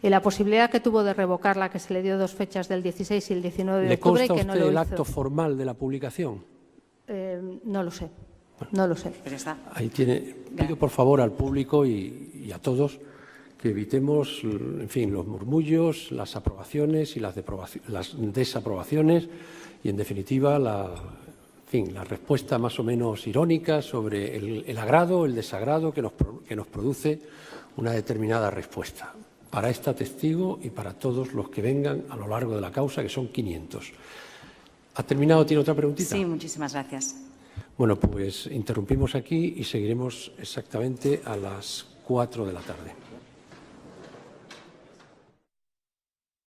y la posibilidad que tuvo de revocarla, que se le dio 2 fechas del 16 y el 19 de ¿Le octubre y consta a que usted no lo el hizo. acto formal de la publicación? No lo sé, no lo sé. Pues ya está. Ahí tiene. Pido por favor al público y a todos que evitemos, en fin, los murmullos, las aprobaciones y las desaprobaciones y, en definitiva, la respuesta más o menos irónica sobre el agrado o el desagrado que nos produce una determinada respuesta. Para esta testigo y para todos los que vengan a lo largo de la causa, que son 500. ¿Ha terminado? ¿Tiene otra preguntita? Sí, muchísimas gracias. Bueno, pues interrumpimos aquí y seguiremos exactamente a las 4 de la tarde.